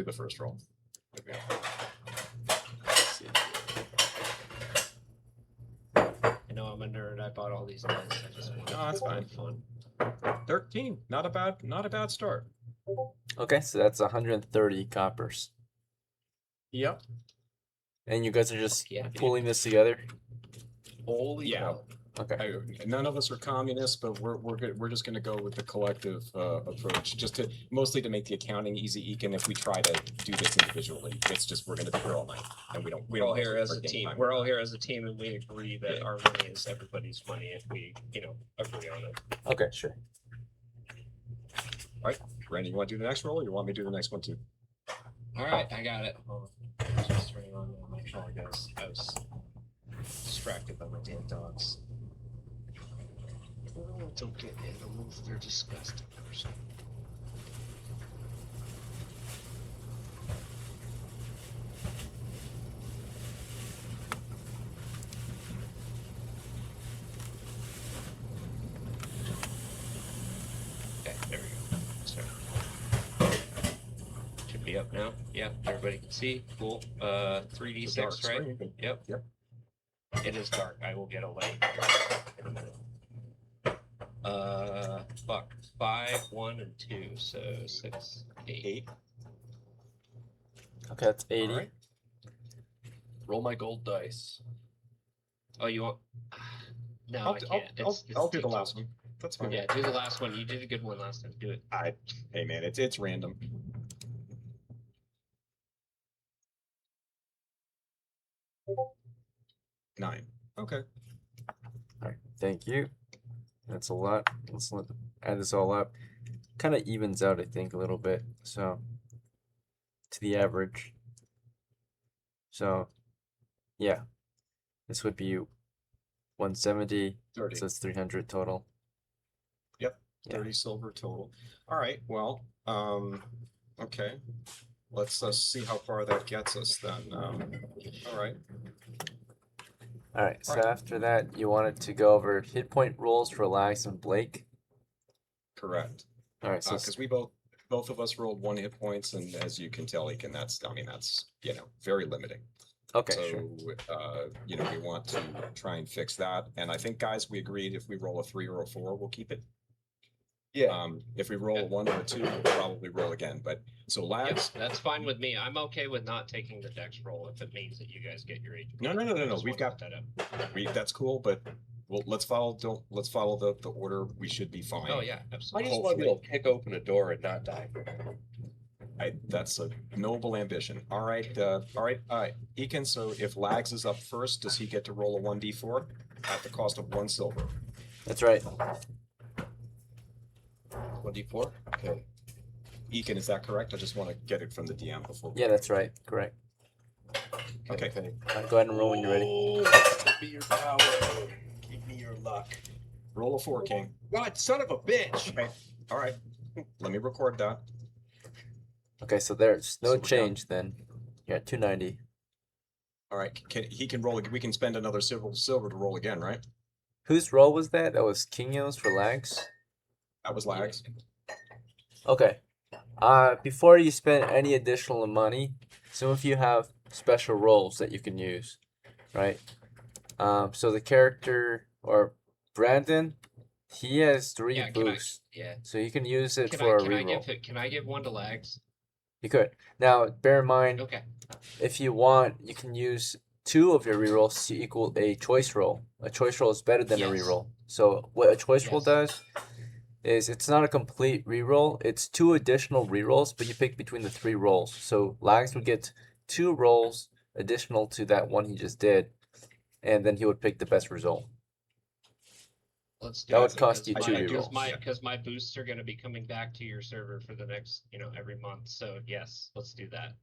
Do the first roll. Okay. I know I'm a nerd. I bought all these dice. I just wanted No, that's fine. fun. 13. Not a bad start. Okay, so that's 130 coppers. Yep. And you guys are just Yeah, dude. pulling this together? Holy Yeah. cow. Okay. None of us are communists, but we're just going to go with the collective approach, just to mostly to make the accounting easy. Ekin, if we try to do this individually, it's just we're going to be here all night, and we We're all don't here have as a game team. time. We're all here as a team, and we agree that our money is everybody's money if we, agree on it. Okay, sure. All right, Randy, you want to do the next roll, or you want me to do the next one too? All right, I got it. Hold on. Just turning on my phone, guys. I was distracted by my damn dogs. Oh, don't get animals. They're disgusting. Okay, there we go. Sorry. Should be up now. Yep, everybody can see. Cool. 3d6, Dark right? screen. Yep. Yep. It is dark. I will get a light in a minute. Fuck. 5, 1, and 2. So 6, 8. Okay, that's 80. All right. Roll my gold dice. Oh, you want? No, I'll I can't. I'll do the TikTok. last one. That's fine. Yeah, do the last one. You did a good one last time. Do it. Hey man, it's random. Nine. Okay. Alright, thank you. That's a lot. Let's add this all up. Kind of evens out, I think, a little bit. So, to the average. So, yeah. This would be 170. 30. So it's 300 total. Yep. Yeah. 30 silver total. All right. Well, okay. Let's see how far that gets us then. All right. Alright, so Alright. after that, you wanted to go over hit point rolls for Lags and Blake. Correct. Alright, so Because we both of us rolled 1 hit points, and as you can tell, Ekin, that's very limiting. okay, So, sure. we want to try and fix that. And I think, guys, we agreed if we roll a 3 or a 4, we'll keep it. Yeah. If we roll a 1 or a 2, we'll probably roll again. But so Yep, Lags, that's fine with me. I'm okay with not taking the dex roll if it means that you guys get your age. No. We've got that up. that's cool, but let's follow the order. We should be fine. Oh yeah, I absolutely. just want to be able to kick open a door and not die. That's a noble ambition. All right. Ekin, so if Lags is up first, does he get to roll a 1d4 at the cost of 1 silver? That's right. 24? Okay. Ekin, is that correct? I just want to get it from the DM before. Yeah, that's right. Correct. Okay. Go ahead and roll when you're ready. Oh, give me your power. Give me your luck. Roll a 4, King. God, son of a bitch. Okay. All right. Let me record that. Okay, so there's no So we're down. change then. You're at 290. All right. He can roll. We can spend another silver to roll again, right? Whose roll was that? That was Kinyo's for Lags? That was Lags. Okay. Before you spend any additional money, some of you have special rolls that you can use, right? So the character or Brandon, he has 3 Yeah, boosts, Yeah. so you can use it Can for a I reroll. can I give one to Lags? You could. Now, bear in mind, Okay. if you want, you can use 2 of your rerolls to equal a choice roll. A choice roll is better than a Yes. reroll. So what a choice roll Yes. does is it's not a complete reroll. It's 2 additional rerolls, but you pick between the 3 rolls. So Lags would get 2 rolls additional to that one he just did, and then he would pick the best result. Let's do That it would cost you because 2 my- rerolls. Because my boosts are going to be coming back to your server for the next, every month. So yes, let's do that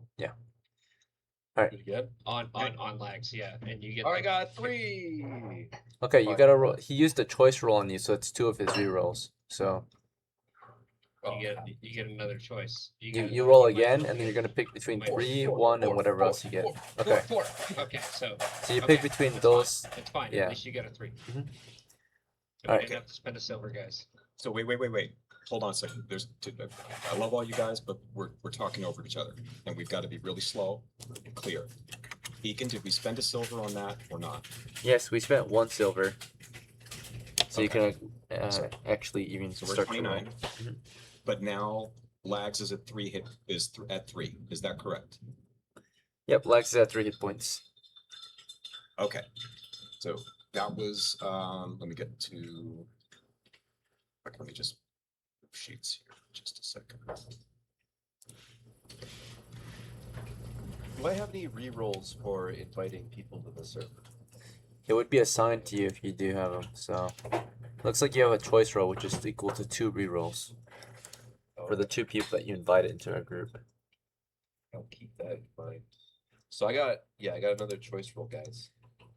Pretty good. on Lags. Yeah, and you get. I got 3. Okay, you Fine. gotta roll. He used a choice roll on you, so it's 2 of his rerolls. So You get another choice. you roll again, and then you're gonna pick between 3, 1, and whatever else you get. Okay. Four. Okay, so So you pick okay, between that's those. Fine. It's fine. yeah. At least you get a 3. Mhm. So Alright. we didn't have to spend a silver, guys. So wait. hold on a second. I love all you guys, but we're talking over each other, and we've got to be really slow and clear. Beacon, did we spend a silver on that or not? Yes, we spent 1 silver. So you Okay. can So- actually even So we're start to roll. 29, but now Lags is at 3 at 3. Is that correct? Yep, Lex is at 3 hit points. Okay. So that was let me get to let me just move sheets here just a second. Do I have any rerolls for inviting people to the server? It would be assigned to you if you do have them. So looks like you have a choice roll, which is equal to 2 rerolls for the 2 people that you invited into our group. I'll keep that in mind. So I got another choice roll, guys.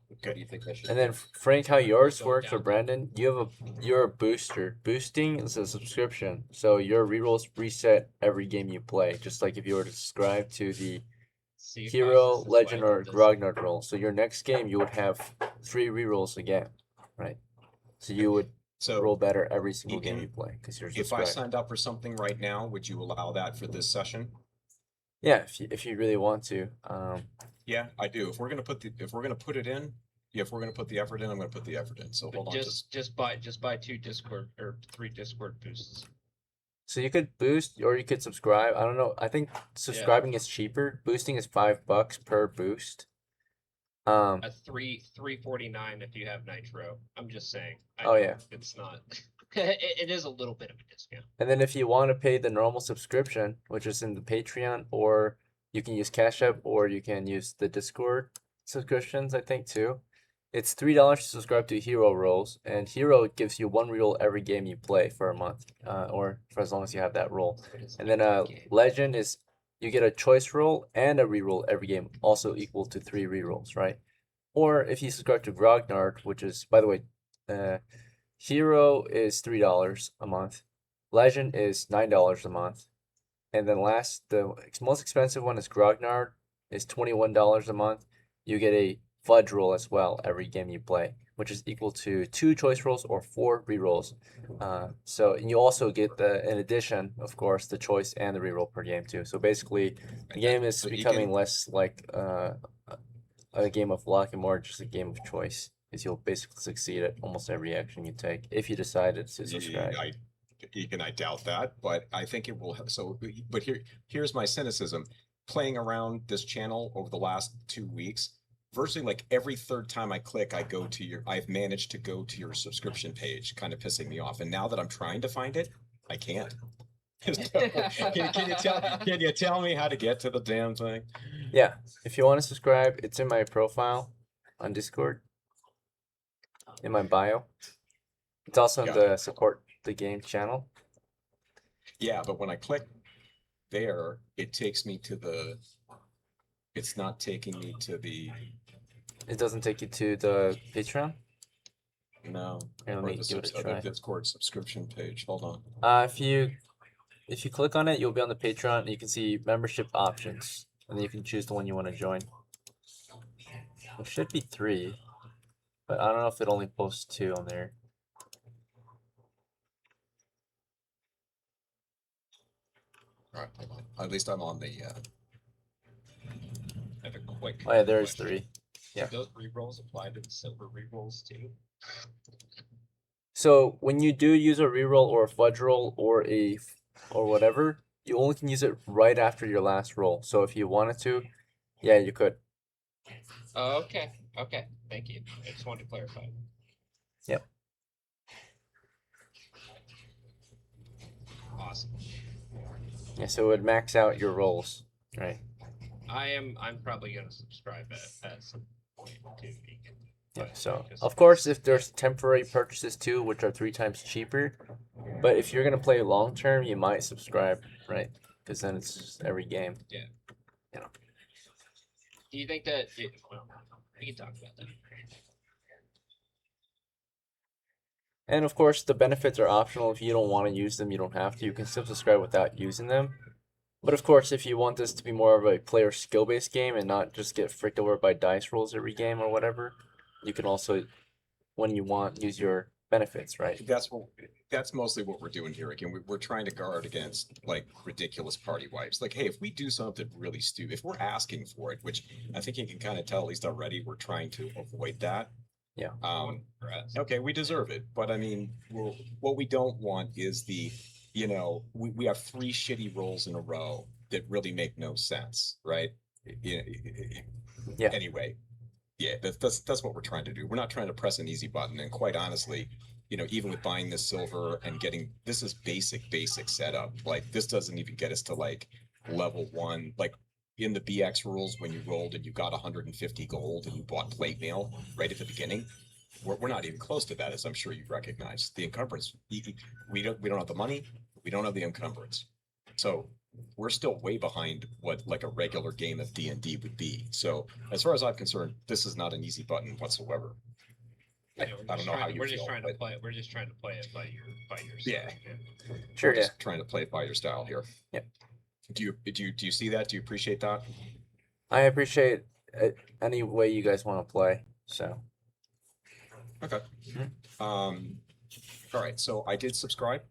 What Okay. do you think I should? And then Frank, how yours Go works, or down. Brandon, you're a booster. Boosting is a subscription, so your rerolls reset every game you play. Just like if you were to subscribe to the See, if I Hero, was this Legend, way, or this- Grognard roll. So your next game you would have 3 rerolls again, right? So you would So roll better every single game Ethan, you play because you're if I subscribed. signed up for something right now, would you allow that for this session? Yeah, if you really want to. Yeah, I do. If we're gonna put it in, if we're gonna put the effort in, I'm gonna put the effort in. So But hold on, just buy 2 Discord or 3 Discord boosts. So you could boost or you could subscribe. I don't know. I think subscribing is cheaper. Boosting is $5 per boost. A 349 if you have Nitro. I'm just saying. I Oh, know yeah. It's not. it is a little bit of a discount. And then if you want to pay the normal subscription, which is in the Patreon, or you can use Cash App, or you can use the Discord subscriptions, I think too. It's $3 to subscribe to Hero Rolls, and Hero gives you 1 reroll every game you play for a month, or for as long as you have that roll. But it's And not then a game. Legend is you get a choice roll and a reroll every game, also equal to 3 rerolls, right? Or if you subscribe to Grognard, which is, by the way, Hero is $3 a month, Legend is $9 a month, and then the most expensive one is Grognard, is $21 a month. You get a fudge roll as well every game you play, which is equal to 2 choice rolls or 4 rerolls. And you also get in addition, of course, the choice and the reroll per game too. So basically, the game is So you becoming can- less like a game of luck and more just a game of choice. Because you'll basically succeed at almost every action you take if you decided to subscribe. I doubt that, but I think it will. But here's my cynicism. Playing around this channel over the last 2 weeks, virtually like every third time I click, I've managed to go to your subscription page, kind of pissing me off. And now that I'm trying to find it, I can't. Can you tell me how to get to the damn thing? Yeah, if you want to subscribe, it's in my profile on Discord, in my bio. It's also in Got the support the game channel. Yeah, but when I click there, it takes me to it's not taking me to the, It doesn't take you to the Patreon. no, Here, let or me the give it a the try. Discord subscription page. Hold on. If you click on it, you'll be on the Patreon and you can see membership options, and then you can choose the one you want to join. It should be 3, but I don't know if it only posts 2 on there. All right, hold on. At least I'm on the, I have a quick. Oh yeah, there's question. 3. Yeah. Do those rerolls apply to the silver rerolls too? So when you do use a reroll or a fudge roll or or whatever, you only can use it right after your last roll. So if you wanted to, yeah, you could. Oh, okay. Okay. Thank you. I just wanted to clarify. Yep. Awesome. Yeah, so it would max out your rolls, right? I'm probably gonna subscribe at some point to Beacon. Yeah. but So just- of course, if there's temporary purchases too, which are 3 times cheaper, but if you're gonna play long term, you might subscribe, right? Because then it's just every game. Do you think that well, we can talk about that. And of course, the benefits are optional. If you don't want to use them, you don't have to. You can still subscribe without using them. But of course, if you want this to be more of a player skill-based game and not just get fricked over by dice rolls every game or whatever, you can also, when you want, use your benefits, right? That's mostly what we're doing here. Again, we're trying to guard against like ridiculous party wipes. Like, hey, if we do something really stupid, if we're asking for it, which I think you can kind of tell at least already, we're trying to avoid that. Yeah. Okay, we deserve it, but I mean, what we don't want is we have 3 shitty rolls in a row that really make no sense, right? Yeah. Yeah. Anyway, yeah, that's what we're trying to do. We're not trying to press an easy button, and quite honestly, even with buying this silver and this is basic setup. Like this doesn't even get us to like level 1. Like in the BX rules, when you rolled and you got 150 gold and you bought plate mail right at the beginning, we're not even close to that, as I'm sure you've recognized. The encumbrance, we don't have the money, we don't have the encumbrance, so we're still way behind what like a regular game of D&D would be. So as far as I'm concerned, this is not an easy button whatsoever. I don't know how you We're just feel, trying to but play. We're just trying to play it by your Yeah. Sure. we're Yeah. just trying to play it by your style here. Yep. Do you see that? Do you appreciate that? I appreciate any way you guys want to play. So Okay. All right. So I did subscribe.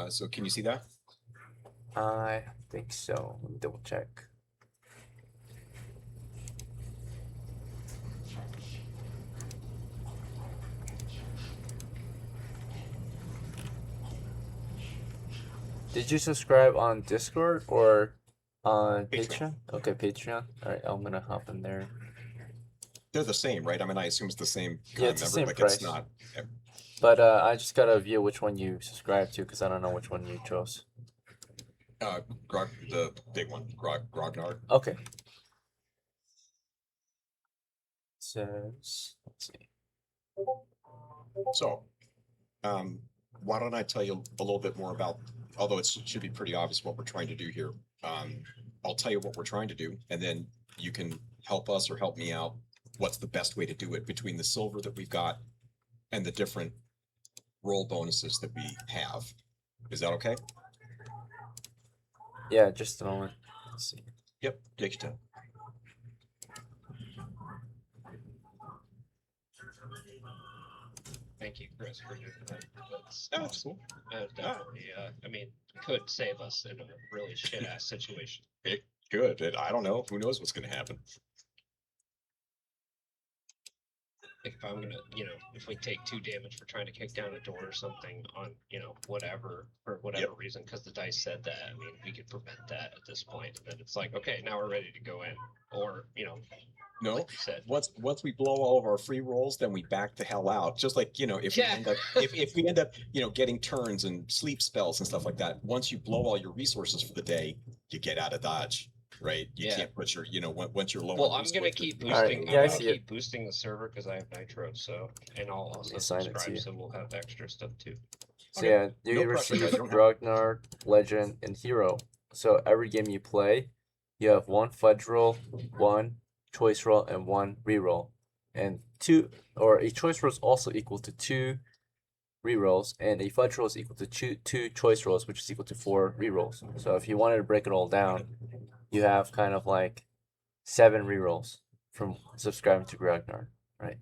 So can you see that? I think so. Let me double check. Did you subscribe on Discord or on Patreon. Patreon? Okay, Patreon. All right, I'm gonna hop in there. They're the same, right? I mean, I assume it's the same Yeah, kind it's of the member. same Like price. it's not. But I just gotta view which one you subscribe to because I don't know which one you chose. The big one, Grognard. Okay. Says, let's see. So, why don't I tell you a little bit more about, although it should be pretty obvious what we're trying to do here. I'll tell you what we're trying to do, and then you can help us or help me out. What's the best way to do it between the silver that we've got and the different roll bonuses that we have? Is that okay? Yeah, just a moment. Let's see. Yep, take your time. Thank you, Chris, for doing that. That's Oh, awesome. Definitely. I mean, could save us in a really shit ass situation. Good. I don't know. Who knows what's going to happen? Like if I'm gonna, if we take 2 damage for trying to kick down a door or something on, whatever, for whatever reason, because the dice said that, I mean, we could prevent that at this point. And then it's like, okay, now we're ready to go in. Or, No. like you said. Once we blow all of our free rolls, then we back the hell out. Just like, if Yeah. if we end up, getting turns and sleep spells and stuff like that, once you blow all your resources for the day, you get out of Dodge, right? You Yeah. can't put your, once you're low. Well, on I'm gonna resources, keep you Alright, boosting. yeah, I I'm gonna see it. keep boosting the server because I have Nitro. So, and I'll also Assign it to subscribe, you. so we'll have extra stuff too. So Okay. yeah, you No pressure, receive guys, you don't have- Grognard, Legend, and Hero. So every game you play, you have 1 fudge roll, 1 choice roll, and 1 reroll. And a choice roll is also equal to 2 rerolls, and a fudge roll is equal to two choice rolls, which is equal to 4 rerolls. So if you wanted to break it all down, you have kind of like 7 rerolls from subscribing to Grognard. Right,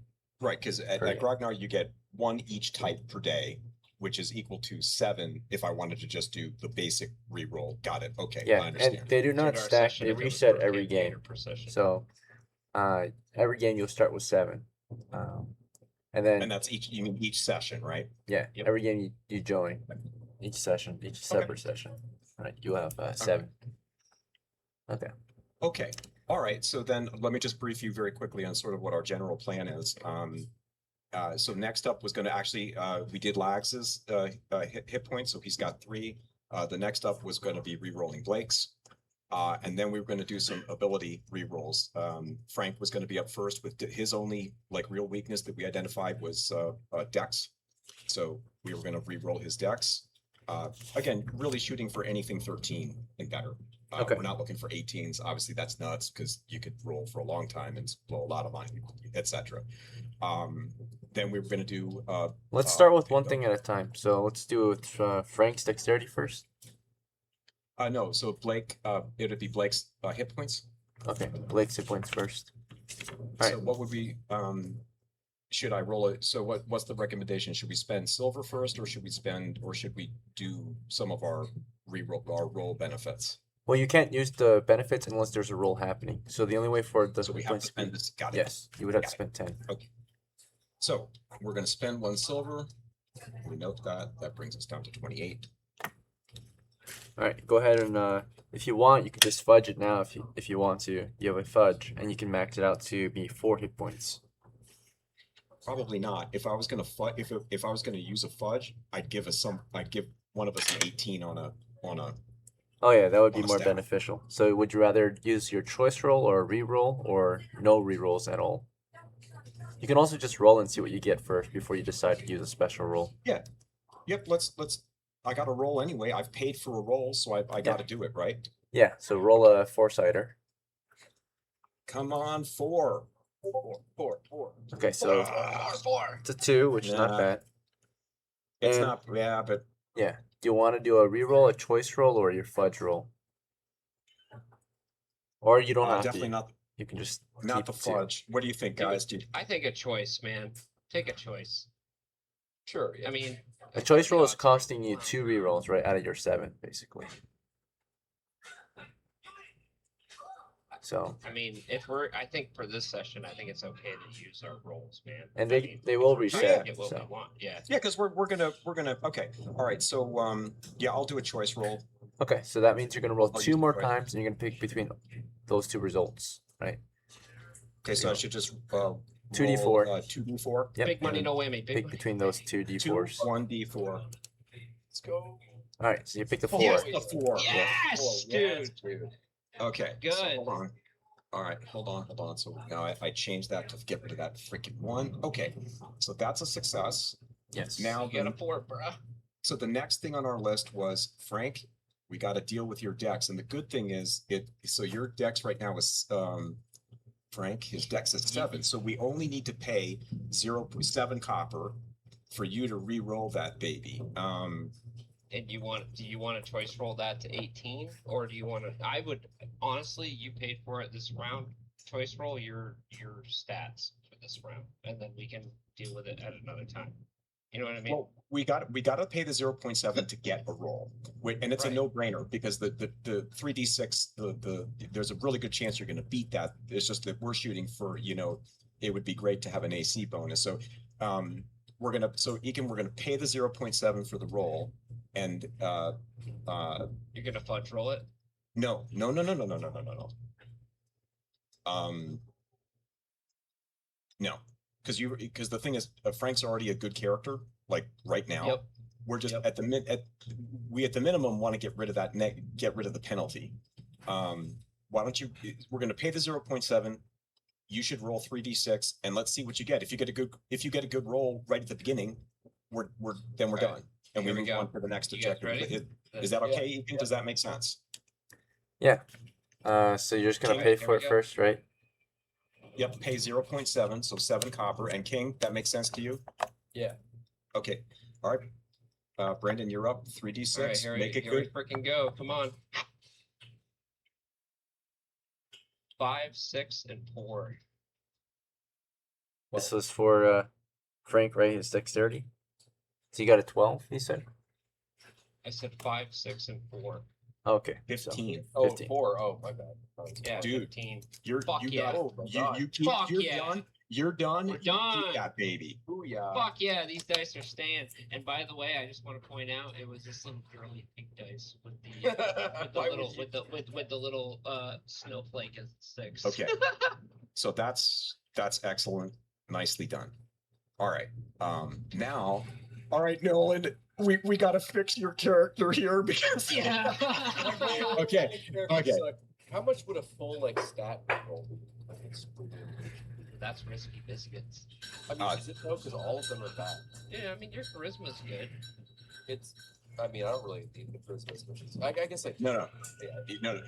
because at Per day. Grognard you get 1 each type per day, which is equal to 7 if I wanted to just do the basic reroll. Got it. Okay, I Yeah, understand. and they do not During our stack. session, They if it was reset per every campaign game. or per session. So, every game you'll start with 7, and then And that's you mean each session, right? yeah, Yep. every game you join, each session, each separate session, right? You have 7. Okay. Okay. All right. So then let me just brief you very quickly on sort of what our general plan is. So next up was going to actually, we did Lags's hit points, so he's got 3. The next up was going to be re-rolling Blake's. And then we were going to do some ability re-rolls. Frank was going to be up first with his only like real weakness that we identified was Dex. So we were going to re-roll his Dex. Again, really shooting for anything 13 and better. Okay. We're not looking for 18s. Obviously, that's nuts because you could roll for a long time and blow a lot of money, etc. Then we were going to do. Let's start with one thing at a time. So let's do it with Frank's dexterity first. No, so Blake, it'd be Blake's hit points. Okay, Blake's hit points first. So Alright. what would we? should I roll it? So what's the recommendation? Should we spend silver first, or should we do some of our roll benefits? Well, you can't use the benefits unless there's a roll happening. So the only way for the So we have points to spend this. Got it. yes, you would have to Got spend 10. Okay. So we're gonna spend 1 silver. We note that. That brings us down to 28. All right, go ahead and if you want, you can just fudge it now. If you want to, you have a fudge, and you can max it out to be 4 hit points. Probably not. If I was gonna if I was gonna use a fudge, I'd give one of us an 18 on a Oh yeah, that would be On a more stack. beneficial. So would you rather use your choice roll or a reroll or no rerolls at all? You can also just roll and see what you get first before you decide to use a special roll. Yep, let's I got to roll anyway. I've paid for a roll, so I got to do it, right? Yeah, so roll a 4-sider. Come on, 4. Four. Okay, so it's a 2, which is not Nah. bad. It's And- not, yeah, but Yeah. Do you want to do a reroll, a choice roll, or your fudge roll? Or you don't have definitely to. You can just not keep the 2. fudge. What do you think, Dude, guys? Do I think a choice, man. Take a choice. Sure. Yeah. I mean, A choice roll is odds are costing you wow. 2 rerolls, right, out of your 7, basically. So, I mean, I think for this session, I think it's okay to use our rolls, man. and I they mean, will we're trying to reset. get what So, we want. Yeah. yeah, because we're gonna okay. All right, so yeah, I'll do a choice roll. okay, so that means you're gonna roll I'll 2 use more choice. times, and you're gonna pick between those 2 results, right? Okay, so I should just 2d4. roll, 2d4. Yep. Big money, and no whammy. Big Pick money. between those 2 2 d4s. 1d4. Let's go. All right, so you pick the 4. Yes, the 4. Yes, dude. Okay. so Good. hold on. All right, hold on. So now I changed that to get rid of that freaking 1. Okay, so that's a success. Yes. Now You got a 4, bruh. so the next thing on our list was Frank. We got to deal with your decks, and the good thing is so your dex right now is Frank. His dex is 7, so we only need to pay 0.7 copper for you to re-roll that baby. And do you want to choice roll that to 18, or do you want to? I would honestly, you paid for it this round. Choice roll your stats for this round, and then we can deal with it at another time. You know what I mean? Well, we got to pay the 0.7 to get a roll, and it's Right. a no-brainer because the 3d6 there's a really good chance you're going to beat that. It's just that we're shooting for it would be great to have an AC bonus. So we're gonna pay the 0.7 for the roll, and You're gonna fudge roll it. no. No, because the thing is, Frank's already a good character. Like right now, Yep. we're just Yep. at the minimum want to get rid of get rid of the penalty. Why don't you? We're going to pay the 0.7. You should roll 3d6, and let's see what you get. If you get a good roll right at the beginning, we're Right. done, and we Here we move go. on to the next You guys objective. ready? Is that Yeah. okay, Ethan? Does that make sense? So you're just gonna Okay, pay here for we it go. first, right? Yep, pay 0.7, so 7 copper. And King, that makes sense to you? Yeah. Okay, all right. Brandon, you're up. 3d6. All right, here Make it we good. freaking go. Come on. 5, 6, and 4. This was for Frank, right? His dexterity. So you got a 12, you said? I said 5, 6, and 4. Okay. so 15. Oh, 15. 4. Oh, my bad. Yeah, Dude. 15. You're Fuck you yeah. got Oh my God. Fuck you're yeah. done. You're done. We're You keep done. that baby. Booyah. Fuck yeah, these dice are staying. And by the way, I just want to point out it was this little girly pink dice with the Why would you- with the little snowflake as 6. Okay. So that's excellent. Nicely done. All right. Now, all right, Nolan, we got to fix your character here because Yeah. Okay, okay. How much would a full stat roll be? That's risky biscuits. I mean, is it though? Because all of them are bad. Yeah, I mean your charisma's good. It's. I mean, I don't really need the Christmas wishes. I guess I. No. Yeah. No,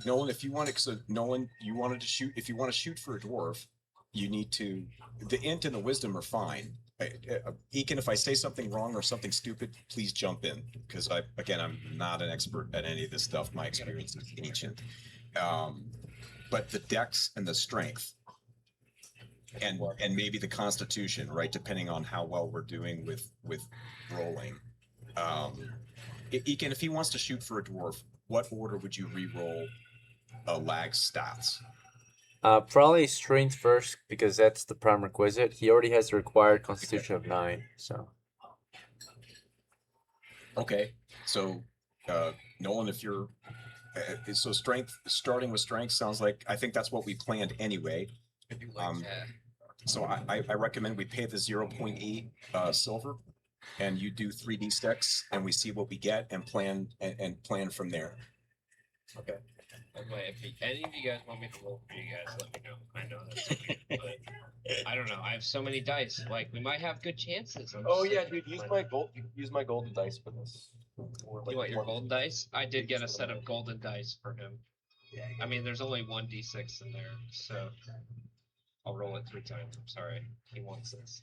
Nolan, if you want to, so Nolan, you wanted to shoot. If you want to shoot for a dwarf, you need to. The int and the wisdom are fine. Ekin, if I say something wrong or something stupid, please jump in because I'm not an expert at any of this stuff. My experience is ancient. But the dex and the strength and maybe the Constitution, right? Depending on how well we're doing with rolling. Ekin, if he wants to shoot for a dwarf, what order would you re-roll lag stats? Probably strength first because that's the prime requisite. He already has the required constitution of 9, so Okay, so Nolan, if you're so strength, starting with strength sounds like I think that's what we planned anyway. So I recommend we pay the 0.8 silver, and you do 3D sticks, and we see what we get and plan and plan from there. Okay. By the way, if any of you guys want me to roll for you guys, let me know. I know that's weird, but I don't know. I have so many dice. Like we might have good chances. I'm Oh just yeah, saying, dude, use like, my golden dice for this. Or, You want your one- golden dice? I did get a Just set one. of golden dice for him. Yeah, I mean, there's only one d6 in there, so I'll roll it 3 times. I'm sorry. He wants this.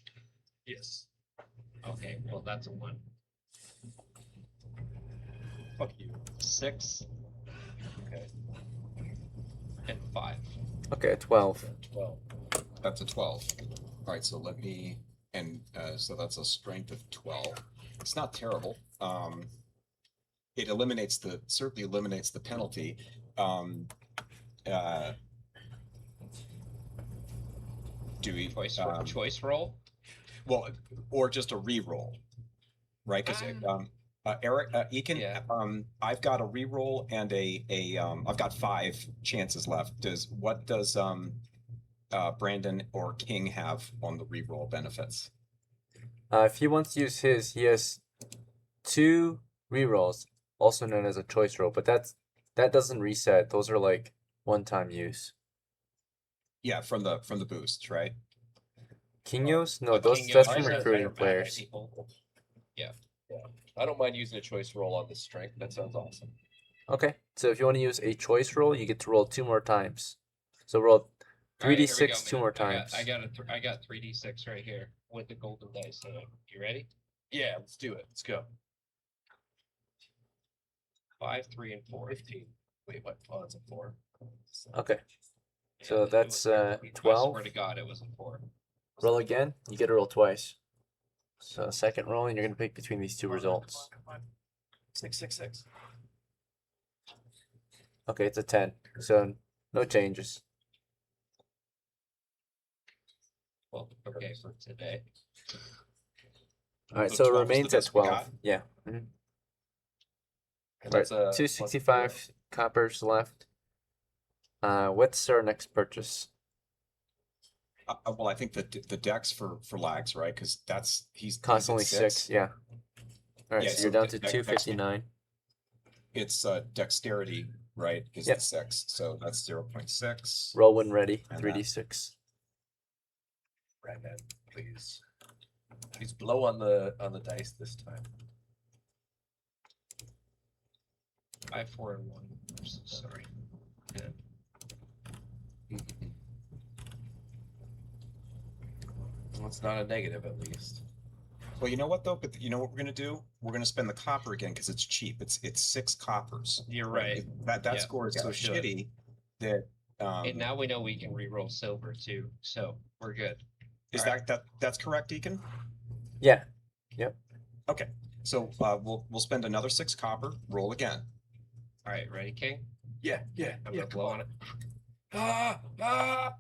yes. Okay, well that's a 1. Fuck you. 6 Okay. and 5. okay, 12. 12. That's a 12. All right, so let me and so that's a strength of 12. It's not terrible. It certainly eliminates the penalty. Do we Choice roll? well, or just a re-roll, right? Because Eric, Ekin, Yeah. I've got a re-roll and I've got 5 chances left. What does Brandon or King have on the re-roll benefits? If he wants to use his, he has 2 rerolls, also known as a choice roll, but that doesn't reset. Those are like one-time use. Yeah, from the boosts, right? Kingos? No, But those King that's Yo's from are recruiting better players. people. I don't mind using a choice roll on the strength. That sounds awesome. Okay, so if you want to use a choice roll, you get to roll 2 more times. So roll All right, here we 3d6 go, 2 man. more times. I got 3d6 right here with the golden dice in it. You ready? Yeah, let's do it. Let's go. 5, 3, and 4. 15. Wait, what? Oh, that's a 4. Okay, Yeah, so it that's was- 12. I swear to God, it was a 4. Roll again, you get to roll twice. So second roll, and you're gonna pick between these 2 results. 6, 6, 6. Okay, it's a 10. So no changes. Well, okay for today. All right, So so it 12 is the remains at best we 12. got? Yeah. Mhm. And Right, that's a 265 coppers left. What's our next purchase? Well, I think the dex for lags, right? Because he's Costs at only 6. Yeah. All right, Yeah, so so you're down to dex- 259. It's dexterity, right? Is Yep. the 6, so that's 0.6. Roll when ready. And 3d6. Brandon, please. Please blow on the dice this time. 5, 4, and 1. I'm so sorry. Well, it's not a negative, at least. Well, you know what though? But you know what we're gonna do? We're gonna spend the copper again because it's cheap. It's 6 coppers. You're right. That Yeah, score is so let's do it. shitty that And now we know we can re-roll silver too, so we're good. is all right. that's correct, Deacon? Yeah. Okay, so we'll spend another 6 copper. Roll again. All right, ready, King? Yeah, I'm gonna blow on it. Ah, ah.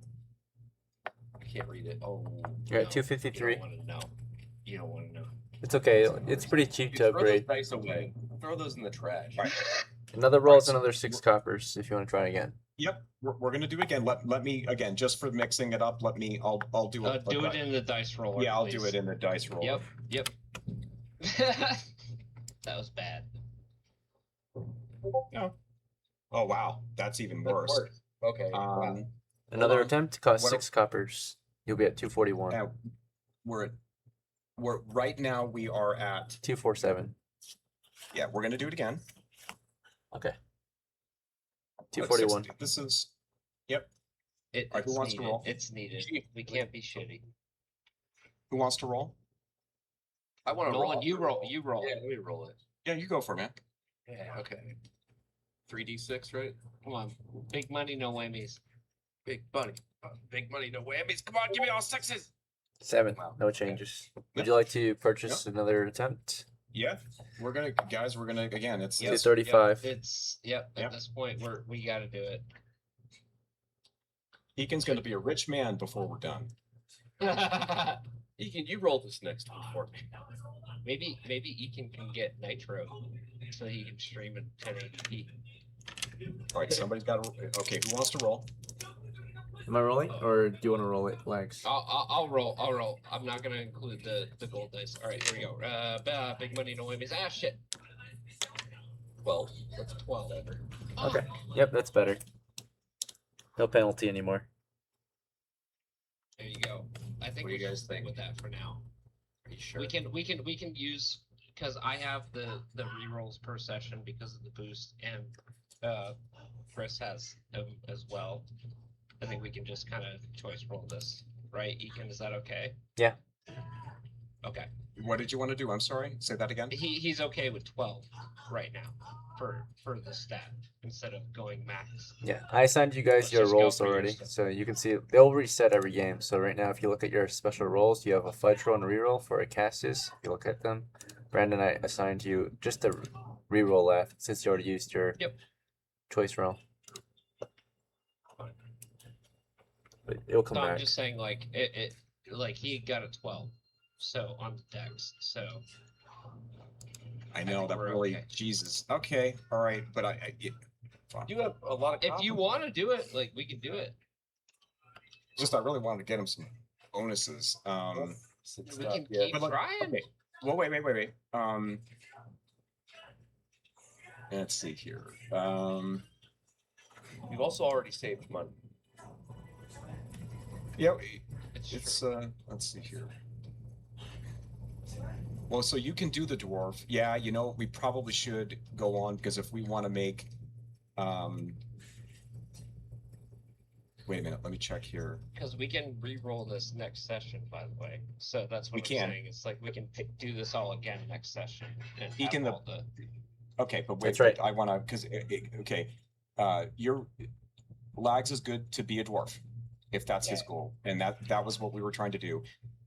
I can't read it. Oh. You're at No, 253. You don't want to know. You don't want to know. It's okay. It's pretty cheap to Throw those upgrade. dice away. Throw those in the trash. Right. Another roll is so another 6 coppers if you want to try again. Yep, we're gonna do it again. Let me again just for mixing it up. I'll do a Do it in the dice roller. yeah, I'll do please. it in the dice roll. Yep. That was bad. Oh wow, that's even worse. Okay. wow. Another on. attempt costs What 6 coppers. You'll be at 241. We're right now we are at 247. yeah. We're gonna do it again. Okay. But 241. This is yep. It, Alright, who it's wants to needed. roll? It's needed. Chief, We can't be shitty. Who wants to roll? I want to Nolan, roll. you roll. You roll. Yeah, let me roll it. Yeah, you go for it, man. Yeah, okay. 3d6, right? Come on. Big money, no whammies. Big bunny. Big money, no whammies. Come on, give me all sixes. 7. Wow. No Okay. changes. Would Yep. you like to purchase another attempt? Yeah, we're gonna, guys. We're gonna again. It's Yep, 235. It's at Yep. this point we got to do it. Eakin's gonna be a rich man before we're done. Egan, you roll this next one for me. maybe Ekin can get Nitro so he can stream in 1080p. All right, somebody's got to. Okay, who wants to roll? Am I rolling, or do you want to roll it, Lex? I'll roll. I'll roll. I'm not gonna include the gold dice. All right, here we go. Big money, no whammies. Ah, shit. 12. That's 12. Okay. Yep, that's better. No penalty anymore. There you go. I think What do we you should guys stick think? with that for now. Are you sure? We can use, because I have the rerolls per session because of the boost, and Chris has them as well. I think we can just kind of choice roll this, right? Ekin, is that okay? Yeah. Okay. What did you want to do? I'm sorry. Say that again. He's okay with 12 right now for the stat instead of going max. Yeah, I assigned you guys Let's your just go roles for your already, stuff. so you can see they'll reset every game. So right now, if you look at your special roles, you have a fudge roll and a reroll for a Cassius. If you look at them, Brandon, I assigned you just a reroll left since you already used your choice roll. But it'll come So I'm back. just saying, like it like he got a 12, so on the dex. So I know think that we're really. okay. Jesus. Okay. All right. But fine. You have a lot of if you want to do it, like we can do it. Just I really wanted to get him some bonuses. Since We not can yet. keep But look, trying. okay. Well, wait. Let's see here. You've also already saved money. Yeah, It's it's true. let's see here. Well, so you can do the dwarf. Yeah, you know, we probably should go on because if we want to make wait a minute, let me check here. Because we can re-roll this next session, by the way. So that's what We I'm can. saying. It's like we can do this all again next session. And He have can- all the Okay, but wait, That's right. but I want to because okay, your Lags is good to be a dwarf if that's his Yeah. goal, and that was what we were trying to do.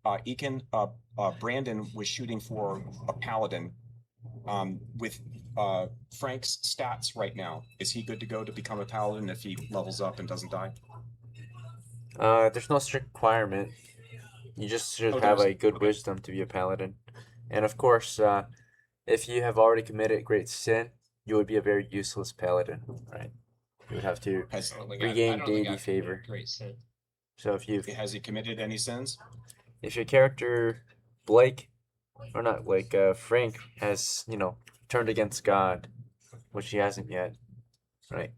Eakin, Brandon was shooting for a paladin. With Frank's stats right now, is he good to go to become a paladin if he levels up and doesn't die? There's no strict requirement. You just should Oh, have there's- a good okay. wisdom to be a paladin, and of course, if you have already committed great sin, you would be a very useless paladin, right? You would have to. Has I don't think Regain I don't think deity I've committed favor. Great sin. So if you he committed any sins? if your character Blake or not Blake, Frank has, turned against God, which he hasn't yet, right?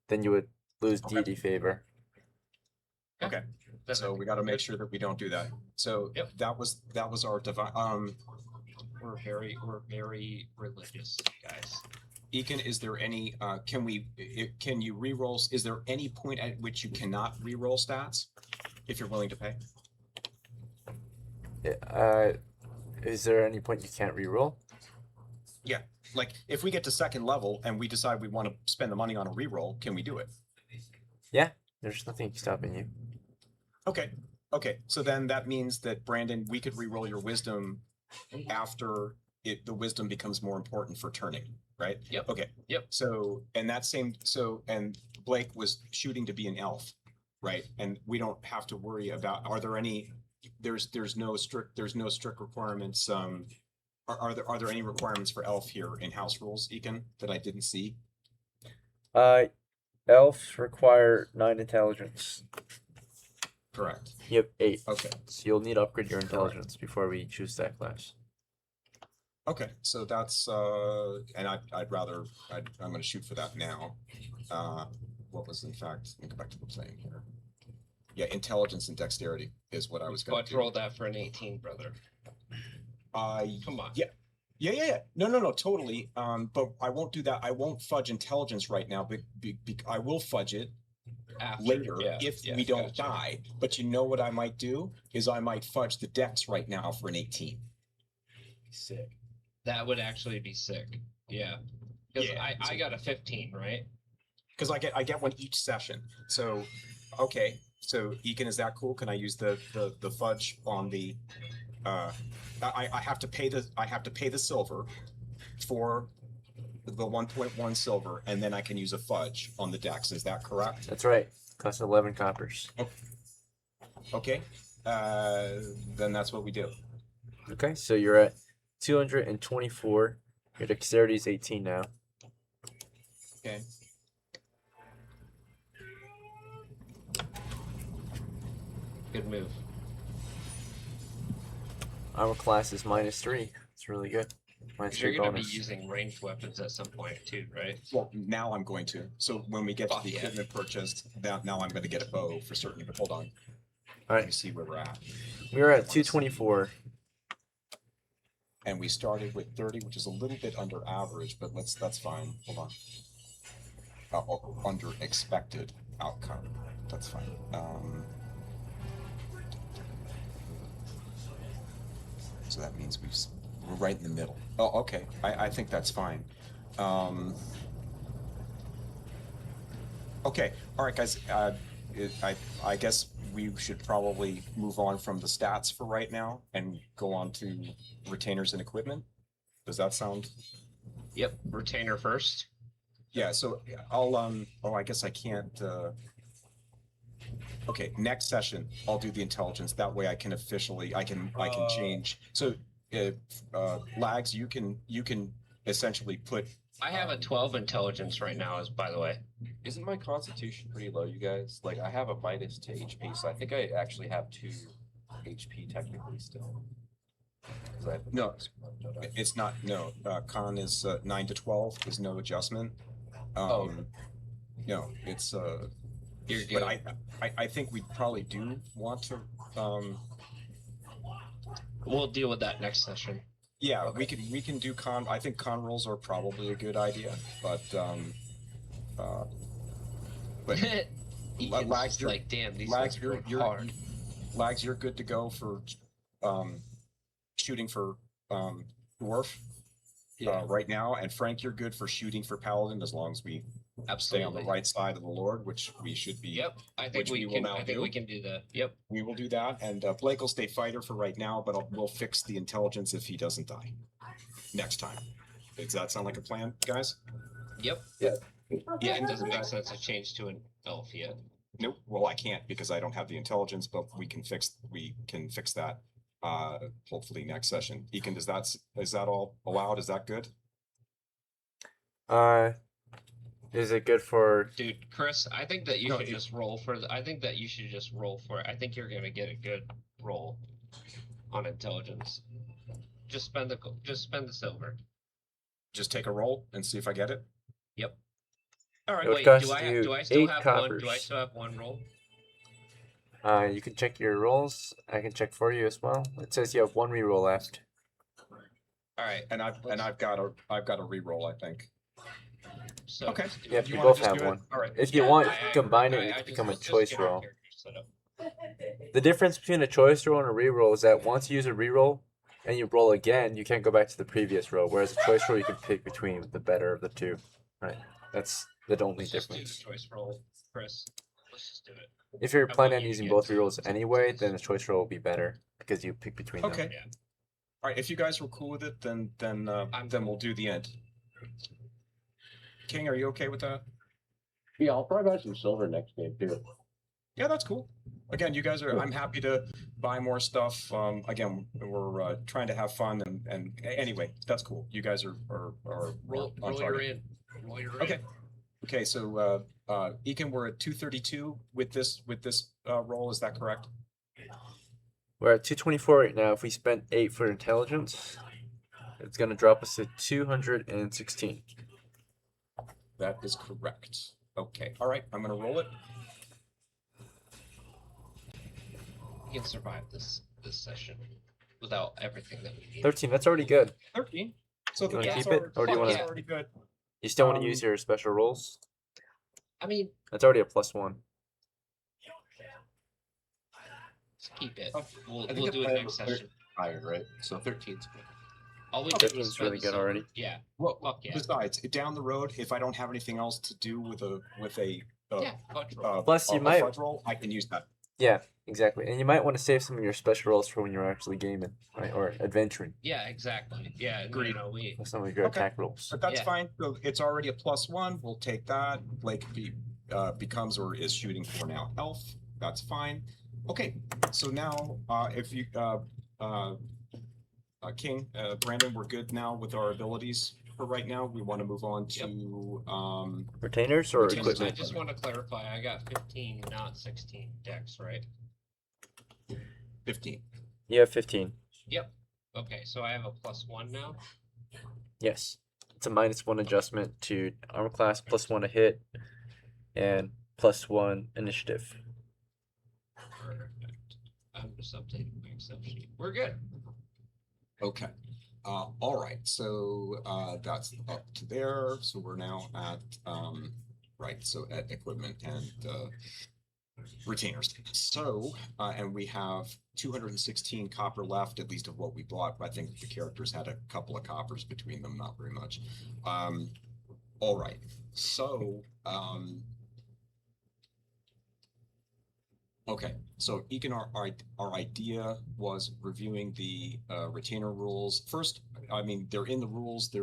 Then you would lose Okay. deity favor. Okay, Then I so think we got to we're make good. sure that we don't do that. So Yep. that was our divine. We're very religious guys. Eakin, is there any? Can you re-roll? Is there any point at which you cannot re-roll stats if you're willing to pay? Is there any point you can't reroll? Like if we get to second level and we decide we want to spend the money on a re-roll, can we do it? There's nothing stopping you. Okay. So then that means that Brandon, we could re-roll your wisdom after the wisdom becomes more important for turning, right? Yep. Okay. Yep. So and Blake was shooting to be an elf, right? And we don't have to worry about. Are there any? There's no strict requirements. Are there any requirements for elf here in house rules, Eakin, that I didn't see? Elves require 9 intelligence. Correct. You have 8. Okay. So you'll need to upgrade your intelligence before we choose that class. Okay, so that's and I'm going to shoot for that now. What was in fact? Let me go back to the plane here. Yeah, intelligence and dexterity is what I was going But to do. roll that for an 18, brother. Come on. Yeah. No, totally. But I won't do that. I won't fudge intelligence right now, but I will fudge it After, later yeah, if yeah, we don't gotcha. die. But you know what I might do is I might fudge the dex right now for an 18. Sick. That would actually be sick. Yeah. Because Yeah, I got a 15, right? Because I get one each session. So okay, So Egan, is that cool? Can I use the fudge on the? I have to pay the silver for the 1.1 silver, and then I can use a fudge on the decks. Is that correct? That's right. Costs 11 coppers. Okay. Then that's what we do. Okay, so you're at 224. Your dexterity is 18 now. Okay. Good move. Armor class is -3. It's really good. Because -3 you're gonna bonus. be using ranged weapons at some point too, right? Well, now I'm going to. So when we get to Fuck the yeah. equipment purchased, now I'm going to get a bow for certain. But hold on. All Let me right, see where we're at. we're at 224. And we started with 30, which is a little bit under average, but that's fine. Hold on. Or under expected outcome. That's fine. So that means we're right in the middle. Oh, okay. I think that's fine. Okay. All right, guys. I guess we should probably move on from the stats for right now and go on to retainers and equipment. Does that sound? Yep. Retainer first. Yeah. So I'll Oh, I guess I can't. Okay. Next session, I'll do the intelligence. That way, I can officially I can change. So, Lags, you can essentially put. I have a 12 intelligence right now, as by the way. Isn't my constitution pretty low, you guys? Like, I have a minus to HP, so I think I actually have 2 HP technically still. 'Cause I have the No, minus one, don't I? It's not. No. Con is 9 to 12. Is no adjustment. Oh. No, it's You're good. But I think we probably do want to. We'll deal with that next session. Yeah, we can do con. I think con rolls are probably a good idea, but Egan's Lags, just you're- like, damn, these Lags, guys are you're going hard. Lags, you're good to go for shooting for dwarf right now, and Frank, you're good for shooting for paladin as long as we stay on Absolutely. the right side of the Lord, which we should be. Yep. I think which we we will can. now I think do. we can do that. Yep. We will do that, and Blake will stay fighter for right now, but we'll fix the intelligence if he doesn't die next time. Does that sound like a plan, guys? Yep. Yeah. Yeah. It doesn't make sense to change to an elf yet. Nope. Well, I can't because I don't have the intelligence, but we can fix that. Hopefully next session. Ekin, is that all allowed? Is that good? Is it good for? Dude, Chris, I think that you No, should it- just roll for the. I think that you should just roll for it. I think you're gonna get a good roll on intelligence. Just spend the silver. Just take a roll and see if I get it. Yep. All right. It would Wait. cost Do I you do I still 8 have one? Do I coppers. still have one roll? You can check your rolls. I can check for you as well. It says you have 1 reroll left. All right. And I've got a re-roll, I think. So Okay. just do Yeah, it. you wanna both just have do it? one. All right. If you Yeah, want, I- you can I- combine I- it, I it just- become a let's just choice get our roll. characters set up. The difference between a choice roll and a reroll is that once you use a reroll and you roll again, you can't go back to the previous roll. Whereas a choice roll, you can pick between the better of the two. Right. That's the only Let's just do the difference. choice roll, Chris. Let's just do it. If you're I want planning on you to using get both to rerolls some anyway, success. then the choice roll will be better because you pick between them. Okay. Yeah. All right. If you guys were cool with it, then I'm we'll cool. do the end. King, are you okay with that? Yeah, I'll probably buy some silver next game too. Yeah, that's cool. Again, you guys are. I'm happy to buy more stuff. Again, we're trying to have fun, and anyway, that's cool. You guys are Roll on your target. in. Roll your in. Okay. Okay. So, Ekin, we're at 232 with this roll. Is that correct? We're at 224 right now. If we spent 8 for intelligence, it's going to drop us to 216. That is correct. Okay. All right. I'm gonna roll it. You can survive this session without everything that we need. 13, that's already good. 13. So You wanna that's keep it, or do you Fuck want yeah. already good. You still want to use your special rolls? I mean, That's already a +1. just keep it. Oh, We'll I think we'll the do it plan next was session. higher, right? So 13's good. All we Okay. did was 13's really spend good silver. already. Yeah. Well, Fuck yeah. besides, down the road, if I don't have anything else to do with a Yeah. Fudge roll. Plus, you a might- fudge roll, I can use that. Yeah, exactly. And you might want to save some of your special rolls for when you're actually gaming, right? Or adventuring. Yeah, exactly. Yeah, and, Agreed. we With some of your Okay. attack rolls. But that's Yeah. fine. So it's already a +1. We'll take that. Blake becomes or is shooting for now health. That's fine. Okay. So now, if you, King, Brandon, we're good now with our abilities for right now. We want to move on to Retainers or Retainers, I equipment? just want to clarify. I got 15, not 16 decks, right? 15. You have 15. Yep. Okay, so I have a +1 now. Yes. It's a -1 adjustment to armor class, +1 to hit, and +1 initiative. Perfect. I'm just updating my Excel sheet. We're good. Okay. All right. So that's up to there. So we're now at right. So at equipment and retainers. So and we have 216 copper left, at least of what we bought. I think the characters had a couple of coppers between them, not very much. All right. So okay, so Egan, our idea was reviewing the retainer rules. First, I mean, they're in the rules.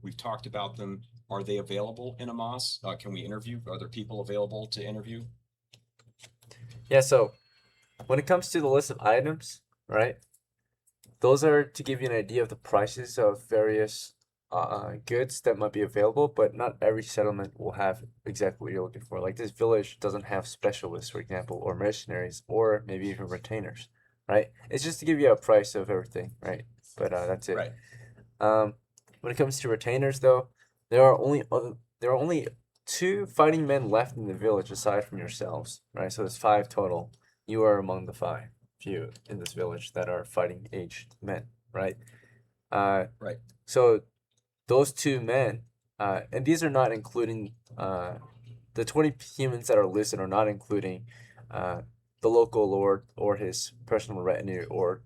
We've talked about them. Are they available in Amos? Can we interview? Are there people available to interview? Yeah, so when it comes to the list of items, right? Those are to give you an idea of the prices of various goods that might be available, but not every settlement will have exactly what you're looking for. Like this village doesn't have specialists, for example, or mercenaries, or maybe even retainers, right? It's just to give you a price of everything, right? But that's it. Right. When it comes to retainers, though, there are only 2 fighting men left in the village aside from yourselves, right? So there's 5 total. You are among the 5 few in this village that are fighting aged men, right? Right. So those 2 men, and these are not including the 20 humans that are listed are not including the local lord or his personal retinue or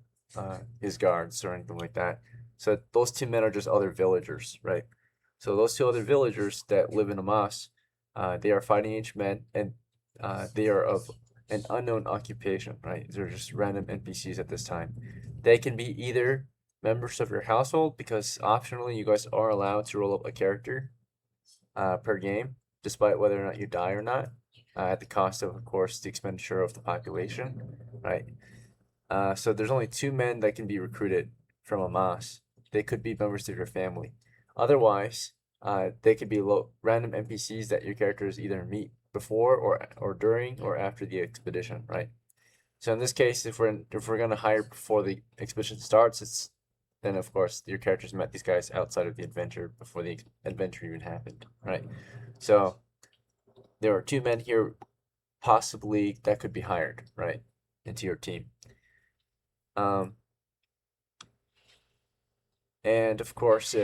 his guards or anything like that. So those 2 men are just other villagers, right? So those 2 other villagers that live in Amas, they are fighting aged men, and they are of an unknown occupation, right? They're just random NPCs at this time. They can be either members of your household, because optionally you guys are allowed to roll up a character per game, despite whether or not you die or not, at the cost of course, the expenditure of the population, right? So there's only 2 men that can be recruited from Amas. They could be members of your family. Otherwise, they could be random NPCs that your characters either meet before or during or after the expedition, right? So in this case, if we're gonna hire before the expedition starts, then of course your characters met these guys outside of the adventure before the adventure even happened, right? So there are 2 men here, possibly that could be hired, right, into your team. And of course,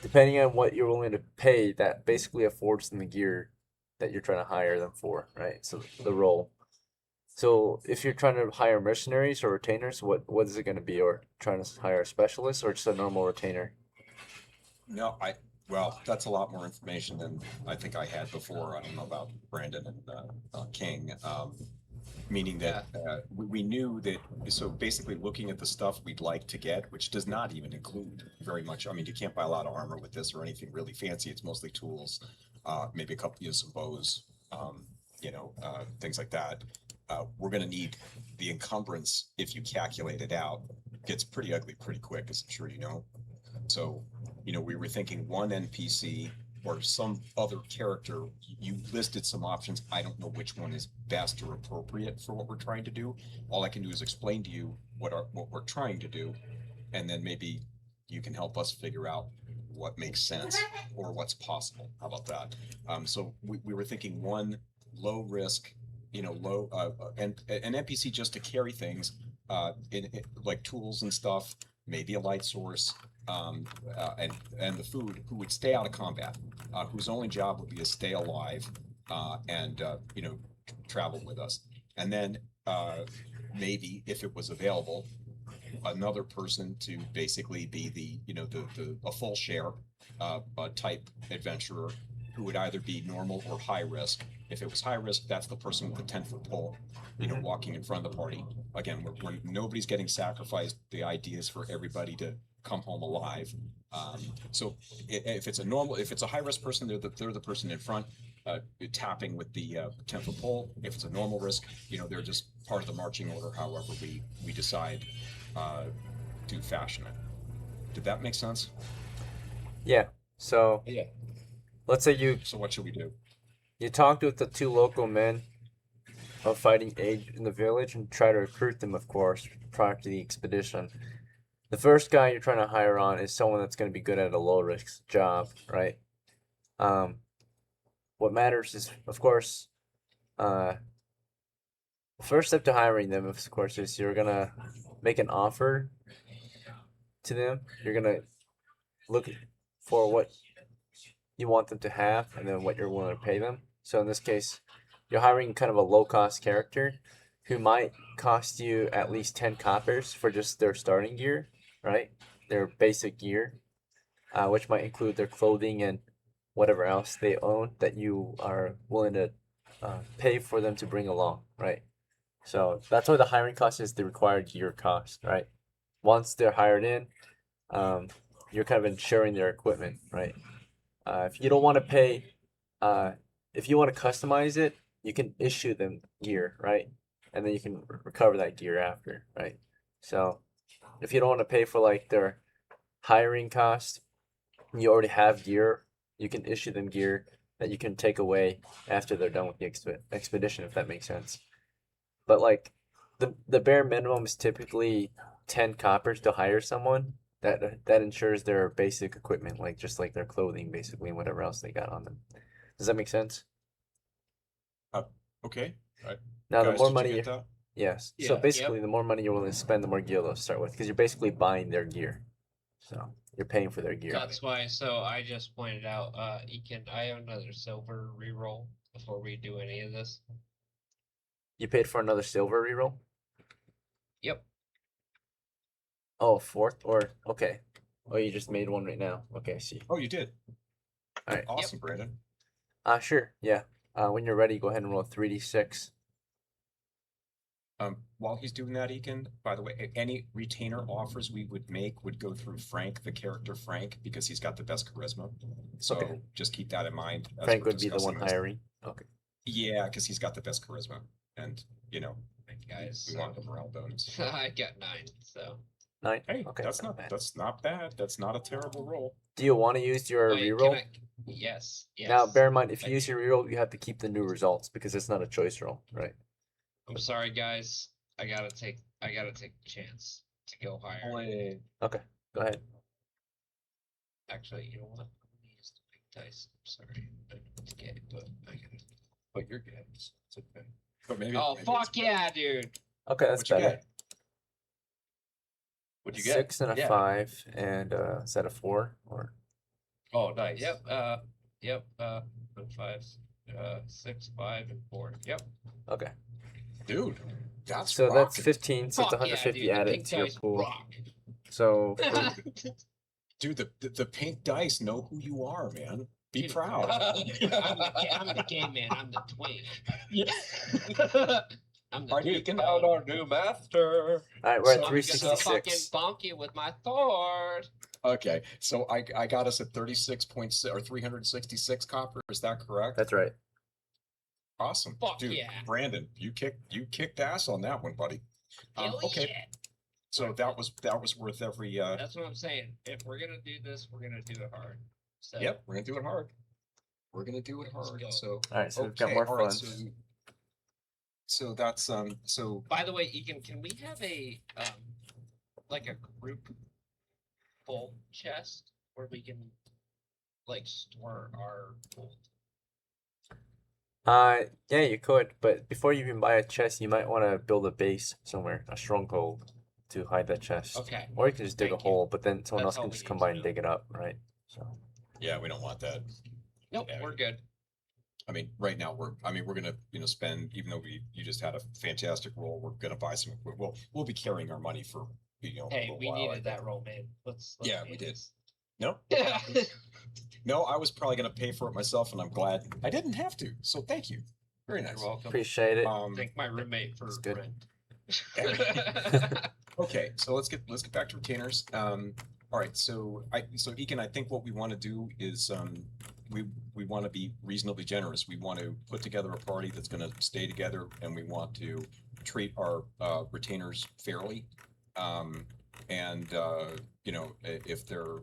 depending on what you're willing to pay, that basically affords them the gear that you're trying to hire them for, right? So the role. So if you're trying to hire mercenaries or retainers, what is it going to be? Or trying to hire a specialist or just a normal retainer? No, well, that's a lot more information than I think I had before. I don't know about Brandon and King. Meaning that we knew that, so basically looking at the stuff we'd like to get, which does not even include very much. I mean, you can't buy a lot of armor with this or anything really fancy. It's mostly tools, maybe a couple of some bows, things like that. We're going to need the encumbrance, if you calculate it out, gets pretty ugly pretty quick, as I'm sure you know. So, we were thinking 1 NPC or some other character. You listed some options. I don't know which one is best or appropriate for what we're trying to do. All I can do is explain to you what we're trying to do, and then maybe you can help us figure out what makes sense or what's possible. How about that? So we were thinking 1 low risk, low and an NPC just to carry things, in like tools and stuff, maybe a light source, and the food, who would stay out of combat, whose only job would be to stay alive, and travel with us. And then maybe, if it was available, another person to basically be a full share type adventurer, who would either be normal or high risk, If it was high risk, that's the person with the 10-foot pole, walking in front of the party. Again, we're nobody's getting sacrificed. The idea is for everybody to come home alive. So if it's a high risk person, they're the person in front, tapping with the 10-foot pole. If it's a normal risk, they're just part of the marching order. However, we decide to fashion it. Did that make sense? Yeah. So Yeah. let's say you So what should we do? talked with the 2 local men of fighting age in the village and try to recruit them, of course, prior to the expedition. The first guy you're trying to hire on is someone that's going to be good at a low risk job, right? What matters is, of course, first step to hiring them, of course, is you're gonna make an offer to them. You're gonna look for what you want them to have and then what you're willing to pay them. So in this case, you're hiring kind of a low cost character who might cost you at least 10 coppers for just their starting gear, right? Their basic gear, which might include their clothing and whatever else they own that you are willing to pay for them to bring along, right? So that's why the hiring cost is the required gear cost, right? Once they're hired in, you're kind of insuring their equipment, right? If you don't want to pay, if you want to customize it, you can issue them gear, right? And then you can recover that gear after, right? So if you don't want to pay for like their hiring cost, you already have gear, you can issue them gear that you can take away after they're done with the expedition, if that makes sense. But like the bare minimum is typically 10 coppers to hire someone that ensures their basic equipment, like just like their clothing basically and whatever else they got on them. Does that make sense? Okay. Now the Guys, more did you money get that? yes. Yeah, So yep. basically the more money you're willing to spend, the more gear they'll start with, because you're basically buying their gear. So you're paying for their gear. That's why. So I just pointed out, I have another silver reroll before we do any of this. You paid for another silver reroll? Yep. Oh, 4th or okay. Oh, you just made one right now. Okay, I see. Oh, you did. Alright. Awesome, Brandon. Sure. Yeah. When you're ready, go ahead and roll 3d6. While he's doing that, Ekin, by the way, any retainer offers we would make would go through Frank, the character Frank, because he's got the best charisma. So Okay. just keep that in mind. as Frank we're would be the one discussing this. hiring. Okay. Yeah, because he's got the best charisma, and Guys, we want the morale bonus. I got 9. So 9? Hey, Okay. that's not bad. bad. That's not a terrible roll. Do you want to use your Wait, can reroll? yes. Yes. Now, bear in mind, if you I- use your reroll, you have to keep the new results because it's not a choice roll, right? I'm sorry, guys. I gotta take the chance to go higher. Go ahead. Actually, you know what? Let me use the big dice. I'm sorry. I don't to get it, but I gotta. But you're good. It's okay. But maybe. Oh maybe fuck it's- yeah, dude! Okay, that's What you better. get? What'd you get? 6 and a Yeah. 5, and is that a 4 or? Oh, nice. Yep. And 5s. 6, 5, and 4. Yep. Okay. Dude, that's So that's rocking. 15, so it's Fuck 150 yeah, dude. The added pink to your dice pool. rock. So Dude, the pink dice know who you are, man. Be Dude, proud. I'm the gay man. I'm the twink. I'm the Are you twink. can Found our new master. Alright, we're So at I'm I'm gonna fucking 366. bonk you with my sword. Okay, so I got us at 36.6 or 366 copper. Is that correct? That's right. Awesome. Fuck Dude, yeah. Brandon, you kicked ass on that one, buddy. Hell Okay, yeah. so that was worth every That's what I'm saying. If we're gonna do this, we're gonna do it hard. So Yep, we're gonna do it hard. We're gonna do it Let's hard. go. So Alright, so we've got okay, more all right, funds. so that's so by the way, Egan, can we have a like a group full chest where we can like store our gold? Yeah, you could, but before you even buy a chest, you might want to build a base somewhere, a stronghold, to hide that chest. Okay. Or you can just dig Thank a you. hole, but then someone else That's all can we just need come to by and know. dig it up, right? So yeah, we don't want that. Nope, Yeah, we're good. I mean, right now we're gonna spend, even though you just had a fantastic roll, we're gonna buy some. We'll be carrying our money for a Hey, little we while, I needed think. that roll, man. Let's Yeah, do we did. this. No, no, I was probably gonna pay for it myself, and I'm glad I didn't have to. So thank you. Very You're nice. welcome. Appreciate it. Thank my roommate for That's good. rent. Okay, so let's get back to retainers. All right, so Ekin, I think what we want to do is we want to be reasonably generous. We want to put together a party that's going to stay together, and we want to treat our retainers fairly. And you know, if they're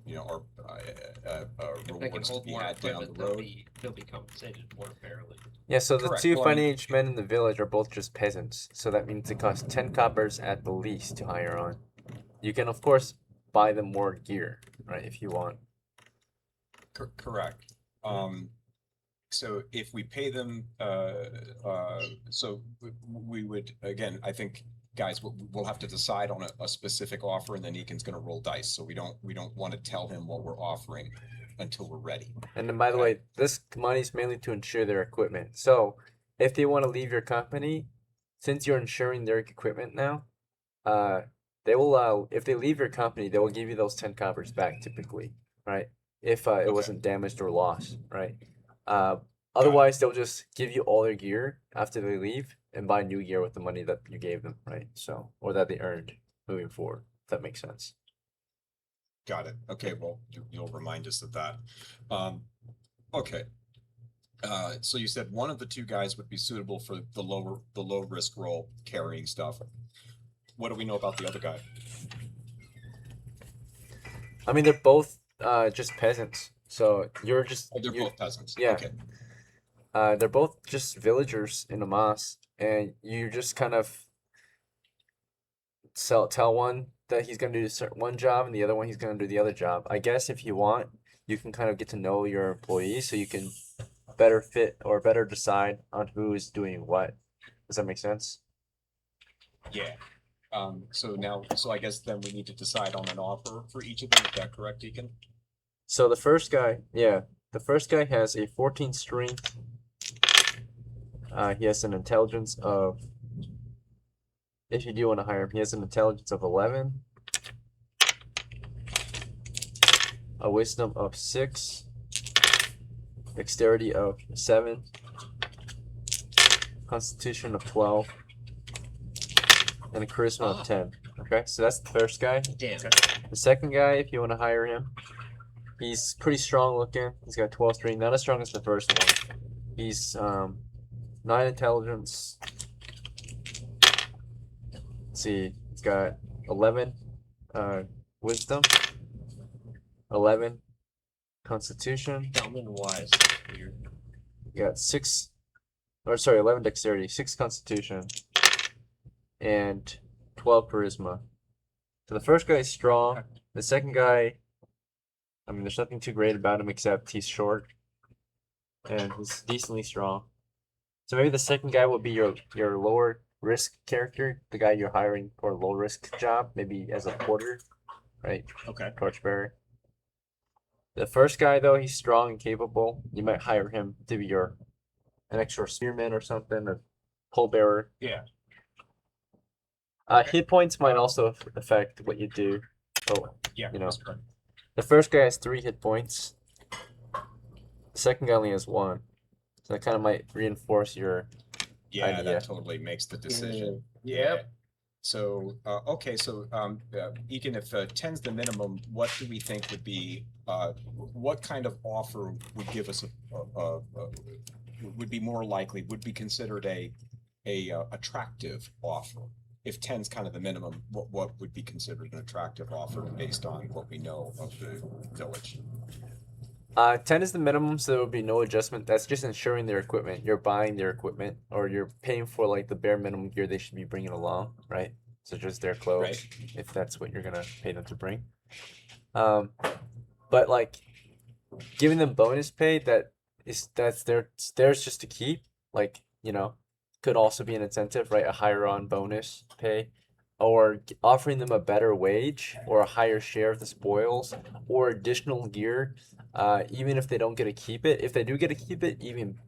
you know, are If they can rewards to hold be more had down equipment, the they'll road. be compensated more fairly. Yeah, so the Correct. two Well, I mean- fighting men in the village are both just peasants, so that means it costs 10 coppers at the least to hire on. You can, of course, buy them more gear, right, if you want. Correct. So if we pay them, so we would, again, I think, guys, we'll have to decide on a specific offer, and then Eakin's gonna roll dice, so we don't want to tell him what we're offering until we're ready. And then, by the way, this money is mainly to insure their equipment. So, if they want to leave your company, since you're insuring their equipment now, they will, if they leave your company, they will give you those 10 coppers back typically, right? If it wasn't damaged or lost, right? Otherwise, they'll just give you all their gear after they leave and buy new gear with the money that you gave them, right? So, or that they earned moving forward, if that makes sense. Got it. Okay, well, you'll remind us of that. Okay. So you said one of the two guys would be suitable for the low risk role carrying stuff. What do we know about the other guy? I mean, they're both just peasants. So you're just Oh, they're you- both peasants. yeah. Okay. They're both just villagers in Amas, and you just kind of tell one that he's gonna do one job and the other one he's gonna do the other job. I guess if you want, you can kind of get to know your employees so you can better fit or better decide on who is doing what. Does that make sense? Yeah. So I guess then we need to decide on an offer for each of them. Is that correct, Deacon? So the first guy has a 14 strength. He has an intelligence of, if you do want to hire him, he has an intelligence of 11, a wisdom of 6, dexterity of 7, constitution of 12, and a charisma of 10. Okay, so that's the first guy. Damn. The second guy, if you want to hire him, he's pretty strong looking. He's got 12 strength, not as strong as the first one. He's 9 intelligence. Let's see, he's got 11 wisdom, 11 constitution. Dumb and wise. Weird. You got 6, or sorry, 11 dexterity, 6 constitution, and 12 charisma. So the first guy is strong. The second guy, I mean, there's nothing too great about him except he's short and he's decently strong. So maybe the second guy will be your lower risk character, the guy you're hiring for a low risk job, maybe as a porter, right? Okay. Torchbearer. The first guy though, he's strong and capable. You might hire him to be an extra spearman or something, a pole-bearer. Yeah. Hit points might also affect what you do. Oh, Yeah. You know. that's correct. the first guy has 3 hit points. The second guy only has 1. So that kind of might reinforce your. Yeah, idea. that totally makes the decision. Yep. So, okay, so, Eakin, if 10's the minimum, what do we think would be, what kind of offer would give us would be more likely, would be considered a attractive offer? If 10's kind of the minimum, what would be considered an attractive offer based on what we know of the village? 10 is the minimum, so there will be no adjustment. That's just insuring their equipment. You're buying their equipment, or you're paying for like the bare minimum gear they should be bringing along, right? So just their clothes, Right. if that's what you're gonna pay them to bring. But like giving them bonus pay that's theirs just to keep. Like, you know, could also be an incentive, right? A higher on bonus pay, or offering them a better wage or a higher share of the spoils or additional gear. Even if they don't get to keep it, if they do get to keep it, even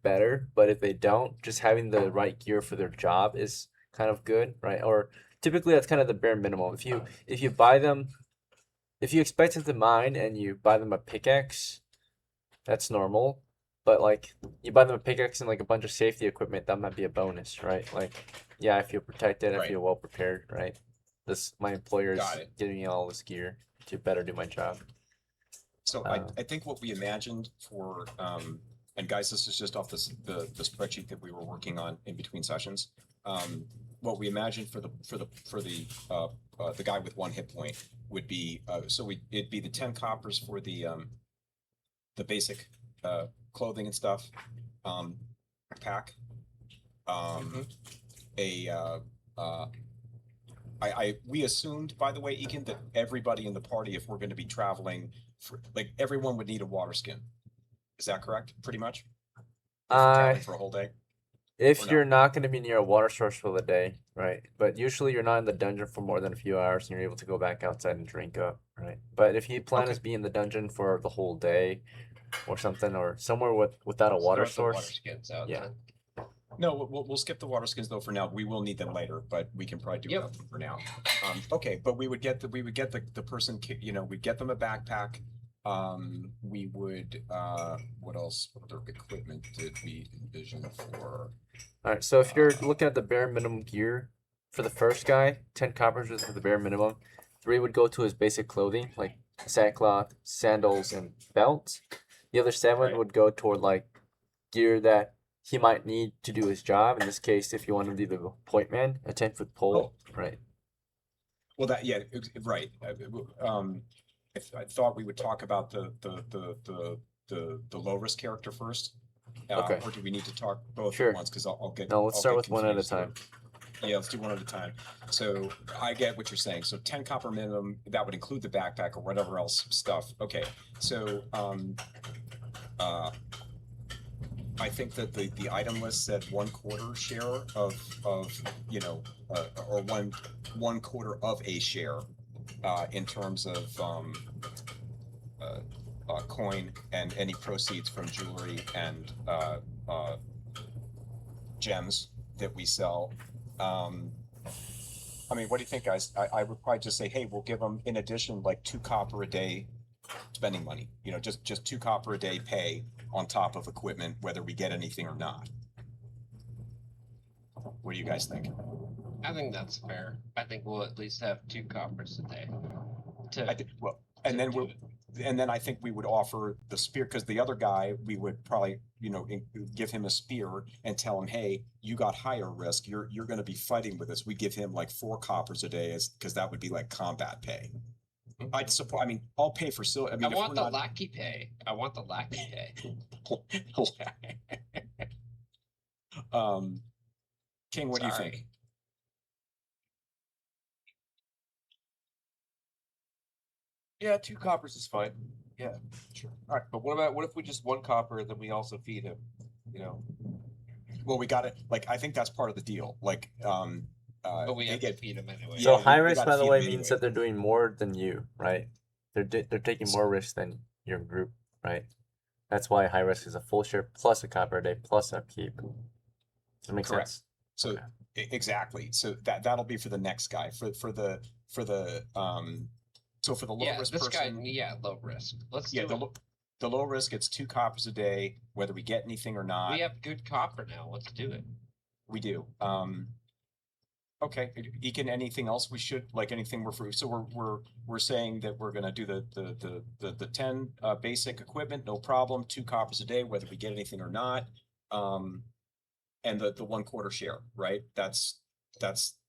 better. But if they don't, just having the right gear for their job is kind of good, right? Or typically that's kind of the bare minimum. If you buy them, if you expect them to mine and you buy them a pickaxe, that's normal. but like you buy them a pickaxe and like a bunch of safety equipment, that might be a bonus, right? Like, yeah, I feel protected, I Right. feel well prepared, right? This my employer is Got it. giving me all this gear to better do my job. So I think what we imagined for, and guys, this is just off the spreadsheet that we were working on in between sessions. What we imagined for the guy with 1 hit point would be, it'd be the 10 coppers for the basic, clothing and stuff, pack. We assumed, by the way, Egan, that everybody in the party, if we're gonna be traveling, like, everyone would need a water skin. Is that correct, pretty much? If we're traveling for a whole day? If Or no? you're not going to be near a water source for the day, right? But usually you're not in the dungeon for more than a few hours and you're able to go back outside and drink up, right? But if you plan Okay. to be in the dungeon for the whole day or something, or somewhere without a Let's water throw the water source, skins out yeah. then. No, we'll skip the water skins though for now. We will need them later, but we can probably do Yep. without them for now. Okay, but we would get the person, we'd get them a backpack. We would, what else? What other equipment did we envision for? All right, so if you're looking at the bare minimum gear for the first guy, 10 coppers is the bare minimum. 3 would go to his basic clothing, like sackcloth, sandals, and belt. The other 7 Right. would go toward like gear that he might need to do his job. In this case, if you want to be the point man, a 10-foot pole, right? Well, right. I thought we would talk about the low risk character first. Okay. Or do we need to talk both Sure. at once? Because I'll get. No, let's I'll start get with one at a confused here. time. Yeah, let's do one at a time. So I get what you're saying. So 10 copper minimum, that would include the backpack or whatever else stuff. Okay, so I think that the item list said 1/4 share of or one quarter of a share in terms of coin and any proceeds from jewelry and gems that we sell. I mean, what do you think, guys? I would probably just say, hey, we'll give them in addition like 2 copper a day spending money. Just 2 copper a day pay on top of equipment, whether we get anything or not. What do you guys think? I think that's fair. I think we'll at least have 2 coppers a day. I think, well, and then I think we would offer the spear, because the other guy, we would probably, give him a spear and tell him, hey, you got higher risk. You're going to be fighting with us. We give him like 4 coppers a day, because that would be like combat pay. I'd support. I mean, I'll pay for silver. I mean, I want the lackey pay. I want the lackey pay. King, what do you Sorry. think? Yeah, 2 coppers is fine. Yeah, sure. All right, but what if we just 1 copper and then we also feed him? Well, we got it. Like, I think that's part of the deal. Like, But we they have get to feed him anyway. Yeah, So we high risk, gotta by the feed way, them means anyway. that they're doing more than you, right? They're taking more risk than your group, right? That's why high risk is a full share plus a copper a day plus upkeep. Does that make Correct. sense? So Okay. exactly. So that'll be for the next guy. So for the low Yeah, risk this person, guy, low risk. Let's yeah, do it. the low risk, it's 2 coppers a day, whether we get anything or not. We have good copper now. Let's do it. We do. Okay, Ekin, anything else we should, like, anything we're free? So we're saying that we're gonna do the 10 basic equipment, no problem, 2 coppers a day, whether we get anything or not. And the 1/4 share, right? That's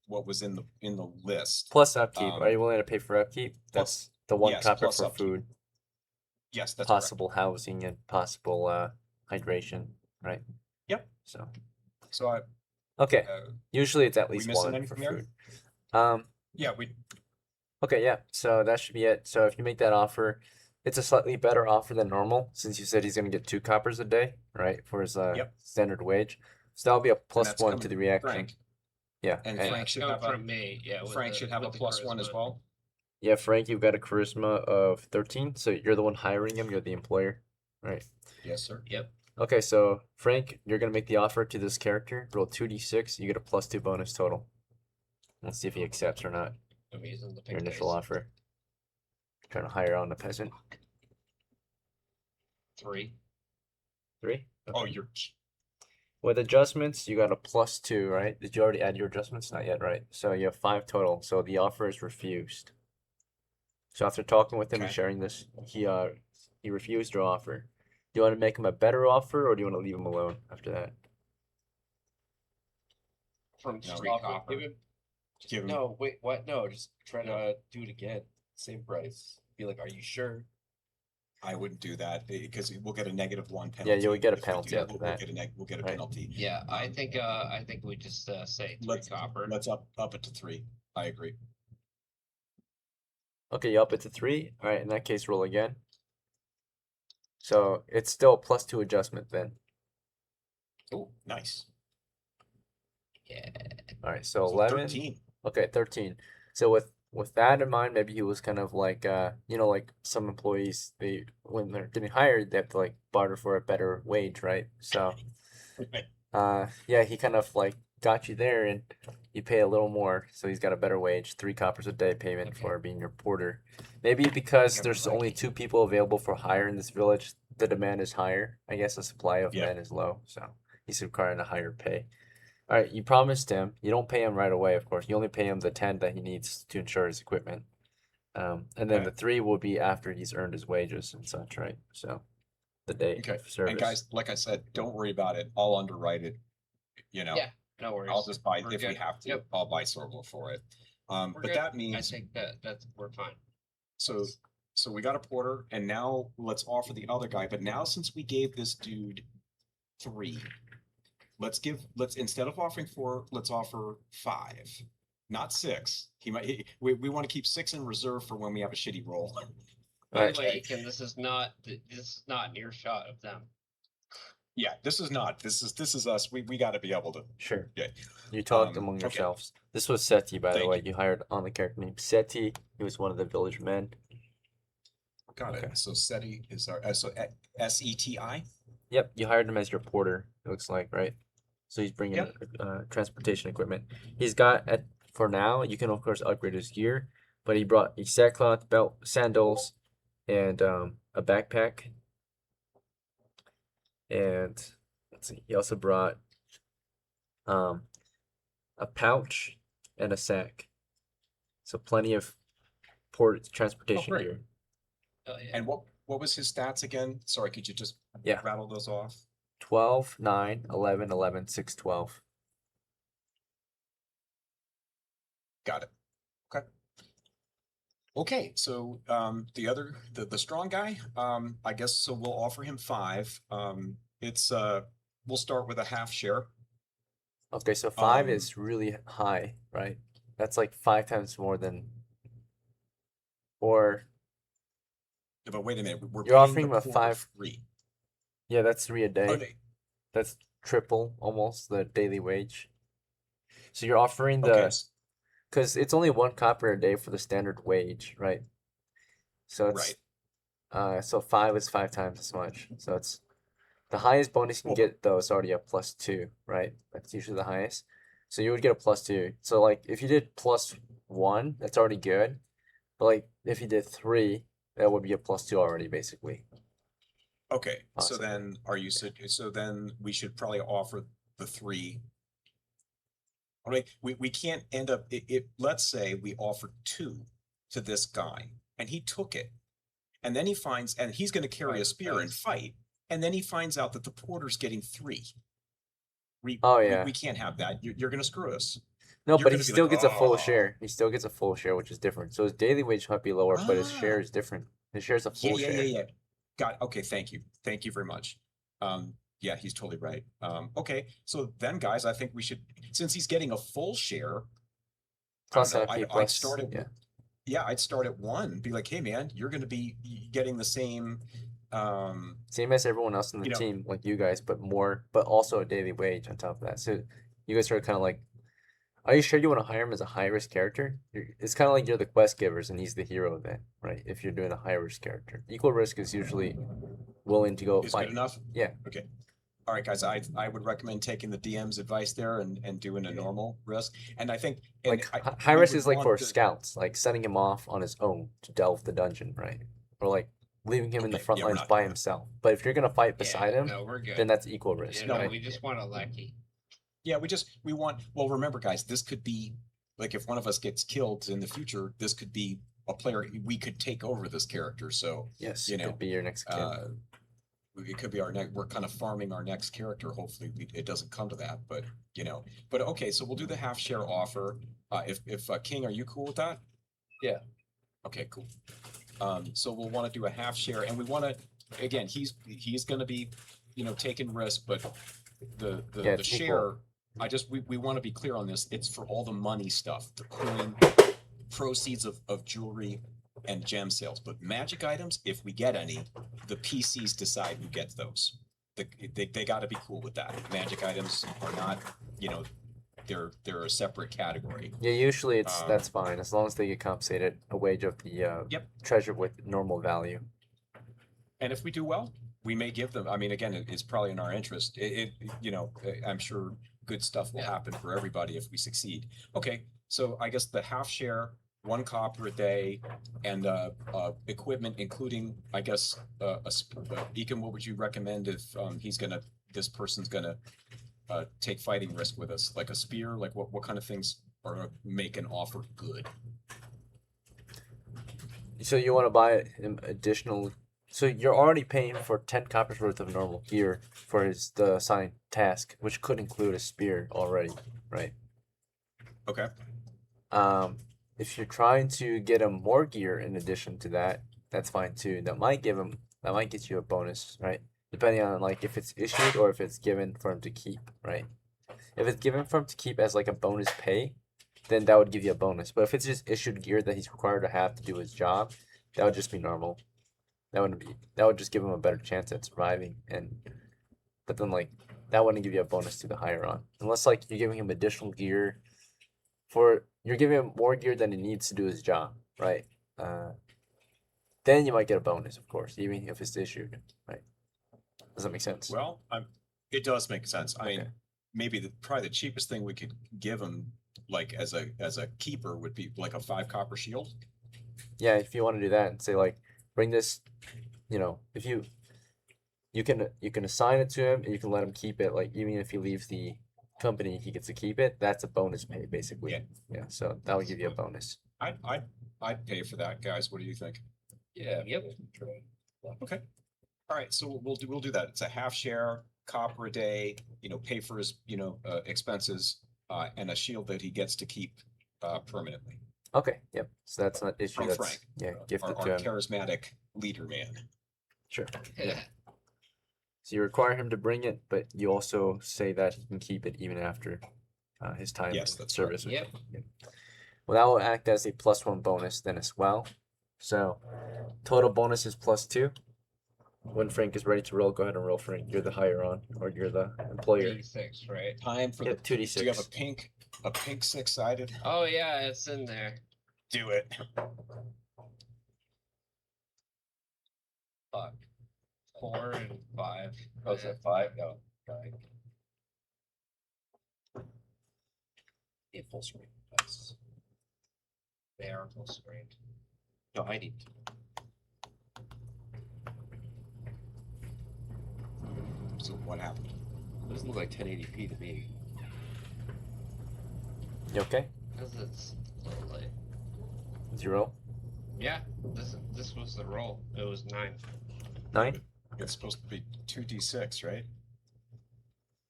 what was in the list. Plus upkeep. Are Um, you willing to pay for upkeep? That's the 1 yes, copper plus for upkeep. food, Yes, that's correct. possible housing, and possible hydration, right? Yep. So So okay, uh, usually it's at we least missing 1 for anything there? food. yeah, we Okay, yeah. So that should be it. So if you make that offer, it's a slightly better offer than normal, since you said he's gonna get 2 coppers a day, right, for his Yep. standard wage. So that'll be a plus that's 1 coming to the from reaction. Frank. Yeah, And and Frank should Coming have a from me. Yeah, with Frank the- should have a with the +1 as charisma. well. yeah, Frank, you've got a charisma of 13, so you're the one hiring him. You're the employer, right? Yes, sir. Yep. Okay, so Frank, you're gonna make the offer to this character. Roll 2d6. You get a +2 bonus total. Let's see if he accepts or not. I'm using the Your big initial dice. offer. Trying to hire on a peasant. 3. 3? Oh, Okay. you're With adjustments, you got a +2, right? Did you already add your adjustments? Not yet, right? So you have 5 total. So the offer is refused. So after talking with him and Okay. sharing this, he refused your offer. Do you want to make him a better offer, or do you want to leave him alone after that? From No. three Offer, copper. give him. No, wait, what? No, just try to do it again. Same price. Be like, are you sure? I wouldn't do that because we'll get a -1 Yeah, penalty. you would get a if we do penalty that. after We'll that. get we'll get a Right. penalty. Yeah, I think we just say 3 Let's copper. let's up it to 3. I agree. Okay, you up it to 3. All right, in that case, roll again. So it's still a +2 adjustment then. Oh, nice. Yeah. All right, so So 11. 13. Okay, 13. So with that in mind, maybe he was kind of like like some employees, they when they're getting hired, they have to like barter for a better wage, right? So yeah, he kind of like got you there, and you pay a little more, so he's got a better wage, 3 coppers a day payment Okay. for being your porter. Maybe because Got there's the only Viking. 2 people available for hire in this village, the demand is higher. I guess the supply of Yeah. men is low, so he's requiring a higher pay. All right, you promised him. You don't pay him right away, of course. You only pay him the 10 that he needs to insure his equipment. And then Okay. the 3 will be after he's earned his wages and such, right? So the day Okay. of service. And guys, like I said, don't worry about it. I'll underwrite it. You know, Yeah, no worries. I'll just buy We're if we good. have to. Yep. I'll buy Sorbo for it. We're But good. that I means think that's we're fine. so we got a porter, and now let's offer the other guy. But now since we gave this dude 3, let's instead of offering 4, let's offer 5, not 6. We want to keep 6 in reserve for when we have a shitty roll. By Right. the way, Aiken, this is not an earshot of them. Yeah, this is not. This is us. We got to be able to. Sure. Yeah. You talked Um, among okay. yourselves. This was Seti, by the Thank way. You hired on the character named Seti. He was one of the village men. Got Okay. it. So SETI is our SETI. Yep, you hired him as your porter, it looks like, right? So he's bringing Yep. transportation equipment. He's got, for now, you can of course upgrade his gear, but he brought a sackcloth, belt, sandals, and a backpack. And let's see, he also brought a pouch and a sack. So plenty of transportation great. gear. Oh, yeah. And what was his stats again? Sorry, could you just Yeah. rattle those off? 12, 9, 11, 11, 6, 12. Got it. Okay. Okay, so the strong guy, I guess so we'll offer him 5. It's we'll start with a half share. Okay, so 5 Um, is really high, right? That's like 5 times more than, or But wait a minute, we're You're paying offering the him a porter 5 3. yeah, that's 3 a Oh, day. they- That's triple almost the daily wage. So you're offering okay, the, because it's only 1 copper a day for the standard wage, right? So it's so 5 is 5 times as much. So it's the highest bonus you can Well- get though is already a +2, right? That's usually the highest. So you would get a +2. So like if you did +1, that's already good. But like if you did 3, that would be a +2 already, basically. Okay, so Awesome. then so then we should probably offer the 3. All right, we can't end up if let's say we offered 2 to this guy and he took it. And then he finds and he's going to carry a Right, spear and nice. fight, and then he finds out that the porter's getting 3. Oh, yeah. We can't have that. You're going to screw us. No, You're but he gonna be still like, gets a full "Oh." share. He still gets a full share, which is different. So his daily wage might be lower, but his share Ah. is different. His share is a full share. Yeah. Okay, thank you. Thank you very much. Yeah, he's totally right. Okay, so then guys, I think we should, since he's getting a full share. Plus I don't know, IP I'd plus, start at, yeah. yeah, I'd start at 1, be like, hey man, you're gonna be getting the same, Same as everyone else in the you know- team, like you guys, but more, but also a daily wage on top of that. So you guys are kind of like, are you sure you want to hire him as a high risk character? It's kind of like you're the quest givers and he's the hero then, right? If you're doing a high risk character, equal risk is usually willing to go is fight. good enough? Yeah. Okay. All right, guys, I would recommend taking the DM's advice there and doing a normal risk. And I think and Like I- high we risk would is like want for the- scouts, like sending him off on his own to delve the dungeon, right? Or like leaving him in the Okay, front yeah, we're lines not by doing that. himself. But if you're gonna fight beside Yeah, him, no, we're good. then that's equal risk, You know, right? we just want a lucky. Yeah, we want, well, remember, guys, this could be, like, if one of us gets killed in the future, this could be a player, we could take over this character, so, Yes, you it know, could be your next kid. it could be our next, we're kind of farming our next character, hopefully it doesn't come to that, but, but okay, so we'll do the half share offer. If King, are you cool with that? Yeah. Okay, cool. So we'll want to do a half share, and we want to, again, he's gonna be, taking risk, but Yeah, the it's equal. share, we want to be clear on this, it's for all the money stuff, the coin, proceeds of jewelry and gem sales, but magic items, if we get any, the PCs decide who gets those. They got to be cool with that. Magic items are not, they're a separate category. Yeah, usually it's Um, that's fine as long as they get compensated a wage of the Yep. treasure with normal value. And if we do well, we may give them, I mean, again, it's probably in our interest. I'm sure good stuff will happen for everybody if we succeed. Okay, so I guess the half share, 1 copper a day, and equipment, including, I guess, Ekin, what would you recommend if this person's gonna take fighting risk with us? Like a spear, like what kind of things are make an offer good? So you want to buy him additional. So you're already paying for 10 coppers worth of normal gear for the assigned task, which could include a spear already, right? Okay, If you're trying to get him more gear in addition to that, that's fine too. That might get you a bonus, right? Depending on like if it's issued or if it's given for him to keep, right? If it's given for him to keep as like a bonus pay, then that would give you a bonus. But if it's just issued gear that he's required to have to do his job, that would just be normal. That would just give him a better chance at surviving, but then like that wouldn't give you a bonus to the higher on. Unless like you're giving him additional gear you're giving him more gear than he needs to do his job, right? Then you might get a bonus, of course, even if it's issued, right? Does that make sense? well, it does make sense. I mean, Okay. maybe probably the cheapest thing we could give him, like as a keeper, would be like a 5 copper shield. Yeah, if you want to do that and say like, bring this, if you can assign it to him and you can let him keep it. Like even if he leaves the company, he gets to keep it. That's a bonus pay, basically. Yeah. Yeah. So that would give you a bonus. I'd pay for that, guys. What do you think? Yeah. Yep. Okay. All right, so we'll do that. It's a half share, copper a day, pay for his, expenses, and a shield that he gets to keep permanently. Okay. Yep. So that's not issue. From That's Frank, yeah, our gifted to him. charismatic leader man. Sure. Yeah. So you require him to bring it, but you also say that he can keep it even after his time Yes, in that's service. Yep. Well, that will act as a +1 bonus then as well. So total bonus is +2. When Frank is ready to roll, go ahead and roll, Frank. You're the higher on, or you're the employer. D6, right? Time for Yep, the 2d6. Do you have a pink 6-sided? Oh yeah, it's in there. Do it. Fuck. 4 and 5. Oh, is that 5? No. 9. Yeah, full screen. Nice. They are full screen. No, I need. So what happened? Doesn't look like 1080p to me. You okay? Cause it's a little late. Did you roll? Yeah, this was the roll. It was 9. 9? It's supposed to be 2d6, right?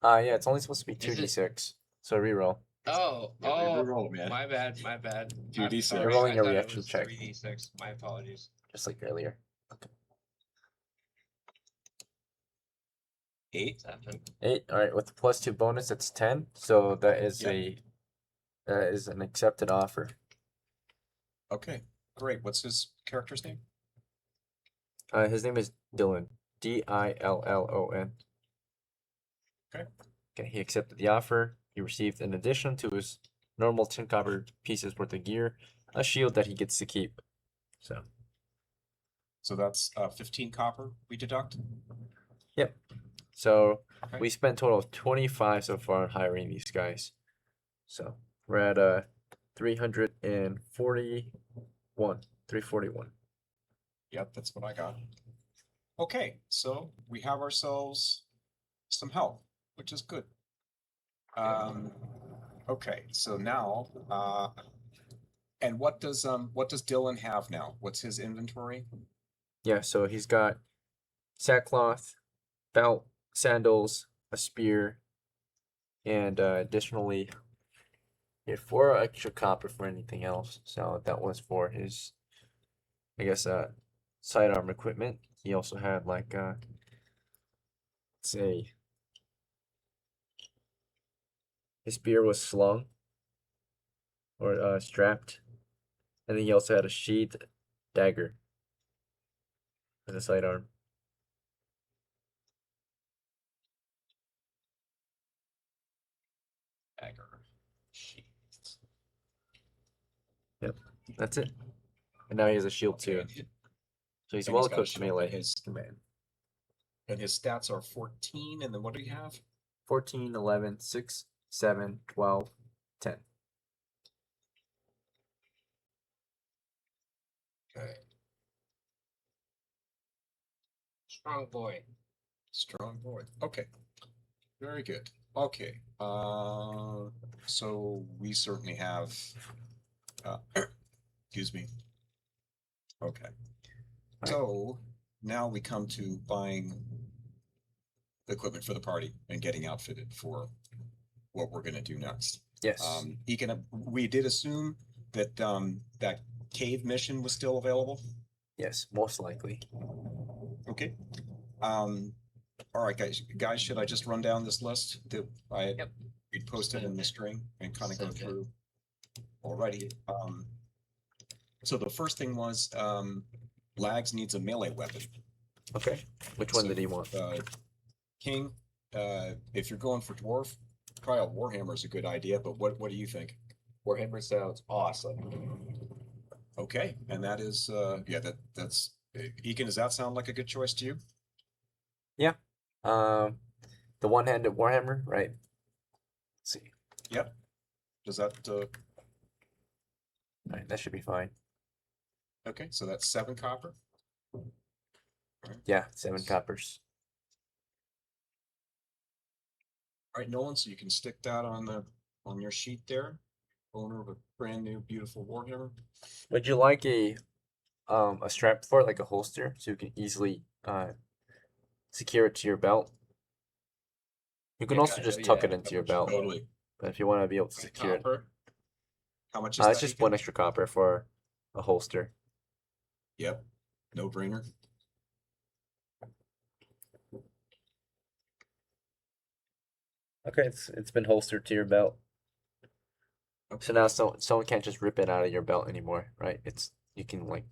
Yeah, it's only supposed to be Is it- 2d6. So reroll. Oh, Yeah, reroll, man. my bad. I'm 2d6. sorry, You're rolling I your thought it reaction was check. 3d6. My apologies. Just like earlier. 8. 7. 8. Alright, with the +2 bonus, that's 10. So that is Yep. that is an accepted offer. Okay, great. What's his character's name? His name is Dylan. Dillon. Okay. Okay, he accepted the offer. He received, in addition to his normal 10 copper pieces worth of gear, a shield that he gets to keep. So that's 15 copper we deduct. So Okay. we spent a total of 25 so far on hiring these guys. So we're at 341. 341. Yep, that's what I got. Okay, so we have ourselves some help, which is good. Okay, so now, and what does Dylan have now? What's his inventory? Yeah, so he's got sackcloth, belt, sandals, a spear, and additionally, he had 4 extra copper for anything else. So that was for his, I guess, sidearm equipment. He also had like, let's say, his spear was slung or strapped, and then he also had a sheathed dagger as a sidearm. Dagger. Sheaths. That's it. And now he has a shield Okay, too. and So he's and well he's got a equipped shield, melee. And his stats are 14, and then what do you have? 14, 11, 6, 7, 12, 10. Okay. Strong boy. Strong boy. Okay. Very good. Okay. So we certainly have excuse me. Okay. Right. So now we come to buying equipment for the party and getting outfitted for what we're gonna do next. Yes. We did assume that that cave mission was still available. Yes, most likely. Okay. All right, guys, should I just run down this list that I Yep. we posted in the string and kind of go Send it. through? Alrighty. So the first thing was Lags needs a melee weapon. Okay. Which one So, did he want? King, if you're going for dwarf, probably a warhammer is a good idea. But what do you think? Warhammer sounds awesome. Okay, and that is that's Ekin. Does that sound like a good choice to you? The one-handed warhammer, right? Let's see. Yep. Does that Right, that should be fine. okay? So that's 7 copper. Yeah, 7 coppers. All right, Nolan. So you can stick that on your sheet there. Owner of a brand new beautiful warhammer. Would you like a strap for it, like a holster, so you can easily secure it to your belt? You can Yeah, also kinda, just tuck it yeah. into your belt, Totally. but if you want to be able to secure it, Copper. How much is it's that? just Ekin? 1 extra copper for a holster. Yep. No brainer. Okay, it's been holstered to your belt. So now someone can't just rip it out of your belt anymore, right? You can like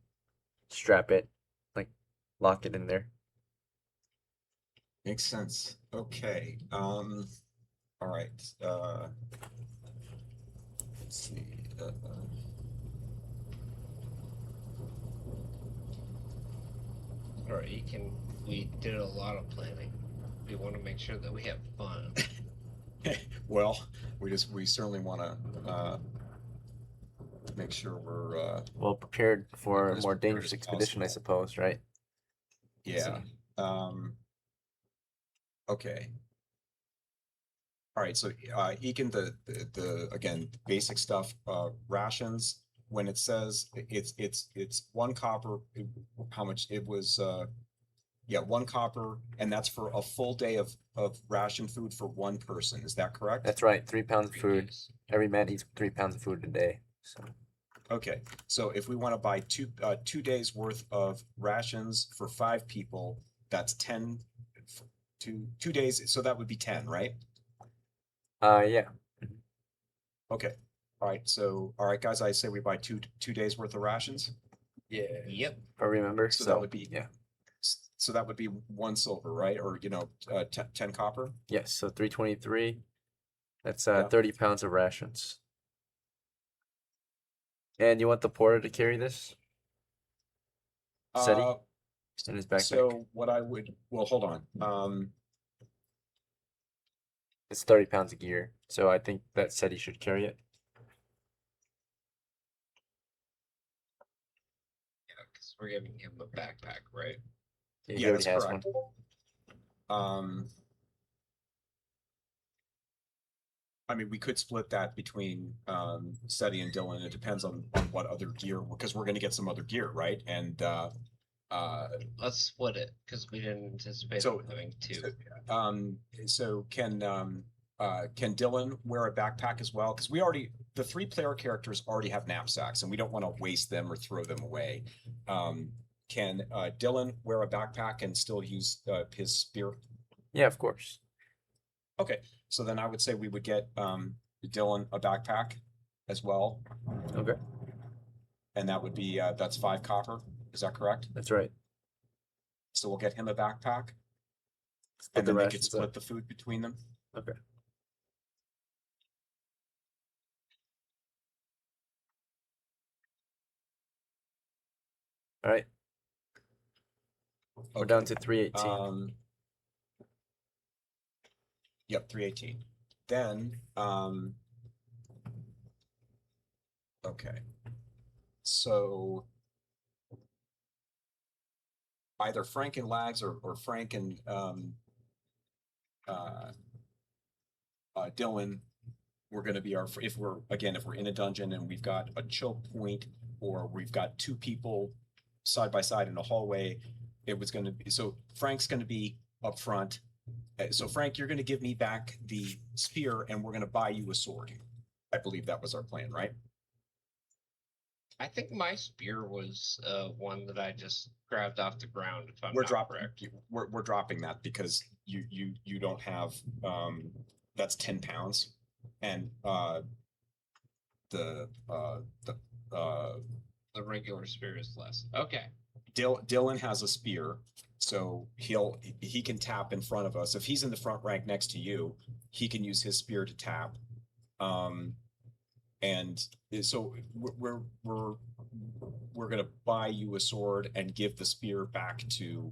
strap it, like lock it in there. Makes sense. Okay. All right. Let's see. All right, we did a lot of planning. We want to make sure that we have fun. Well, we certainly want to make sure we're Well prepared for a as more prepared dangerous as expedition, I possible. suppose, right? yeah. Okay. All right. So Ekin, the again basic stuff. Rations. When it says it's 1 copper. How much it was? Yeah, 1 copper, and that's for a full day of ration food for 1 person. Is that correct? That's right, 3 pounds of 3 food. days. Every man eats 3 pounds of food a day. So Okay, so if we want to buy 2 days worth of rations for 5 people, that's 10. 2 days, so that would be 10, right? yeah. Okay. All right. So, all right, guys, I say we buy 2 days worth of rations. Yeah. Yep. I remember. So So that would be yeah. So that would be 1 silver, right? Or 10 copper. Yes, so 323. That's Yeah. 30 pounds of rations. And you want the porter to carry this? SETI in his backpack. So what I would, well, hold on. It's 30 pounds of gear, so I think that SETI should carry it. Yeah, 'cause We're giving him a backpack, right? He Yeah, already that's has correct. I mean, we could split that between Seti and Dylan. It depends on what other gear, because we're gonna get some other gear, right? And Let's split it because we didn't anticipate So- having two. so can Dylan wear a backpack as well? Because the 3-player characters already have knapsacks, and we don't want to waste them or throw them away. Can Dylan wear a backpack and still use his spear? Yeah, of course. Okay, so then I would say we would get Dylan a backpack as well, Okay, and that would be that's 5 copper. Is that correct? that's right. So we'll get him a backpack, Split and the then they could rations split up. the food between them. Okay. All right, we're down Okay. to 318. Yep, 318. Then, okay. So either Frank and Lags or Frank and Dylan, we're going to be if we're in a dungeon and we've got a choke point, or we've got 2 people side by side in a hallway, it was going to be, so Frank's going to be up front. So Frank, you're going to give me back the spear, and we're going to buy you a sword. I believe that was our plan, right? I think my spear was one that I just grabbed off the ground. If I'm We're not dropping. correct. We're dropping that because you don't have that's 10 pounds, and the The regular spear is less. Okay. Dylan has a spear, so he can tap in front of us. If he's in the front rank next to you, he can use his spear to tap. And so we're gonna buy you a sword and give the spear back to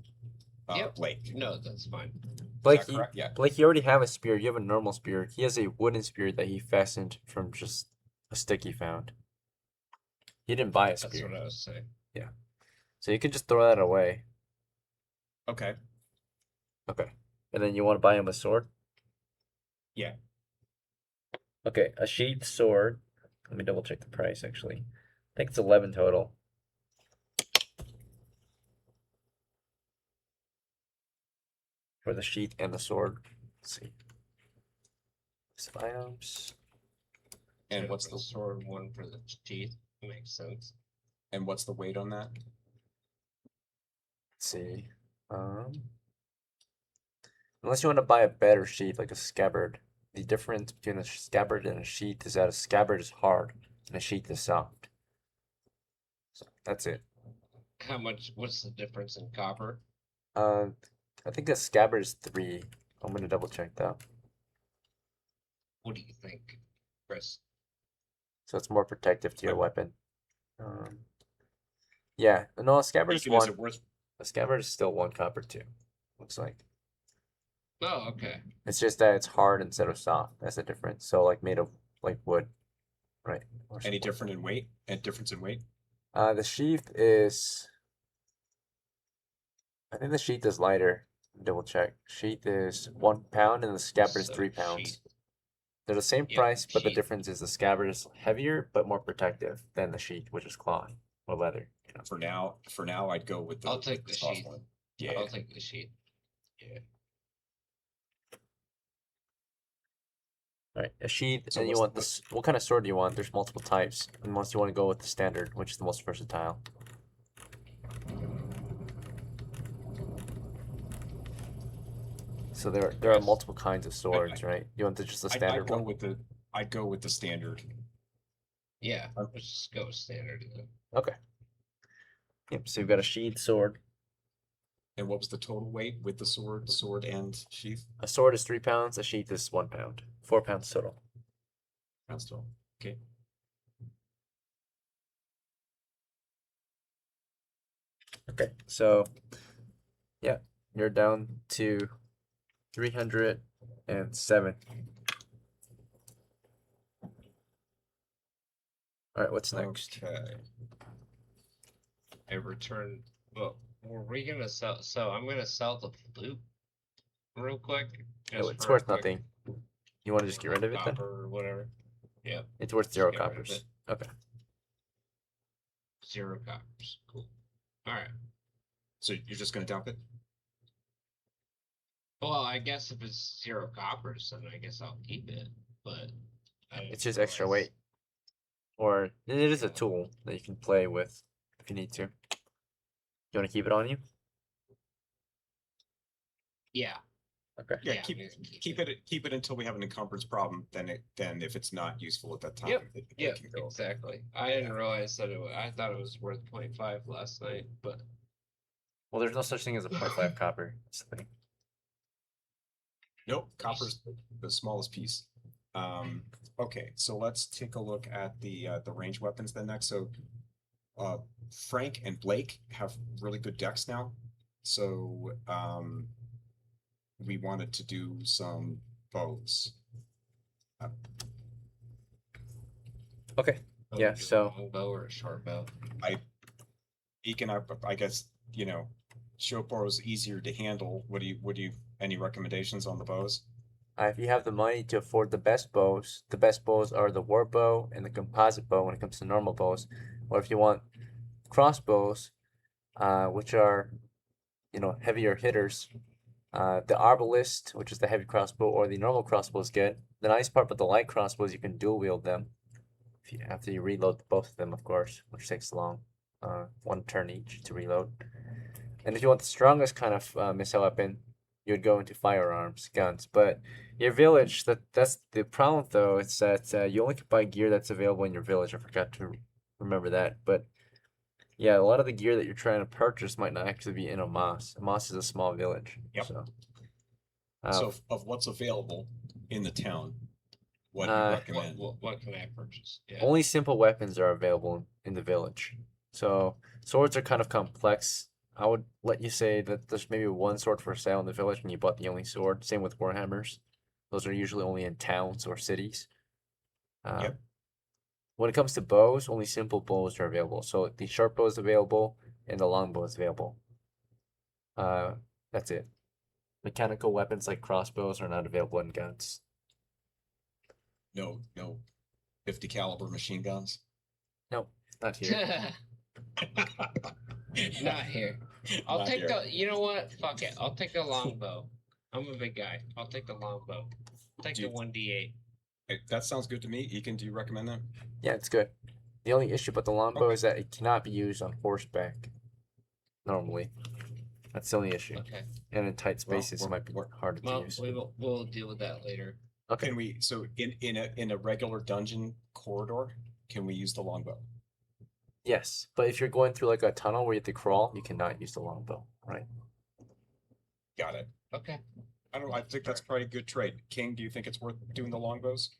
Yep. Blake. No, that's fine. Blake, that correct? Yeah. Blake, you already have a spear. You have a normal spear. He has a wooden spear that he fastened from just a stick he found. He didn't buy a That's spear, what I was saying. so you could just throw that away. Okay. Okay, and then you want to buy him a sword? Yeah. Okay, a sheathed sword. Let me double check the price actually. I think it's 11 total. For the sheath and the sword. Let's see. Some items. And Two what's for the sword? One for the teeth. Makes sense. weight on that? Let's see. Unless you want to buy a better sheath, like a scabbard. The difference between a scabbard and a sheath is that a scabbard is hard and a sheath is soft. So that's it. How much? What's the difference in copper? I think a scabbard is 3. I'm gonna double check that. What do you think, Chris? So it's more protective to your weapon. Yeah, no, a scabbard is Deacon, is 1. it worth? A scabbard is still 1 copper too. Looks like. Oh, okay. It's just that it's hard instead of soft. That's the difference. So like made of like wood, right? Or Any something. different in weight? And difference in weight? The sheath is. I think the sheath is lighter. Double check. Sheath is 1 pound and the scabbard is So 3 pounds. sheath. They're the same Yeah, price, but the sheath. difference is the scabbard is heavier but more protective than the sheath, which is cloth or leather. You know. For now, I'd go with the. I'll take the soft sheath. one. Yeah. I'll take the sheath. Yeah. All right, a sheath, So and you what's want this. What kind of sword do you want? There's multiple types, unless you want to go with the standard, which is the most versatile. So there are Yes. multiple kinds of swords, right? You want just the standard I'd go one? with the standard. Yeah. Let's just go standard. Then. Okay. Yep. So you've got a sheath sword. And what was the total weight with the sword and sheath? A sword is 3 pounds. A sheath is 1 pound. 4 pounds total. That's total. Okay. Okay. So, yeah, you're down to 307. All right. What's next? Okay. I return. Well, were we gonna sell? So I'm gonna sell the flute real quick. just It's for a worth quick nothing. You want to just get rid of it then? copper or whatever. Yeah, It's worth just 0 get rid of coppers. it. Okay. 0 coppers. Cool. All right. So you're just gonna dump it? Well, I guess if it's 0 coppers, then I guess I'll keep it. But I didn't It's just extra realize- weight. Or it is a tool that you can play with if you need to. You want to keep it on you? Yeah. Okay. Yeah, I'm keep gonna keep it until we have an encumbrance problem. Then if it's not useful at that time, Yep, it Yeah, can go. exactly. I didn't realize that I thought it was worth 0.5 last night, but Well, there's no such thing as a 0.5 copper. That's the thing. Nope, copper's the smallest piece. Okay, so let's take a look at the range weapons then next. So Frank and Blake have really good decks now. So we wanted to do some bows. Okay. oh, Yeah, do a so- long bow or a short bow. Egan, I guess, short bow is easier to handle. What do you any recommendations on the bows? If you have the money to afford the best bows are the war bow and the composite bow when it comes to normal bows. Or if you want crossbows, which are, heavier hitters, the arbalist, which is the heavy crossbow, or the normal crossbow is good. The nice part about the light crossbows, you can dual wield them. After you reload both of them, of course, which takes long, 1 turn each to reload. And if you want the strongest kind of missile weapon, you would go into firearms, guns. But your village, that's the problem though. It's that you only can buy gear that's available in your village. I forgot to remember that. But yeah, a lot of the gear that you're trying to purchase might not actually be in Amos. Amos is a small village. Yep. So, So of what's available in the town, what do you Uh, recommend? What can I purchase? Yeah. only simple weapons are available in the village. So swords are kind of complex. I would let you say that there's maybe 1 sword for sale in the village when you bought the only sword. Same with warhammers. Those are usually only in towns or cities. Yep. When it comes to bows, only simple bows are available. So the short bow is available and the long bow is available. That's it. Mechanical weapons like crossbows are not available in guns. No 50 caliber machine guns. Nope, not here. Not here. I'll Not take here. the. You know what? Fuck it. I'll take the longbow. I'm a big guy. I'll take the longbow. Take the Dude. 1d8. That sounds good to me. Egan, do you recommend that? Yeah, it's good. The only issue about the longbow Okay. is that it cannot be used on horseback. Normally, that's the only issue. Okay. And in tight Well, spaces, it we're- might be we're- harder to Well, use. we'll deal with that later. Okay. Can we in a regular dungeon corridor, can we use the longbow? Yes, but if you're going through like a tunnel where you have to crawl, you cannot use the longbow, right? Got it. Okay. I don't know. I think that's probably a good trade. King, do you think it's worth doing the longbows?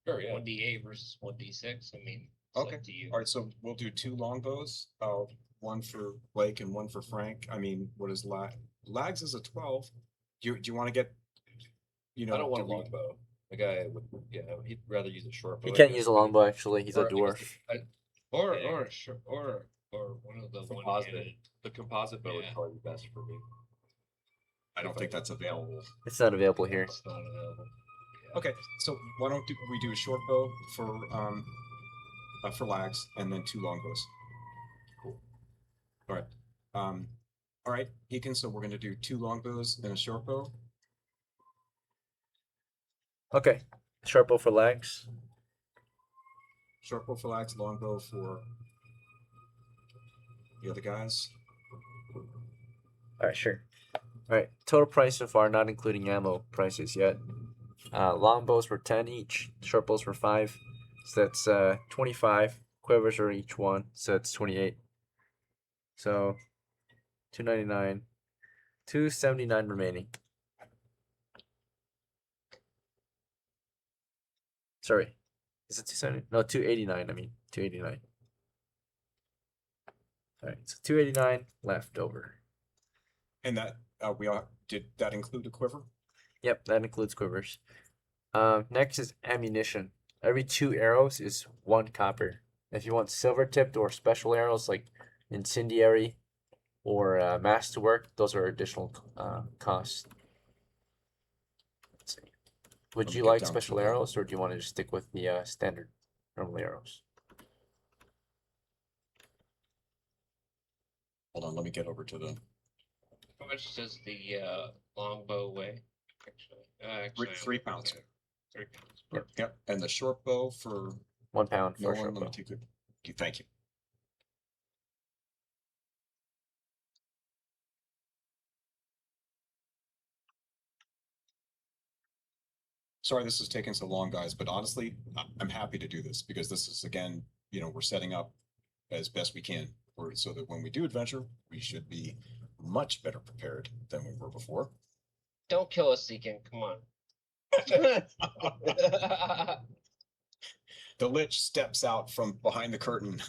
Sure, yeah. 1d8 versus 1d6. I mean, it's Okay. up to you. All right, so we'll do 2 longbows. One for Blake and 1 for Frank. I mean, what is Lags is a 12. Do you want to get? I don't want a do we- longbow. The guy would, he'd rather use a short bow. He I can't guess, use a but longbow actually. He's a or I guess dwarf. Or Yeah. or sure or one of the Composite. one-handed. The composite bow would Yeah. probably be best for me. I don't think that's available. It's not available here. It's not available. Okay, so why don't we do a short bow for Lags and then 2 longbows? Cool. All right. All right, Egan. So we're gonna do 2 longbows and a short bow. Okay. Short bow for lags. Short bow for Lags, longbow for the other guys. All right, sure. All right. Total price so far, not including ammo prices yet. Longbows were 10 each. Short bows were 5. So that's 25. Quivers are each 1, so it's 28. So 299, 279 remaining. Sorry, is it 270? No, 289. I mean 289. All right, so 289 left over. And that did that include a quiver? Yep, that includes quivers. Next is ammunition. Every 2 arrows is 1 copper. If you want silver tipped or special arrows like incendiary, or masterwork. Those are additional costs. Let's see. Would Let me you get like down to special the- arrows, or do you want to just stick with the standard normal arrows? Hold on, let me get over to the How much does the longbow weigh? Actually, I 3 don't know. pounds. 3 pounds. Yep. Yep, and the short bow for 1 pound no for a one. short Let me bow. take it. Thank you. Sorry this is taking so long, guys, but honestly, I'm happy to do this because this is again, we're setting up as best we can, so that when we do adventure, we should be much better prepared than we were before. Don't kill us, Deacon. Come on. The Lich steps out from behind the curtain.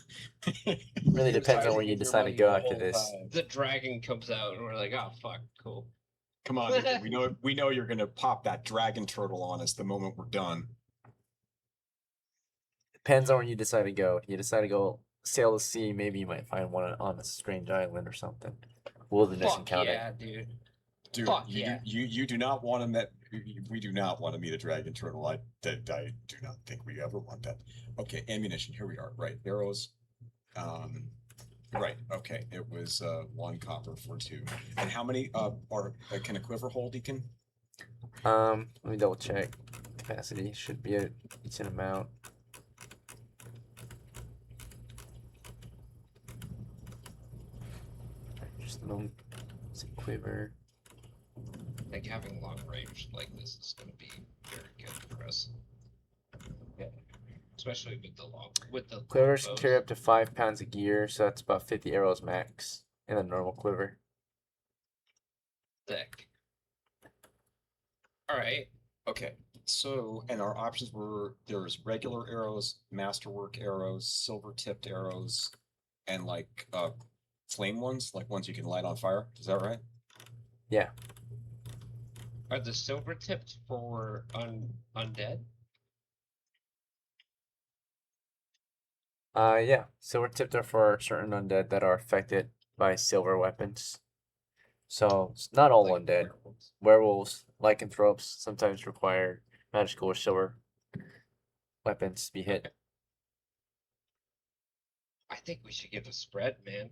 Really depends on where Hiding you with your decide to money go the after whole this. time. The dragon comes out, and we're like, oh fuck, cool. Come on, Ethan, we know you're gonna pop that dragon turtle on us the moment we're done. Depends on where you decide to go. If you decide to go sail the sea, maybe you might find one on a strange island or something. Wilderness Fuck encounter. yeah, dude. Dude, Fuck you yeah. you do not want to met. We do not want to meet a dragon turtle. I do not think we ever want that. Okay, ammunition. Here we are. Right, arrows. Right. Okay, it was 1 copper for 2. And how many can a quiver hold, Deacon? Let me double check. Capacity should be a decent amount. Just a moment. It's a quiver. I think having long range like this is going to be very good for us. Yeah. Especially with the Quivers can longbows. carry up to 5 pounds of gear, so that's about 50 arrows max in a normal quiver. Thick. All right. Okay. So, and our options were there's regular arrows, masterwork arrows, silver tipped arrows, and like flame ones, like ones you can light on fire. Is that right? Yeah. Are the silver tipped for undead? Yeah. Silver tipped are for certain undead that are affected by silver weapons. So it's not all Like undead. werewolves? Werewolves, lycanthropes sometimes require magical or silver weapons to be hit. I think we should get a spread, man.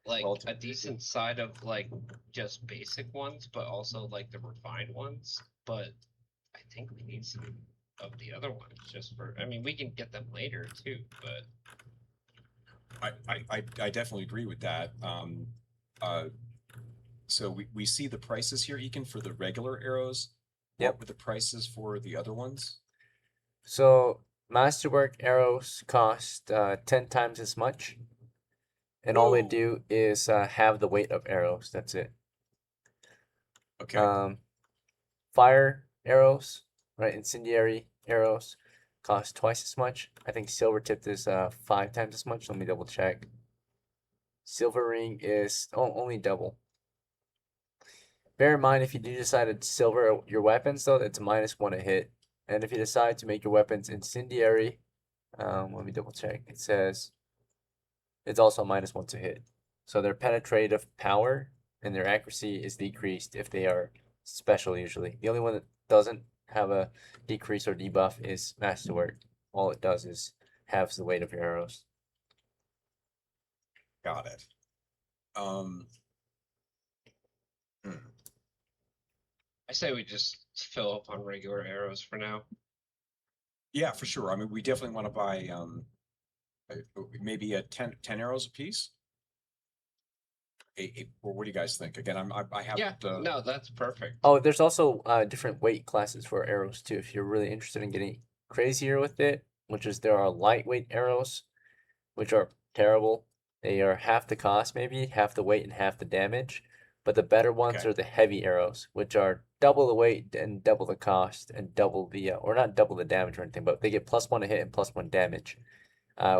Like Well, a decent side of like just basic ones, but also like the refined ones. But I think we need some of the other ones just for. I mean, we can get them later too, but I definitely agree with that. So we see the prices here, Ekin, for the regular arrows. Yep. What were the prices for the other ones? So masterwork arrows cost 10 times as much. And all they Whoa. do is have the weight of arrows. That's it. Okay. Fire arrows, right? Incendiary arrows cost twice as much. I think silver tipped is 5 times as much. Let me double check. Silver ring is only double. Bear in mind, if you do decide to silver your weapons, though, it's -1 a hit. And if you decide to make your weapons incendiary, let me double check. It says it's also -1 to hit. So their penetrative power and their accuracy is decreased if they are special usually. The only one that doesn't have a decrease or debuff is masterwork. All it does is halves the weight of your arrows. Got it. hmm. I say we just fill up on regular arrows for now. Yeah, for sure. I mean, we definitely want to buy maybe a 10 arrows a piece. Or what do you guys think? Again, I have Yeah, no, that's perfect. Oh, there's also different weight classes for arrows too. If you're really interested in getting crazier with it, which is there are lightweight arrows, which are terrible. They are half the cost, maybe half the weight and half the damage. But the better ones Okay. are the heavy arrows, which are double the weight and double the cost and double the or not double the damage or anything, but they get +1 to hit and +1 damage,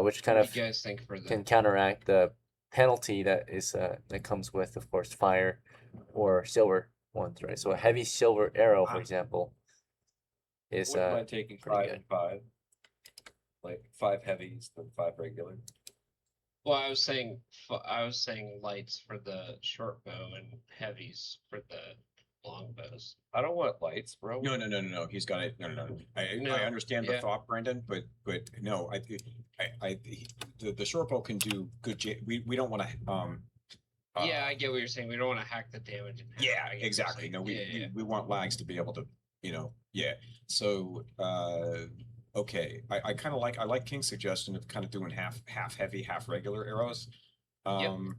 which kind What of do you guys think for can the? counteract the penalty that is that comes with, of course, fire or silver ones, right? So a heavy silver arrow, for Wow. example, is Wouldn't mind taking pretty 5 good. and 5. Like 5 heavies, then 5 regular. Well, I was saying lights for the short bow and heavies for the long bows. I don't want lights, bro. No. He's got it. No. I No, understand the yeah. thought, Brandon, but no, the short bow can do good. We don't want to. Yeah, I get what you're saying. We don't want to hack the damage. In half, Yeah, I get what you're exactly. saying. No, Yeah. we want lags to be able to, yeah. So, okay, I kind of I like King's suggestion of kind of doing half heavy, half regular arrows. And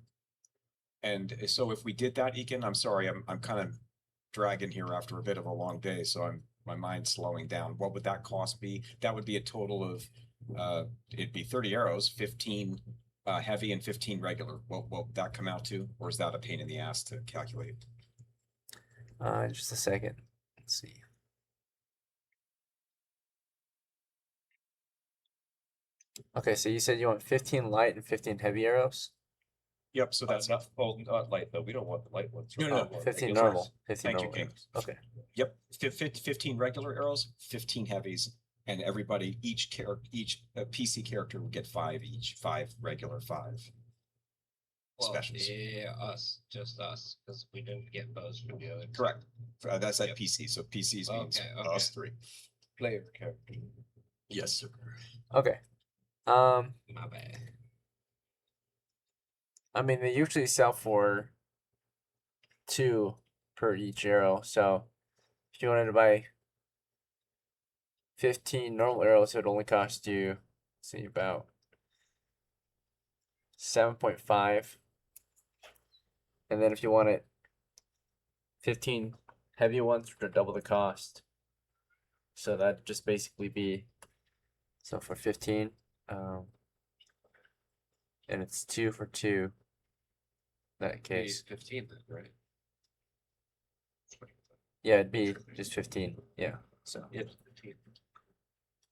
so if we did that, Ekin, I'm sorry, I'm kind of dragging here after a bit of a long day, so my mind's slowing down. What would that cost be? That would be a total of, it'd be 30 arrows, 15 heavy and 15 regular. What would that come out to? Or is that a pain in the ass to calculate? Just a second. Let's see. Okay, so you said you want 15 light and 15 heavy arrows? Yep, so that's not light though. We don't want the light ones. No, We no, want 15 regular normal. ones. 15 Thank you, normal King. arrows. Okay. Yep, 15 regular arrows, 15 heavies, and everybody, each PC character will get 5 each, 5 regular, 5 Well, specials. yeah, just us, because we didn't get bows for the other. two. Correct. That's at Yep. PC, so PCs means Okay, us 3. Player character. Yes, sir. Okay. My bad. I mean, they usually sell for 2 per each arrow. So if you wanted to buy 15 normal arrows, it would only cost you, let's see, about 7.5. And then if you wanted 15 heavy ones for double the cost. So that'd just basically be, so for 15, and it's 2 for 2. That case. 15 then, right? Yeah, it'd be just 15. Yeah. So Yeah, 15.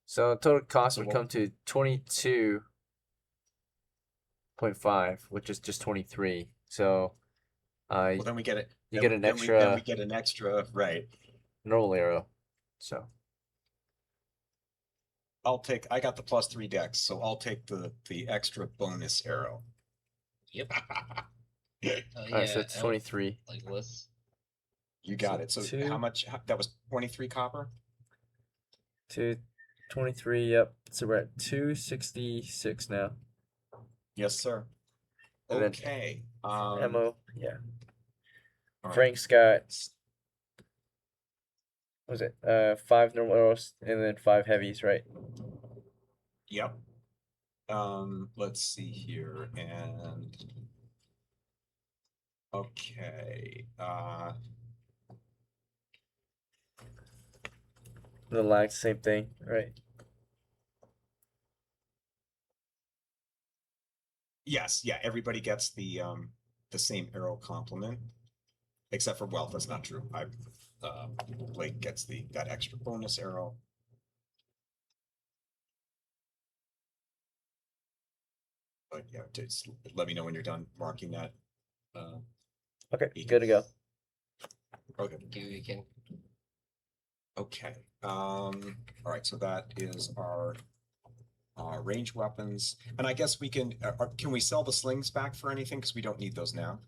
so total cost So would what- come to 22.5, which is just 23. So Well, then we get it. you then- get an then extra then we get an extra, right. normal arrow. So I got the +3 dex, so I'll take the extra bonus arrow. Yep. all right, so it's 23. Like let's. You got So it. So two- how much, that was 23 copper? To 23, yep. So we're at 266 now. Yes, sir. And then Okay. Ammo, yeah. all right. Frank's got, what was it? 5 normal arrows and then 5 heavies, right? Yep. Let's see here, and okay, The lag, same thing, right? yes, yeah, everybody gets the same arrow complement, except for wealth. That's not true. Blake gets that extra bonus arrow. But yeah, just let me know when you're done marking that. Okay, Ethan. good to go. Okay. You can. Okay. All right. So that is our range weapons, and I guess we can we sell the slings back for anything, because we don't need those now.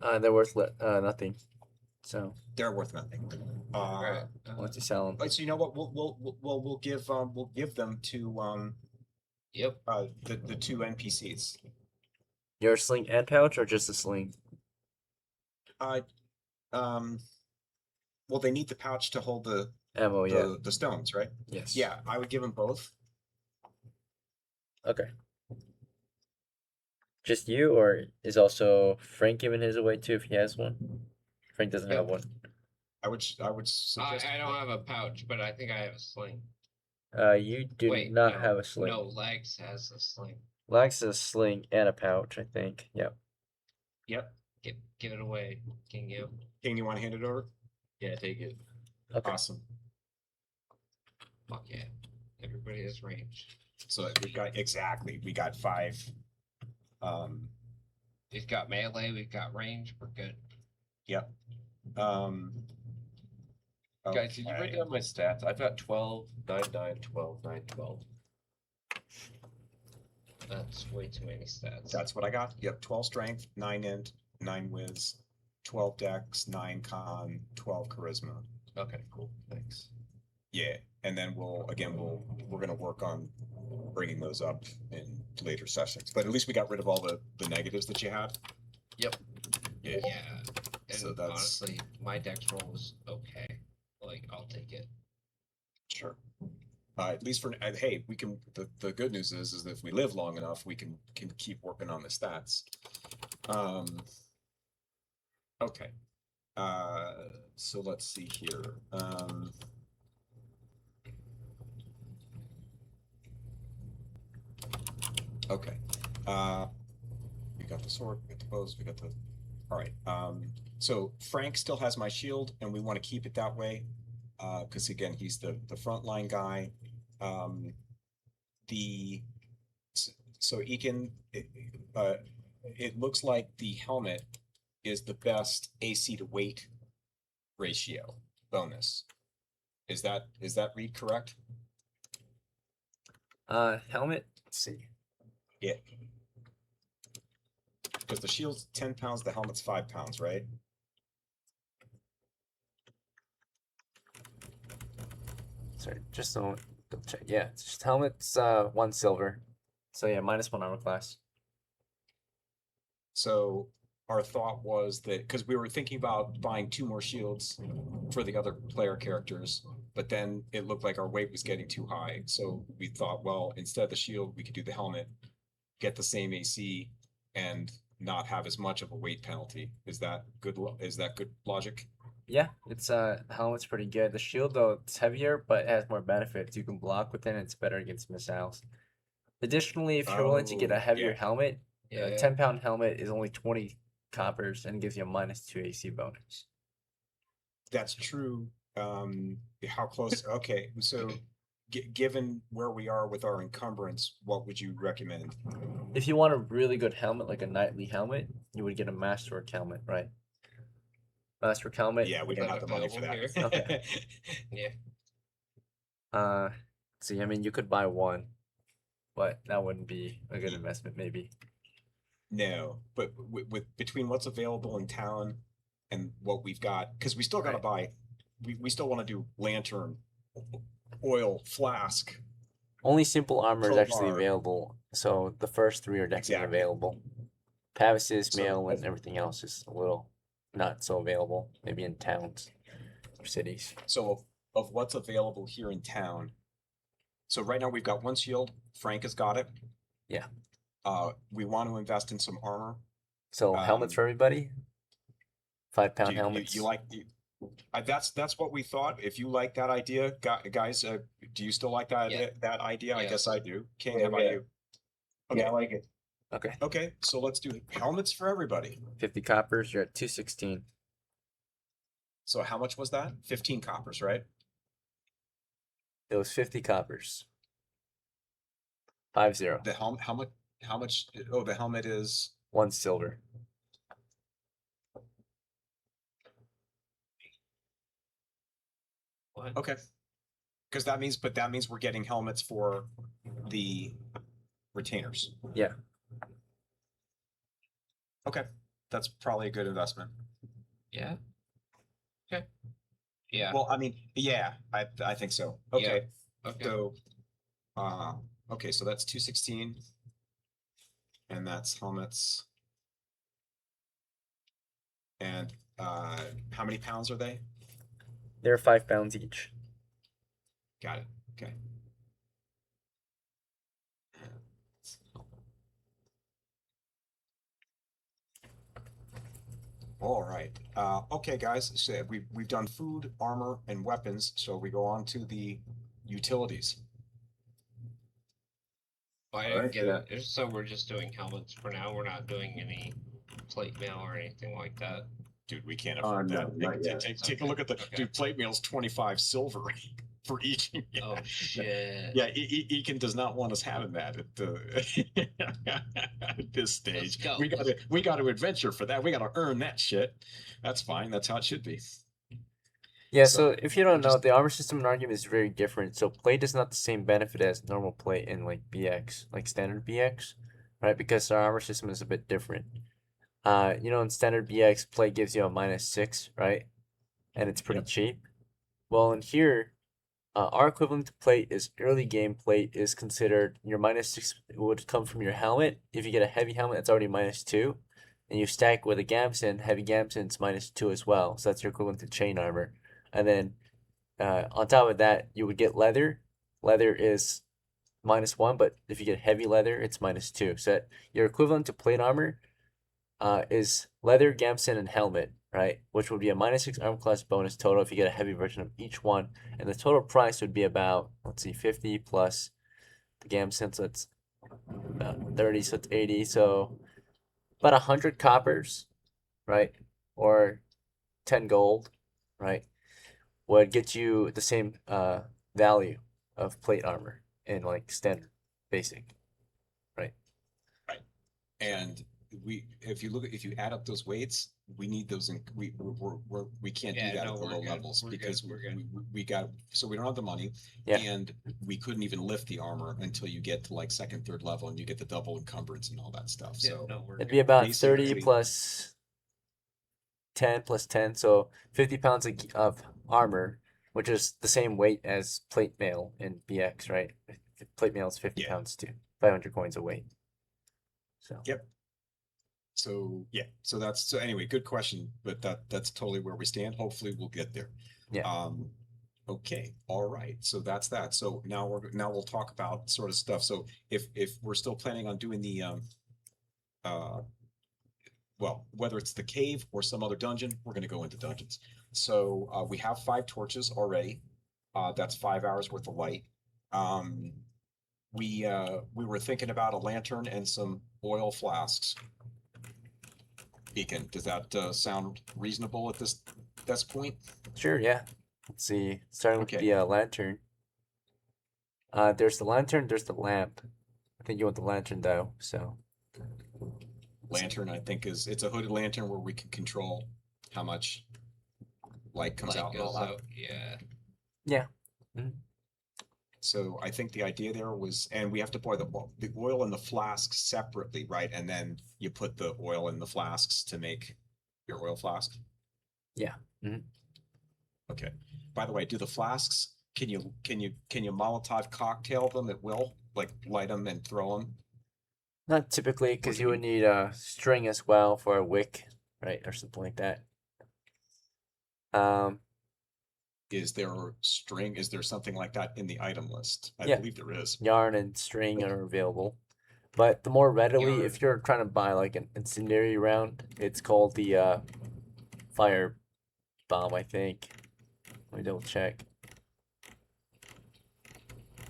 They're worth nothing. So They're worth nothing. Alright. once you sell them, So you know what? We'll give them to Yep. the 2 NPCs. your sling and pouch, or just a sling? Well, they need the pouch to hold the Ammo, yeah. the stones, right? Yes. Yeah, I would give them both. Okay. Just you, or is also Frank giving his away too if he has one? Frank doesn't have Yep. one. I would suggest. I don't have a pouch, but I think I have a sling. You do Wait, not no, have a sling. No, Legs has a sling. Lax has a sling and a pouch, I think. Yep. Yep. Give it away, King you. King, you want to hand it over? Yeah, take it. Okay. Awesome. Fuck yeah. Everybody has range. So we got 5. We've got melee, we've got range, we're good. Yep. Guys, did you write okay. down my stats? I've got 12, 9, 9, 12, 9, 12. That's way too many stats. That's what I got. Yep, 12 strength, 9 int, 9 whiz, 12 dex, 9 con, 12 charisma. Okay, cool, thanks. Yeah, and then we're gonna work on bringing those up in later sessions. But at least we got rid of all the negatives that you had. Yep. Yeah. Yeah. And So that's- honestly, my dex roll was okay. Like, I'll take it. Sure. At least for hey, we can. The good news is that if we live long enough, we can keep working on the stats. Okay. So let's see here. Okay. We got the sword, we got the bows, we got the. All right. So Frank still has my shield, and we want to keep it that way, because again, he's the frontline guy. The so Ekin, it looks like the helmet is the best AC to weight ratio bonus. Is that read correct? Helmet. Let's see. Yeah. Because the shield's 10 pounds, the helmet's 5 pounds, right? Sorry, just so double check. Yeah, it's just helmet's 1 silver. So yeah, -1 armor class. So our thought was that because we were thinking about buying 2 more shields for the other player characters, but then it looked like our weight was getting too high. So we thought, well, instead of the shield, we could do the helmet, get the same AC, and not have as much of a weight penalty. Is that good? Is that good logic? Yeah, it's helmet's pretty good. The shield though, it's heavier, but it has more benefits. You can block with it, and it's better against missiles. Additionally, if you're willing to get Oh, a heavier yeah. helmet, Yeah. a 10-pound helmet is only 20 coppers and gives you a -2 AC bonus. That's true. How close? Okay, so given where we are with our encumbrance, what would you recommend? If you want a really good helmet, like a knightly helmet, you would get a masterwork helmet, right? Masterwork helmet. Yeah, we don't have the money for that. Available Okay. Yeah. See, I mean, you could buy one, but that wouldn't be a good investment, maybe. No, but with between what's available in town and what we've got, because we still got to buy, we still want to do lantern, oil, flask. Only simple armor is actually Crowbar. available, so the first 3 are definitely Exactly. available. Pavises, So, mail, and everything else is a little not so available, maybe in towns or cities. So of what's available here in town. So right now we've got 1 shield. Frank has got it. Yeah. We want to invest in some armor. So helmets Um, for everybody. 5-pound Do helmets. you like that's what we thought. If you like that idea, guys, do you still like that Yeah. idea? That idea? I guess Yes. I do. King, Yeah, how about yeah. you? Yeah, I like it. Okay, Okay, so let's do helmets for everybody. 50 coppers. You're at 216. So how much was that? 15 coppers, right? It was 50 coppers. 50. The helm, how much? Oh, the helmet is 1 silver. What? okay. Because that means we're getting helmets for the retainers. Yeah. Okay, that's probably a good investment. Yeah. Okay. Yeah. Well, I mean, yeah, I think so. Yeah. Okay, Okay. so, okay, so that's 216. And that's helmets. And how many pounds are they? They're 5 pounds each. Got it. Okay. All right. Okay, guys. So we've done food, armor, and weapons. So we go on to the utilities. I Alright, didn't get yeah. it. So we're just doing helmets for now. We're not doing any plate mail or anything like that. Dude, we can't afford no, that. not yet. Take a look at the Okay. dude. Plate mail's 25 silver for each. Oh shit. Yeah, Ekin does not want us having that at this stage. go. We got to adventure for that. We got to earn that shit. That's fine. That's how it should be. Yeah, So, so if you don't know, just- the armor system in Argument is very different. So plate is not the same benefit as normal plate in like BX, like standard BX, right? Because our armor system is a bit different. In standard BX, plate gives you a -6, right? And it's pretty Yep. cheap. Well, in here, our equivalent to plate is early game plate is considered your -6 would come from your helmet. If you get a heavy helmet, it's already -2. And you stack with a Gamson, heavy Gamson's -2 as well. So that's your equivalent to chain armor. And then on top of that, you would get leather. Leather is -1, but if you get heavy leather, it's -2. So that your equivalent to plate armor is leather, Gamson, and helmet, right? Which would be a -6 arm class bonus total if you get a heavy version of each one. And the total price would be about, let's see, 50 plus the Gamson, so it's about 30, so it's 80. So about 100 coppers, right? Or 10 gold, right? Would get you the same value of plate armor in like standard basic, right? and if you add up those weights, we need those in, we can't Yeah, do that no, at the we're low good. levels We're good. because We're good. we got, so we don't have the money. Yeah. And we couldn't even lift the armor until you get to like second, third level and you get the double encumbrance and all that stuff. Yeah, So no, we're It'd good. be about 30 basically- plus 10 plus 10, so 50 pounds of armor, which is the same weight as plate mail in BX, right? Plate mail is 50 Yeah. pounds too, 500 coins a weight. So Yep. So yeah, so anyway, good question, but that's totally where we stand. Hopefully we'll get there. Yeah. Okay, all right. So that's that. So now we'll talk about sort of stuff. So if we're still planning on doing the well, whether it's the cave or some other dungeon, we're gonna go into dungeons. So we have 5 torches already. That's 5 hours worth of light. We were thinking about a lantern and some oil flasks. Beacon, does that sound reasonable at this point? sure, yeah. Let's see, starting with Okay. the lantern. There's the lantern, there's the lamp. I think you want the lantern though, so Lantern, I think it's a hooded lantern where we can control how much light comes Light out and all goes that. out. Yeah. yeah. So I think the idea there was, and we have to pour the oil in the flasks separately, right? And then you put the oil in the flasks to make your oil flask. Yeah. Mhm. Okay. By the way, do the flasks, can you Molotov cocktail them at will? Like light them and throw them? Not typically, because do you you would need a string as well for a wick, right, or something like that. Is there string? Is there something like that in the item list? I Yeah. believe there is. Yarn and string are available, but the more readily, Yarn. if you're trying to buy like an incendiary round, it's called the fire bomb, I think. Let me double check.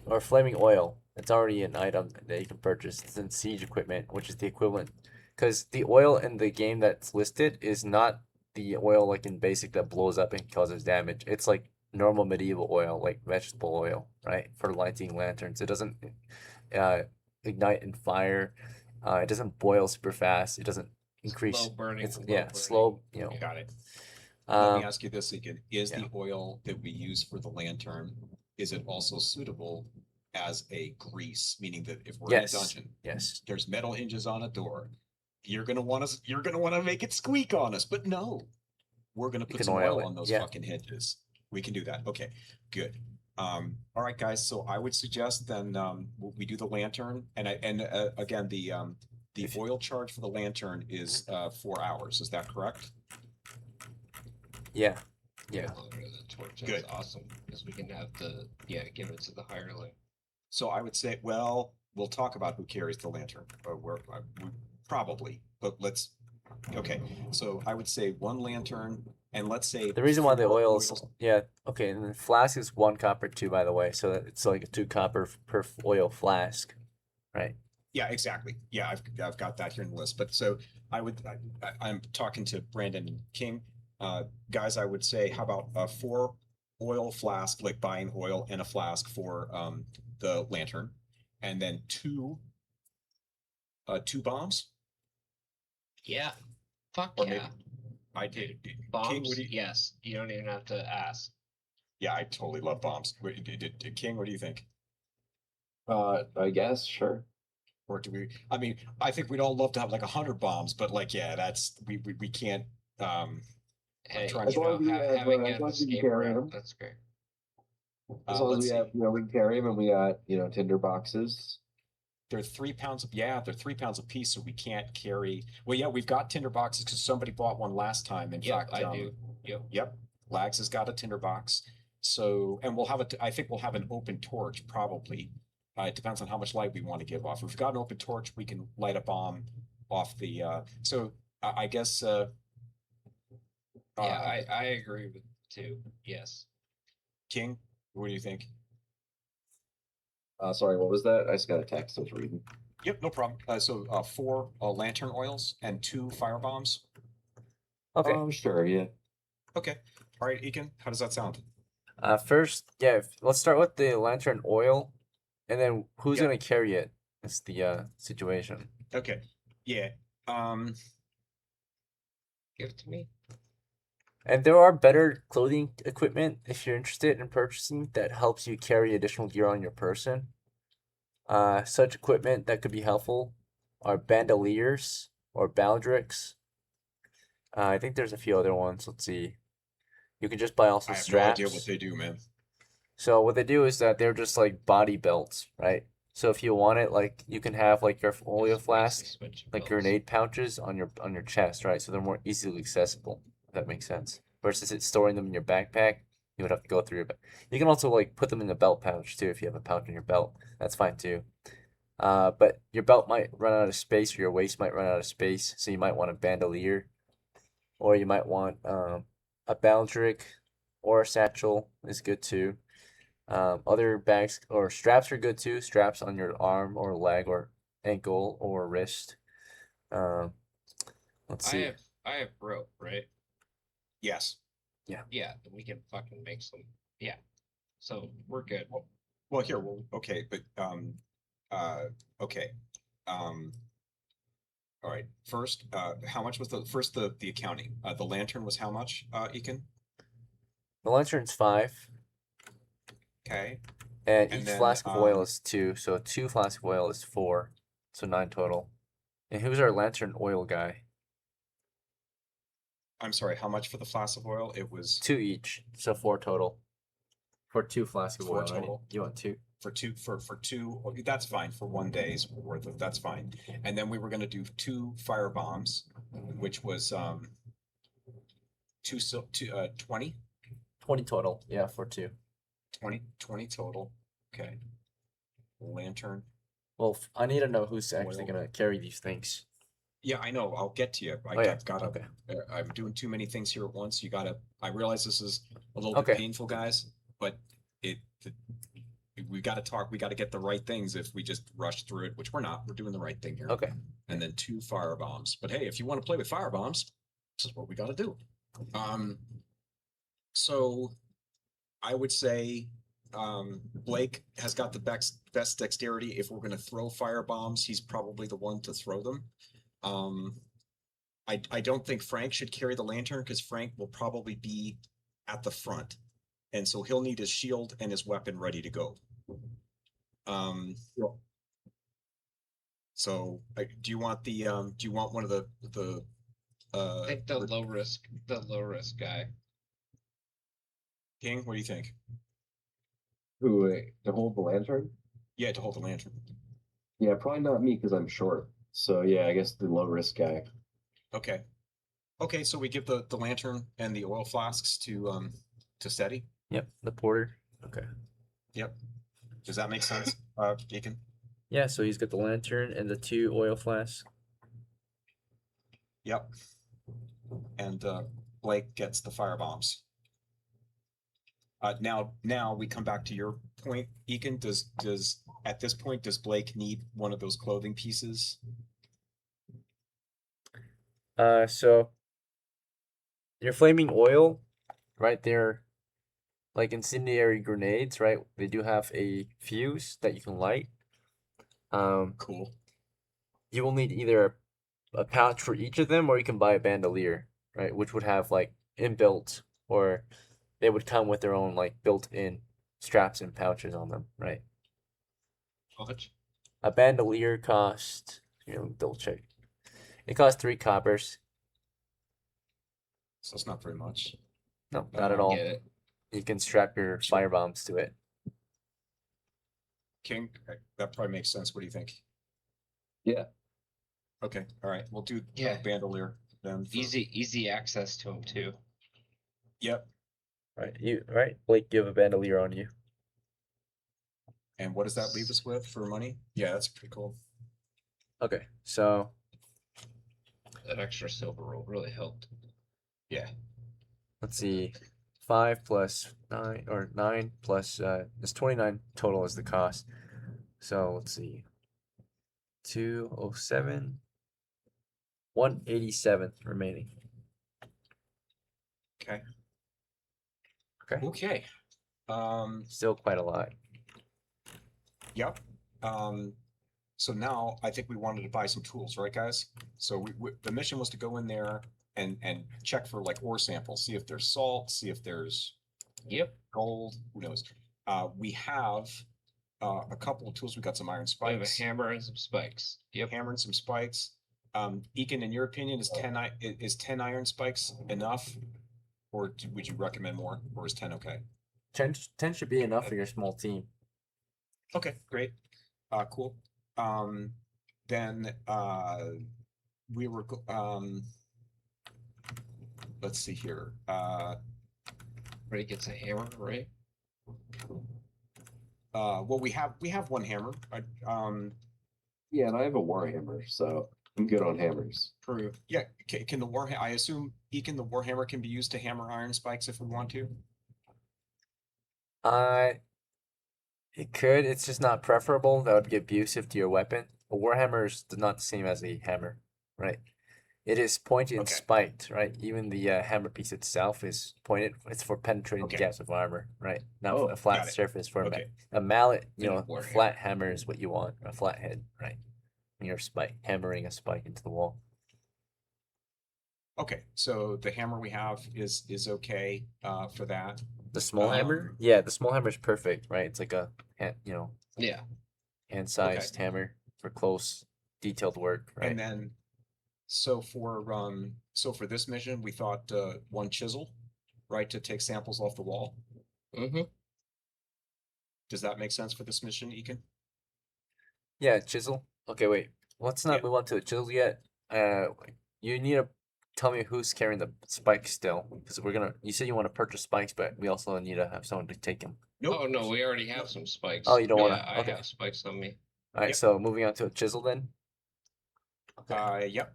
Or flaming oil. It's already an item that you can purchase. It's in siege equipment, which is the equivalent. Because the oil in the game that's listed is not the oil like in basic that blows up and causes damage. It's like normal medieval oil, like vegetable oil, right? For lighting lanterns. It doesn't ignite in fire. It doesn't boil super fast. It doesn't increase. Slow burning. It's low burning. slow. Got it. Let me Um, ask you this again. Is yeah. the oil that we use for the lantern, is it also suitable as a grease? Meaning that if we're Yes. in a dungeon, yes. there's metal hinges on a door, you're gonna want to make it squeak on us, but no. We're gonna put can some oil oil it, on those yeah. fucking hinges. We can do that. Okay, good. All right, guys. So I would suggest then we do the lantern, and again the If- oil charge for the lantern is 4 hours. Is that correct? Yeah. Yeah. Longer than torch. Good. That's awesome. Because we can have give it to the hireling. So I would say, well, we'll talk about who carries the lantern. Probably, but let's. Okay, so I would say 1 lantern, and let's say The reason why the 4 oil is okay, and the flask is 1 copper too, by the way, so it's like a 2 copper per oil flask, right? Yeah, exactly. Yeah, I've got that here in the list. But so I'm talking to Brandon and King, guys. I would say, how about a 4 oil flask, like buying oil and a flask for the lantern, and then 2 bombs. Yeah. Fuck Or yeah. I did. King, Bombs, what do you, yes. You don't even have to ask. yeah, I totally love bombs. King, what do you think? I guess, sure. Or do we? I mean, I think we'd all love to have like 100 bombs, but like, yeah, that's we can't. Hey, trying to- As long as we have, having as an long as we can escape carry route, them. that's great. As long as let's we see. have, we can carry them and we got, tinder boxes. They're 3 pounds of they're 3 pounds apiece, so we can't carry. Well, yeah, we've got tinder boxes because somebody bought one last time. In Yep, fact, I do. Yep. Yep, Lags has got a tinder box. So, and we'll have I think we'll have an open torch probably. It depends on how much light we want to give off. If we've got an open torch, we can light a bomb off the. So I guess. Yeah, I agree with 2. Yes. King, what do you think? Sorry, what was that? I just got a text I was reading. Yep, no problem. So 4 lantern oils and 2 fire bombs. Okay. Oh, sure, yeah. Okay. All right, Ekin, how does that sound? First, yeah, let's start with the lantern oil, and then who's Yeah. gonna carry it? Is the situation. Okay. Yeah. Give it to me. And there are better clothing equipment if you're interested in purchasing that helps you carry additional gear on your person. Such equipment that could be helpful are bandoliers or baldricks. I think there's a few other ones. Let's see. You can just buy also I have straps. no idea what they do, man. So what they do is that they're just like body belts, right? So if you want it, like you can have like your oil Just flask, basically switch like belts. grenade pouches on your chest, right? So they're more easily accessible. If that makes sense. Versus it storing them in your backpack, you would have to go through your. You can also like put them in a belt pouch too if you have a pouch in your belt. That's fine too. But your belt might run out of space or your waist might run out of space, so you might want a bandolier, or you might want a baldric or a satchel is good too. Other bags or straps are good too. Straps on your arm or leg or ankle or wrist. Let's see. I have rope, right? Yes. Yeah, then we can fucking make some. Yeah. So we're good. Well, here, well, okay, but okay. All right. First, how much was the accounting? The lantern was how much, Ekin? The lantern's 5, Okay. and And each then, flask of oil is 2. So 2 flasks of oil is 4. So 9 total. And who's our lantern oil guy? I'm sorry, how much for the flask of oil? It was 2 each. So 4 total. For 2 flasks of 4 oil, right? total. You want 2? for two. Okay, that's fine for one day's worth of. That's fine. And then we were going to do 2 fire bombs, which was 20 20 total. Yeah, for 2. 20 total. Okay. Lantern. Well, I need to know who's actually Oil. gonna carry these things. Yeah, I know. I'll get to you. Oh, yeah. I've gotta. Okay. I'm doing too many things here at once. You gotta. I realize this is a little Okay. bit painful, guys, but we gotta talk. We gotta get the right things. If we just rush through it, which we're not, we're doing the right thing here. Okay. And then 2 fire bombs. But hey, if you want to play with fire bombs, this is what we gotta do. So I would say Blake has got the best dexterity. If we're going to throw fire bombs, he's probably the one to throw them. I don't think Frank should carry the lantern because Frank will probably be at the front, and so he'll need his shield and his weapon ready to go. So do you want one of the I think the low risk guy. King? What do you think? Who, to hold the lantern? Yeah, to hold the lantern. Yeah, probably not me because I'm short. So yeah, I guess the low risk guy. Okay. Okay, so we give the lantern and the oil flasks to Steady. Yep, the porter. Okay. Yep. Does that make sense, Deacon? Yeah, so he's got the lantern and the 2 oil flasks. Yep. And Blake gets the fire bombs. Now we come back to your point, Eakin. Does at this point does Blake need one of those clothing pieces? So your flaming oil, right there, like incendiary grenades, right? They do have a fuse that you can light. Cool. You will need either a pouch for each of them, or you can buy a bandolier, right? Which would have like inbuilt, or they would come with their own like built-in straps and pouches on them, right? How much? A bandolier cost, double check. It costs 3 coppers. So it's not very much. No, not at Um, all. Get it. You can strap your Sure. fire bombs to it. King, that probably makes sense. What do you think? Yeah. Okay, all right, we'll do Yeah. bandolier then. for- Easy access to them too. Yep. Right, Blake, you have a bandolier on you. And what does that leave us with for money? Yeah, that's pretty cool. Okay, so That extra silver roll really helped. Yeah. let's see, 5 plus 9, or 9 plus it's 29 total is the cost. So let's see, 207, 187 remaining. Okay. Okay, Okay. still quite a lot. Yep. So now I think we wanted to buy some tools, right, guys? So the mission was to go in there and check for like ore samples, see if there's salt, see if there's Yep. gold, who knows? We have a couple of tools. We got some iron I have a spikes, hammer and some spikes. Yep. hammer and some spikes. Ekin, in your opinion, is 10 iron spikes enough? Or would you recommend more? Or is 10 okay? 10 should be enough for your small team. Okay, great. Cool. Then we were let's see here. Everybody gets a hammer, right? Well, we have one hammer. Yeah, and I have a warhammer, so I'm good on hammers. True. Yeah, can the warhammer? I assume Ekin, the warhammer can be used to hammer iron spikes if we want to. It could. It's just not preferable. That would be abusive to your weapon. A warhammer is not the same as a hammer, right? It is pointed and Okay. spiked, right? Even the hammer piece itself is pointed. It's for penetrating Okay. gaps of armor, right? Not Oh, a flat got it. surface for Okay. a mallet. Then a A warhammer. flat hammer is what you want. A flat head, right? When you're hammering a spike into the wall. Okay, so the hammer we have is okay for that. The small hammer, Um, yeah, the small hammer is perfect, right? It's like a Yeah. hand-sized hammer for close, detailed work, right? And then, so for this mission, we thought one chisel, right, to take samples off the wall. Mm-hmm. Does that make sense for this mission, Ekin? Yeah, chisel. Okay, wait. Let's not Yeah. move on to the chisel yet. You need to tell me who's carrying the spikes still, because you said you want to purchase spikes, but we also need to have someone to take them. Oh no, we already have some spikes. Oh, you don't wanna- Yeah, I okay. have spikes on me. All right, Yep. so moving on to a chisel then. Okay. Yep.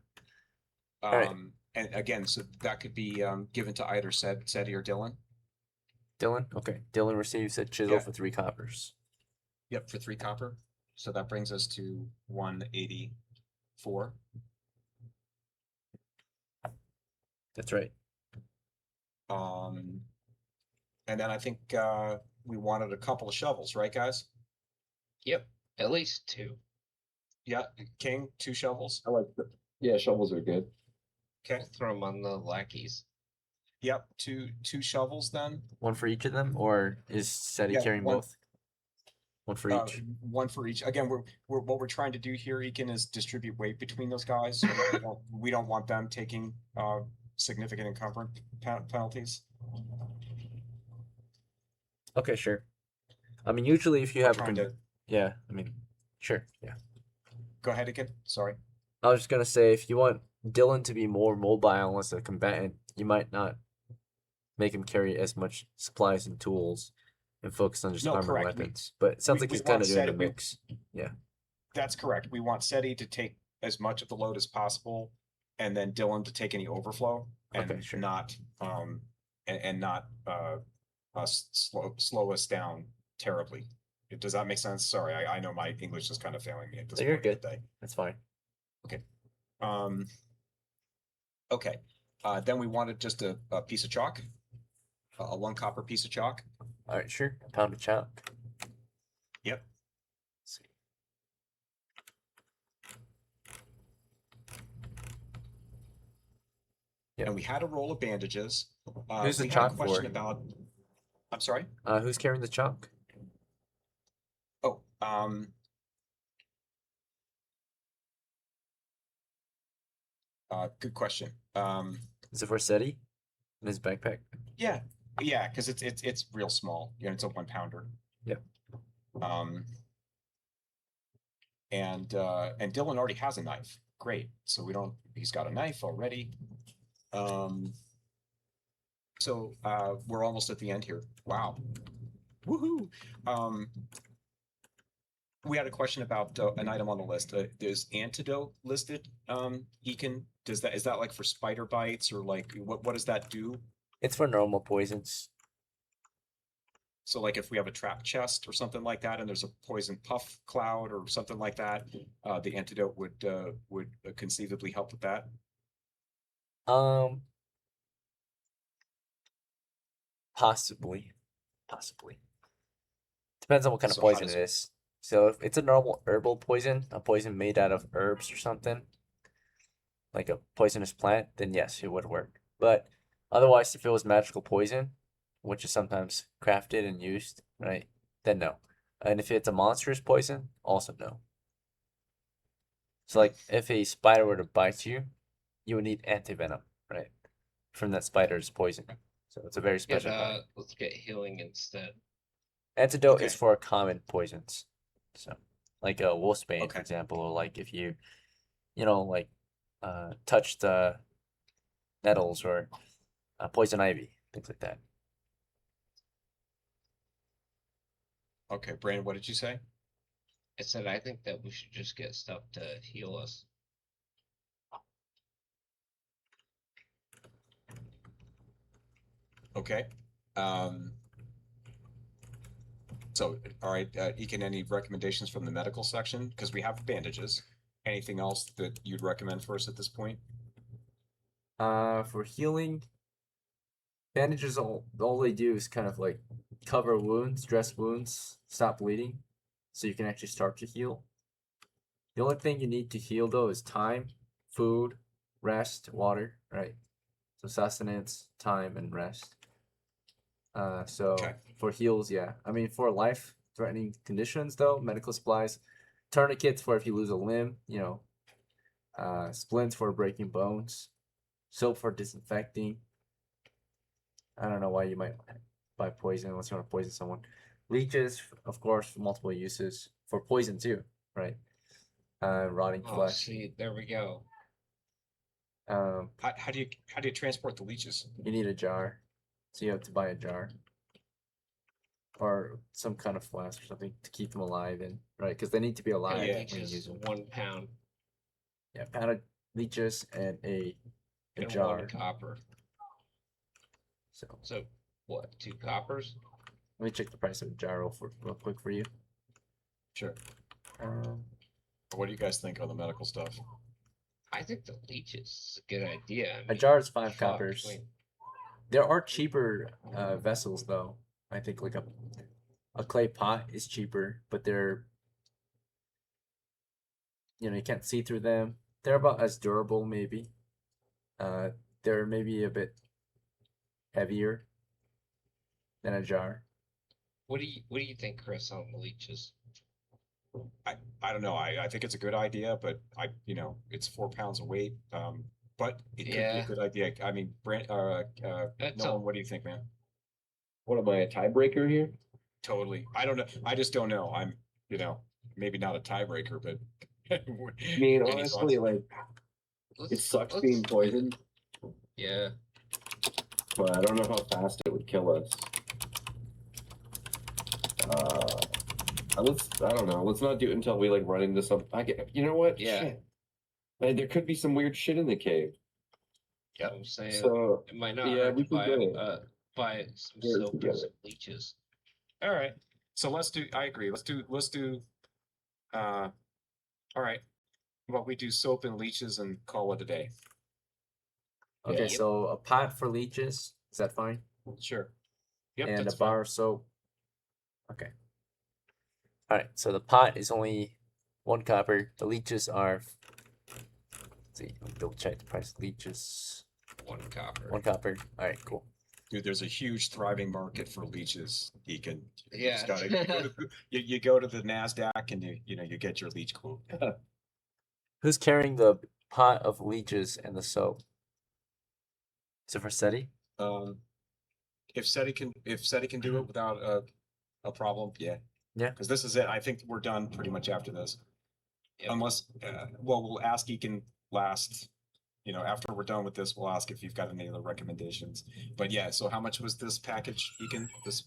right. And again, so that could be given to either Seti or Dylan. Dylan. Okay, Dylan receives a chisel Yeah. for 3 coppers. Yep, for 3 copper. So that brings us to 184. That's right. And then I think we wanted a couple of shovels, right, guys? Yep. At least 2. Yeah, King, 2 shovels. I like the, yeah, shovels are good. Okay. Throw them on the lackeys. Yep, two shovels then. One for each of them, or is Seti Yeah, carrying one- both? One for each. One for each. Again, what we're trying to do here, Ekin, is distribute weight between those guys. So we don't want them taking significant encumbrance penalties. Okay, sure. I mean, usually if you We're have trying to yeah, I mean, sure, yeah. go ahead again. Sorry. I was just gonna say, if you want Dylan to be more mobile as a combatant, you might not make him carry as much supplies and tools and focus on just No, armor correct. weapons. But it sounds we like he's want kind of doing a Seti- we- mix. That's correct. We want Seti to take as much of the load as possible, and then Dylan to take any overflow, and Okay, sure. not and not slow us down terribly. Does that make sense? Sorry, I know my English is kind of failing me at this No, you're point of the good. day. That's fine. Okay. Then we wanted just a piece of chalk, a 1 copper piece of chalk. All right, sure. A pound of chalk. Yep. Let's see. Yep. And we had a roll of bandages. Who's the we had a chalk question for? about. I'm sorry. Who's carrying the chalk? Oh, good question. Is it for Seti in his backpack? Yeah, because it's real small. You know, it's a 1 pounder. Yep. And Dylan already has a knife. Great. So we don't. He's got a knife already. So we're almost at the end here. Wow. Woohoo. We had a question about an item on the list. There's antidote listed. Ekin, is that like for spider bites or like what does that do? It's for normal poisons. So like if we have a trap chest or something like that, and there's a poison puff cloud or something like that, the antidote would conceivably help with that. Possibly. Depends on what kind of So how poison does it is. So if it's a normal herbal poison, a poison made out of herbs or something, like a poisonous plant, then yes, it would work. But otherwise, if it was magical poison, which is sometimes crafted and used, right, then no. And if it's a monstrous poison, also no. So like if a spider were to bite you, you would need antivenom, right, from that spider's poison. So it's a very special kind. Let's get healing instead. Antidote Okay. is for common poisons. So, like a wolfsbane, for Okay. example, or like if you like touch the nettles or poison ivy, things like that. Okay, Brandon, what did you say? I said I think that we should just get stuff to heal us. Okay. So, all right, Ekin, any recommendations from the medical section? Because we have bandages. Anything else that you'd recommend for us at this point? For healing, bandages all they do is kind of like cover wounds, dress wounds, stop bleeding, so you can actually start to heal. The only thing you need to heal though is time, food, rest, water, right? So sustenance, time, and rest. So Okay. for heals, yeah. I mean, for life-threatening conditions though, medical supplies, tourniquets for if you lose a limb, splints for breaking bones, soap for disinfecting. I don't know why you might buy poison unless you want to poison someone. Leeches, of course, for multiple uses. For poison too, right? Rotting Oh, flesh. see, there we go. How do you transport the leeches? You need a jar, so you have to buy a jar or some kind of flask or something to keep them alive in, right? Because they need to be alive Yeah. when you use Leeches, them. 1 pound Yeah, pound of leeches and a and jar. 1 copper. So So what? 2 coppers? let me check the price of a jar real quick for you. Sure. Um, What do you guys think on the medical stuff? I think the leeches is a good idea. I a mean, jar is 5 fuck, coppers. I mean, There are cheaper vessels though. I think like a clay pot is cheaper, but they're you can't see through them. They're about as durable maybe. They're maybe a bit heavier than a jar. what do you think, Chris, on the leeches? I don't know. I think it's a good idea, but it's 4 pounds of weight. But it could be a Yeah. good idea. I mean, That's Nolan, what do you think, man? What am I, a tiebreaker here? Totally. I don't know. I just don't know. I'm, maybe not a tiebreaker, but I mean, any honestly, thoughts? like, it sucks being poisoned, Yeah. but I don't know how fast it would kill us. I don't know. Let's not do it until we like run into some. You know what? Yeah. Shit. Like, there could be some weird shit in the cave. Yeah, I'm saying So it might not yeah, hurt we to can buy do it. buy some Here soap and together. some leeches. All right. So let's do. I agree. Let's do. All right. Well, we do soap and leeches and call it a day. Okay, Yep. so a pot for leeches, is that fine? Sure. Yep. And a that's fine. bar of soap. Okay. All right, so the pot is only 1 copper. The leeches are. Let's see, let me double check the price of leeches. 1 copper. 1 copper. All right, cool. Dude, there's a huge thriving market for leeches. You can, you Yeah. just gotta go to, you go to the NASDAQ and you get your leech quote. Who's carrying the pot of leeches and the soap? Is it for SETI? If SETI can do it without a problem, yeah. Yeah. Because this is it. I think we're done pretty much after this. Yep. Unless, well, we'll ask Eakin last, after we're done with this, we'll ask if you've got any other recommendations. But yeah, so how much was this package, Eakin, this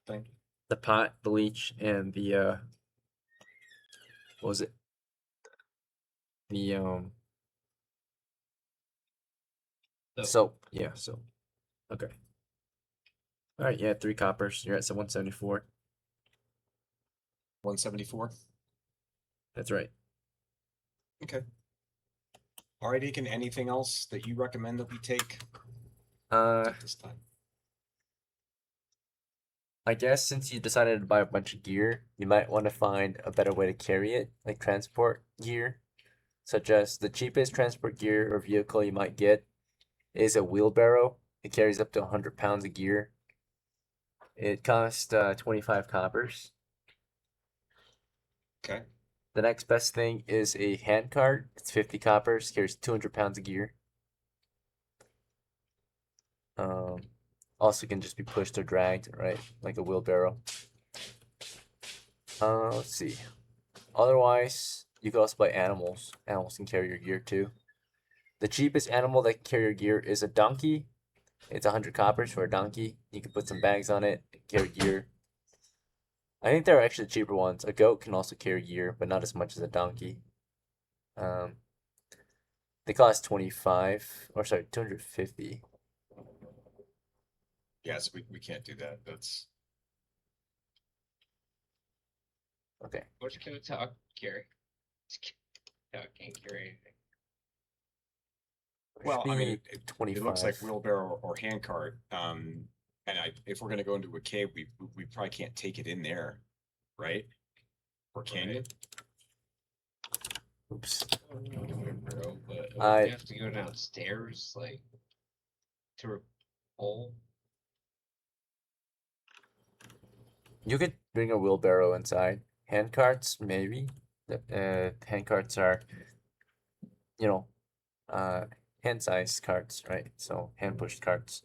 thing? The pot, the leech, and the what was it? The So, soap. Yeah, soap. Okay. All right, yeah, 3 coppers. You're at 174. 174? That's right. Okay. All right, Eakin, anything else that you recommend that we take at this time? I guess since you decided to buy a bunch of gear, you might want to find a better way to carry it, like transport gear, such as the cheapest transport gear or vehicle you might get is a wheelbarrow. It carries up to 100 pounds of gear. It costs 25 coppers. Okay. The next best thing is a hand cart. It's 50 coppers, carries 200 pounds of gear. Also can just be pushed or dragged, right? Like a wheelbarrow. Let's see. Otherwise, you could also buy animals. Animals can carry your gear too. The cheapest animal that can carry your gear is a donkey. It's 100 coppers for a donkey. You can put some bags on it, carry gear. I think there are actually cheaper ones. A goat can also carry gear, but not as much as a donkey. They cost 250. Yes, we can't do that. That's Okay. which can we talk, Gary? Talk can't carry anything. well, I mean, it 25. looks like wheelbarrow or hand cart. And if we're gonna go into a cave, we probably can't take it in there, right? Or can you? Oops. Bro, but I- we have to go downstairs, like, to a hole. You could bring a wheelbarrow inside. Hand carts, maybe. Hand carts are, hand-sized carts, right? So hand-pushed carts.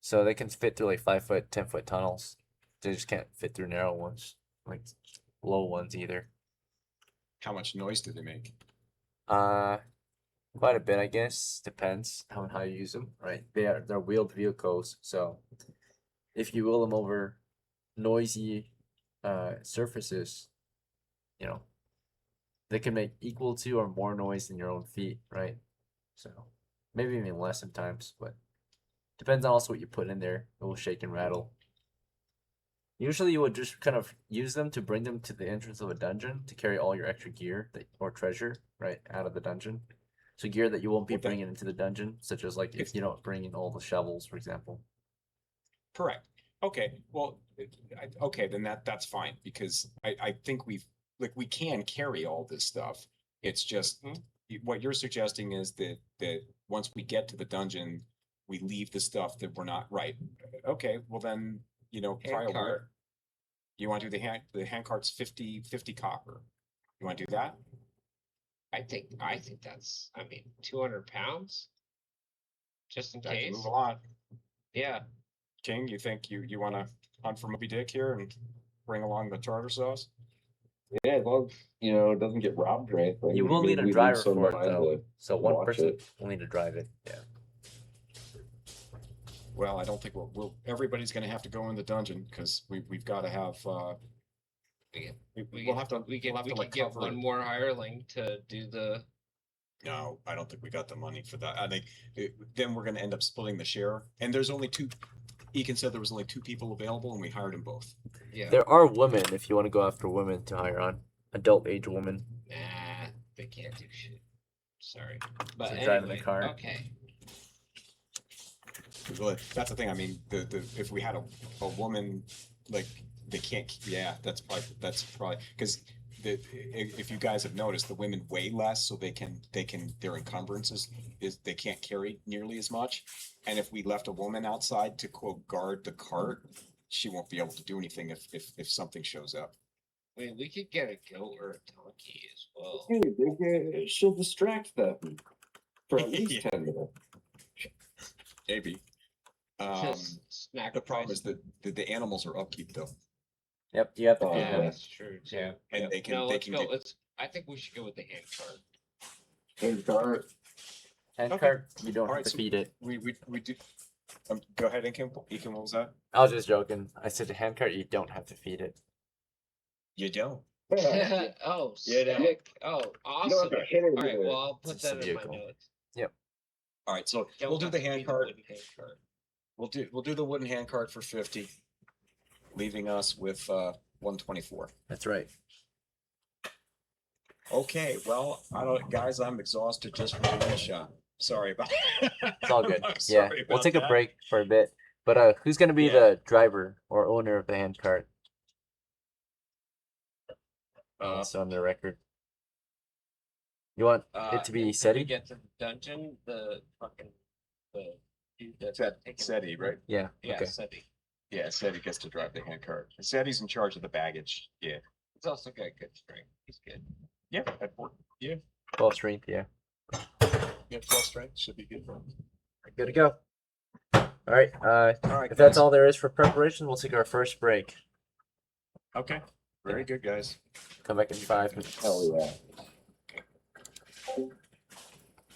So they can fit through like 5-foot, 10-foot tunnels. They just can't fit through narrow ones, like low ones either. How much noise do they make? Quite a bit, I guess. Depends on how you use them, right? They're wheeled vehicles, so if you wheel them over noisy surfaces, they can make equal to or more noise than your own feet, right? So maybe even less sometimes, but depends on also what you put in there. It will shake and rattle. Usually you would just kind of use them to bring them to the entrance of a dungeon to carry all your extra gear or treasure, right, out of the dungeon. So gear that you won't be Okay. bringing into the dungeon, such as like if you don't bring in all the shovels, for example. Correct. Okay. Well, okay, then that's fine because I think we can carry all this stuff. It's just what you're suggesting is that once we get to the dungeon, we leave the stuff that we're not right. Okay. Well then, try a Hand cart. You want to do the hand cart's 50 copper. You want to do that? I think that's, 200 pounds? Just in That can case. move a lot. Yeah. King, you think you want to hunt for Moby Dick here and bring along the tartar sauce? Yeah, as long as, it doesn't get robbed or anything. You will We- need a we leave driver some for it behind though. to So one watch person it. will need to drive it. Yeah. Well, I don't think everybody's gonna have to go in the dungeon because we've got to have we'll have to We we'll have to could like get cover one more hireling to do the. No, I don't think we got the money for that. I think then we're gonna end up splitting the share. And there's only two. Eakin said there was only 2 people available, and we hired them both. Yeah. There are women if you want to go after women to hire on. Adult age women. Nah, they can't do shit. Sorry. But So anyway, driving the car. Okay. Well, that's the thing. I mean, the if we had a woman like they can't. Yeah, that's probably because if you guys have noticed, the women weigh less, so their encumbrances is they can't carry nearly as much. And if we left a woman outside to quote guard the cart, she won't be able to do anything if something shows up. I mean, we could get a goat or a donkey as well. Dude, she'll distract them for at least Yeah. 10 minutes. Maybe. Just snack The problem is price. that the animals are upkeep though, Yep, you have to Oh, feed Yeah, them. that's true too. and they can No, they let's can go. get. I think we should go with the hand cart. Hand cart. Hand Okay. cart, you don't have Alright, to so feed it. We do. Go ahead, Inkin. What was that? I was just joking. I said the hand cart, you don't have to feed it. You don't. Oh, Yeah, that- sick. Oh, You don't awesome. have to hit it All with right, it. well, I'll put It's just a that in my vehicle. notes. All right, so Don't we'll do have the to be hand cart. wooden hand cart. We'll do the wooden hand cart for 50, leaving us with 124. That's right. Okay, well, I don't, guys, I'm exhausted just from doing a shot. Sorry about. It's all good. I'm Yeah, sorry we'll about take a that. break for a bit. But who's gonna be Yeah. the driver or owner of the hand cart? That's on the record. You want it to be Until we SETI? get to the dungeon, the dude that's taking- SETI, right? Yeah. Yeah, Okay. SETI. Yeah, SETI gets to drive the hand cart. SETI's in charge of the baggage. Yeah. He's also got good strength. He's good. Yeah, at work. Yeah, 12 strength. Yeah. yeah, 12 strength should be good. Good to go. All right. All right, If that's guys. all there is for preparation, we'll take our first break. Okay, very good, guys. Come back in 5 minutes. Hell yeah.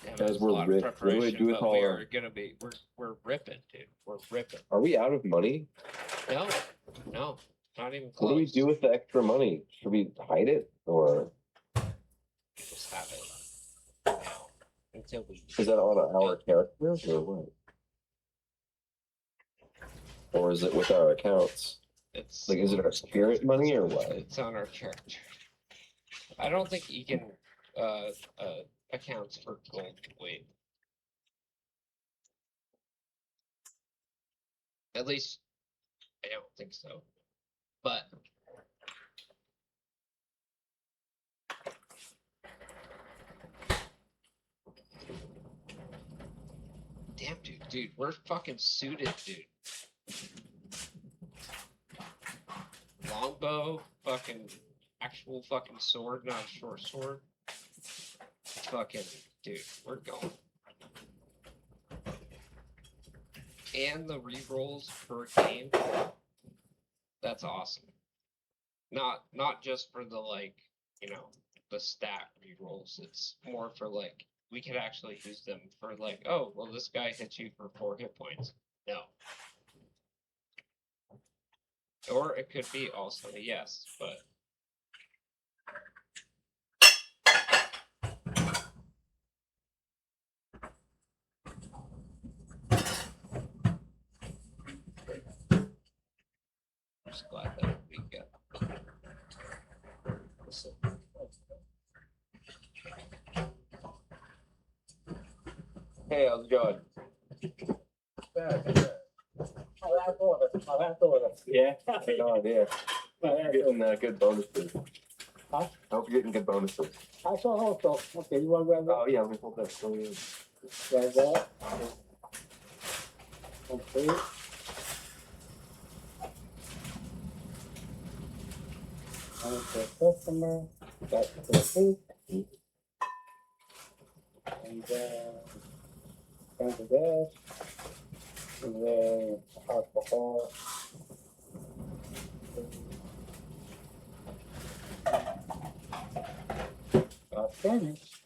Yeah, Guys, there's a we're lot of ripped. What do we preparation, do with but all we our- are gonna be we're ripping, dude. We're ripping. Are we out of money? No, no, not even close. What do we do with the extra money? Should we hide it or Just have it now until we. is that on our characters or what? Or is it with our accounts? It's Like, is it our spirit money or what? It's on our character. I don't think you can accounts for gold weight. At least I don't think so. But damn, dude, we're fucking suited, dude. Longbow, fucking actual fucking sword, not a short sword. Fucking dude, we're going. And the rerolls per game. That's awesome. Not just for the like, you know, the stat rerolls. It's more for like we could actually use them for like, oh, well this guy hits you for 4 hit points. No. Or it could be also a yes, but I'm just glad that we got. Hey, how's it going? Yeah. Right on, yeah. Getting good bonuses. Huh? I hope you're getting good bonuses. I saw also. Okay, you want to grab that? Oh yeah, let me hold that. Oh, yeah. Grab that. Okay. Okay, customer. That's the food. And the gas. And then alcohol. Finished.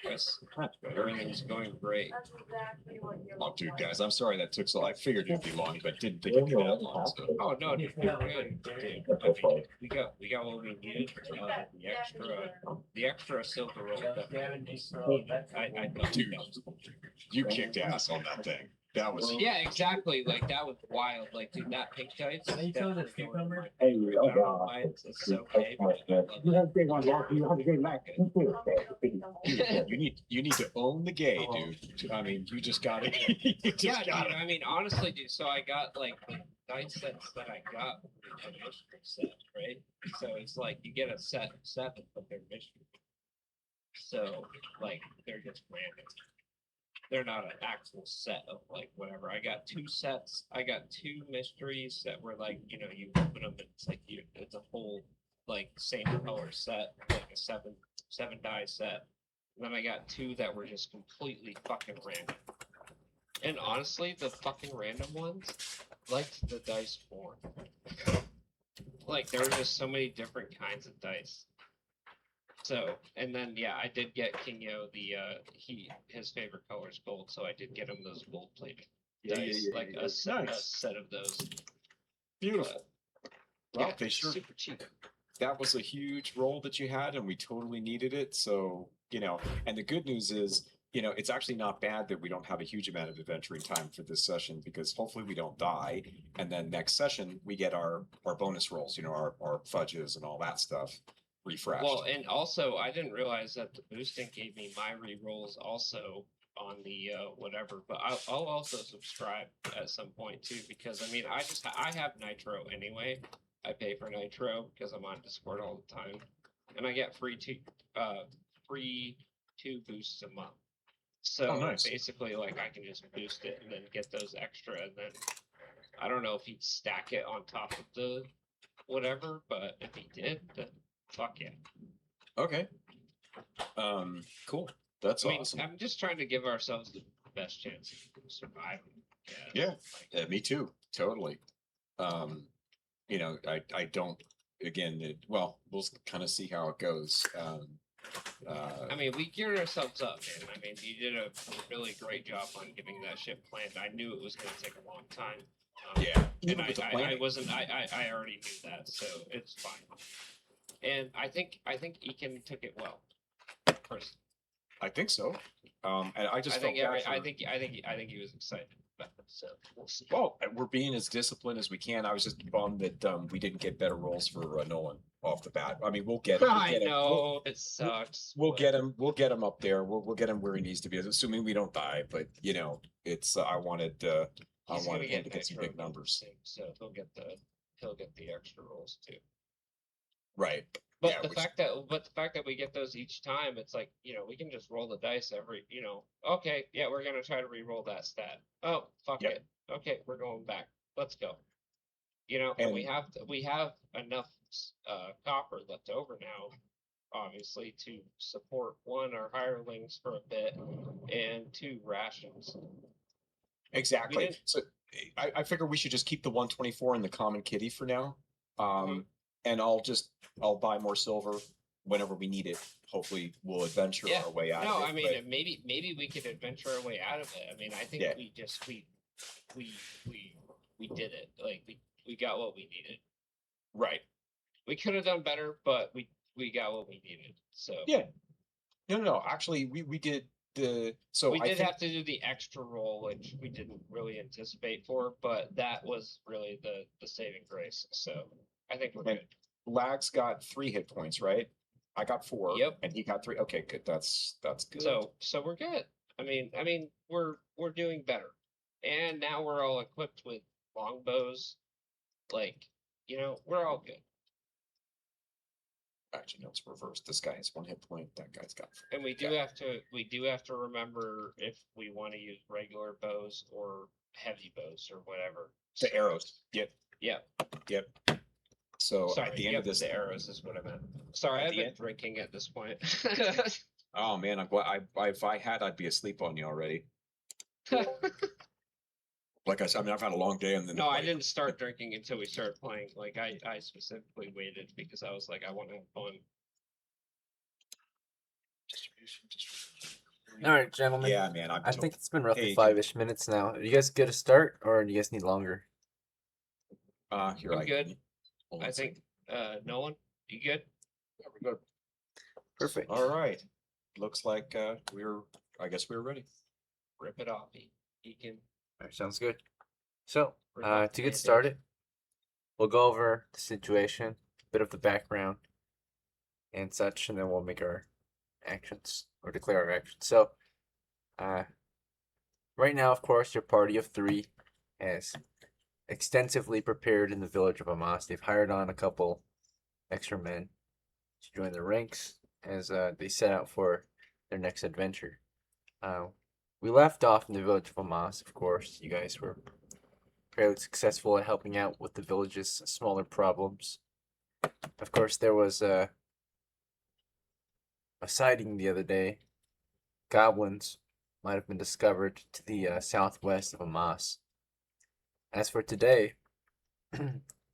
Yes, everything's going great. Oh, dude, guys, I'm sorry that took so. I figured it'd be long, but didn't think it'd be that long. So. Oh no, dude, you're good, dude. I mean, we got what we needed. The extra silver roll that I Dude, you kicked ass on that thing. That was Yeah, exactly. Like that was wild. Like, dude, that pink dice. Are you telling this cucumber? Hey, I don't know why it's so gay, but I love You it. have big on that. You have a big Mac. you need to own the gay, Oh. dude. I mean, you just gotta you just Yeah, dude. gotta I mean, honestly, dude. So I got like the dice sets that I got were a mystery set, right? So it's like you get a set of 7, but they're mystery. So like they're just random. They're not an actual set of like whatever. I got 2 sets. I got 2 mysteries that were like, you open them and it's like it's a whole like same color set, like a 7 die set. And then I got 2 that were just completely fucking random. And honestly, the fucking random ones liked the dice more. Like there were just so many different kinds of dice. So, and then yeah, I did get Kinyo his favorite color is gold, so I did get him those gold plated dice, like a set of those. beautiful. But, Well, yeah, they sure super cheap. that was a huge role that you had, and we totally needed it. So, and the good news is, it's actually not bad that we don't have a huge amount of adventuring time for this session because hopefully we don't die. And then next session we get our bonus rolls, our fudges and all that stuff refreshed. Well, and also I didn't realize that the boosting gave me my re-rolls also on the whatever, but I'll also subscribe at some point too because I mean I have Nitro anyway. I pay for Nitro because I'm on Discord all the time, and I get free 2 boosts a month. So nice. basically, like I can just boost it and then get those extra, and then I don't know if he'd stack it on top of the whatever, but if he did, then fuck yeah. Okay. Cool. That's I mean, awesome. I'm just trying to give ourselves the best chance of surviving. Yeah. Like, Me too. Totally. I don't. Again, we'll kind of see how it goes. I mean, we geared ourselves up, man. I mean, you did a really great job on getting that ship planned. I knew it was going to take a long time. Yeah. And Even with the planning. I already knew that, so it's fine. And I think Ekin took it well. Personally. I think so. And I just I think felt bad for- I think he was excited about it. So we'll see. Well, we're being as disciplined as we can. I was just bummed that we didn't get better rolls for Nolan off the bat. I mean, we'll get. I know it sucks. We'll but get him. We'll get him up there. We'll get him where he needs to be, assuming we don't die. But it's. I wanted. I he's gonna wanted him to get some Nitro big numbers. soon, so he'll get the extra rolls too. Right. But Yeah, the which- fact that we get those each time, it's like, we can just roll the dice every, okay, yeah, we're gonna try to re-roll that stat. Oh, fuck Yep. it. Okay, we're going back. Let's go. And we have enough copper left over now, obviously, to support 1, our hirelings for a bit, and 2, rations. Exactly. didn't- So I figure we should just keep the 124 in the common kitty for now. Mhm. And I'll buy more silver whenever we need it. Hopefully we'll adventure Yeah. our way out No, of it. I mean, but- maybe we could adventure our way out of it. I mean, I think Yeah. we did it. Like we got what we needed. right. We could have done better, but we got what we needed. So Yeah. No. Actually, we did the. So we I did think, have to do the extra roll, which we didn't really anticipate for, but that was really the saving grace. So I think we're Okay. good. Lags got 3 hit points, right? I got 4. Yep. And he got 3. Okay, good. That's good. So we're good. I mean we're doing better. And now we're all equipped with longbows. Like, we're all good. Actually, no, it's reversed. This guy has 1 hit point. That guy's got 4. And we do have to remember if we want to use regular bows or heavy bows or whatever. The So- arrows. Yep. Yep. So Sorry, at the end yep, of this, the arrows is what I meant. Sorry, At I've the been end- drinking at this point. oh man, I'm glad. If I had, I'd be asleep on you already. Like I said, I mean, I've had a long day, and then No, I like, didn't start drinking until we started playing. Like I specifically waited because I was like, I want to have fun. All right, gentlemen. Yeah, man. I think it's been roughly Hey, 5-ish minutes now. Are you guys good to start, or do you guys need longer? Here I'm I good. hold on I a second. think Nolan, you good? Yeah, we're good. Perfect. All right. Looks like I guess we're ready. Rip it off, Ekin. Alright, sounds good. So, We're not to get bandaged. started, we'll go over the situation, bit of the background, and such, and then we'll make our actions or declare our actions. So, right now, of course, your party of 3 has extensively prepared in the village of Amas. They've hired on a couple extra men to join the ranks as they set out for their next adventure. We left off in the village of Amas, of course. You guys were fairly successful at helping out with the village's smaller problems. Of course, there was a sighting the other day. Goblins might have been discovered to the southwest of Amas. As for today,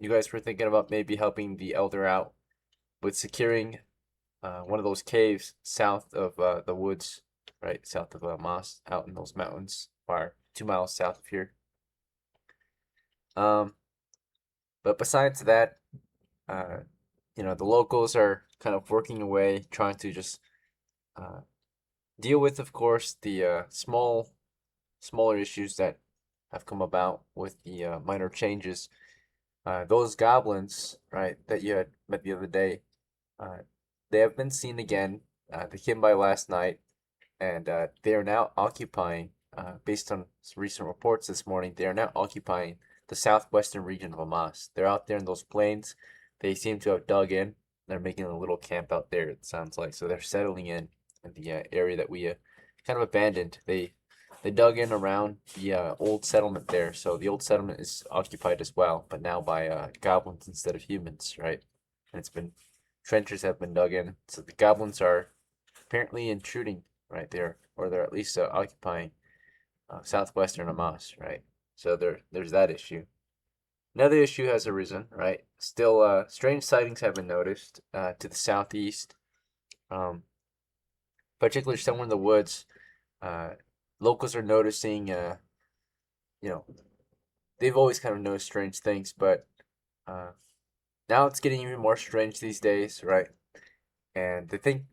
you guys were thinking about maybe helping the elder out with securing one of those caves south of the woods, right south of Amas, out in those mountains, or 2 miles south of here. But besides that, the locals are kind of working away, trying to just deal with, of course, the smaller issues that have come about with the minor changes. Those goblins, right, that you had met the other day, they have been seen again. They came by last night, and they are now occupying, based on some recent reports this morning, they are now occupying the southwestern region of Amas. They're out there in those plains. They seem to have dug in. They're making a little camp out there, it sounds like. So they're settling in the area that we kind of abandoned. They dug in around the old settlement there. So the old settlement is occupied as well, but now by goblins instead of humans, right? And trenches have been dug in. So the goblins are apparently intruding right there, or they're at least occupying southwestern Amas, right? So there's that issue. Another issue has arisen, right? Still, strange sightings have been noticed to the southeast, particularly somewhere in the woods. Locals are noticing, they've always kind of noticed strange things, but now it's getting even more strange these days, right? And they think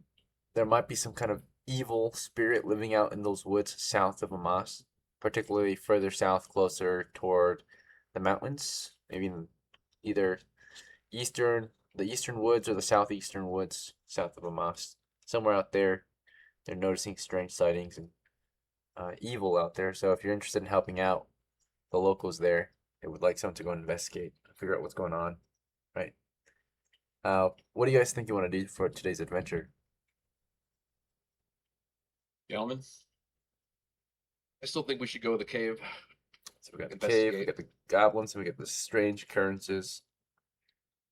there might be some kind of evil spirit living out in those woods south of Amas, particularly further south, closer toward the mountains, maybe in either the eastern woods or the southeastern woods south of Amas. Somewhere out there, they're noticing strange sightings and evil out there. So if you're interested in helping out the locals there, they would like someone to go investigate, figure out what's going on, right? What do you guys think you want to do for today's adventure? Gentlemen, I still think we should go to the cave. So we got the cave, we Investigate. got the goblins, and we got the strange occurrences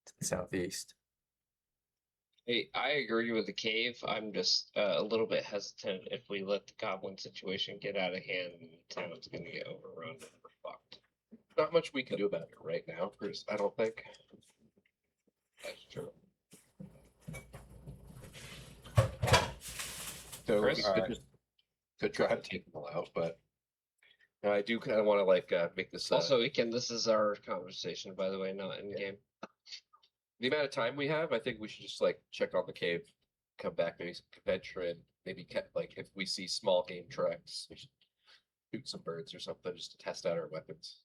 to the southeast. Hey, I agree with the cave. I'm just a little bit hesitant if we let the goblin situation get out of hand and the town's gonna get overrun and we're fucked. Not much we can do about it right now, Chris. I don't think. That's true. so Chris? Could try to take them all out, but I do kind of want to make this. Also, this is our conversation, by the way, not in game. The amount of time we have, I think we should just check on the cave, come back, maybe venture in, maybe if we see small game tracks, we should shoot some birds or something just to test out our weapons.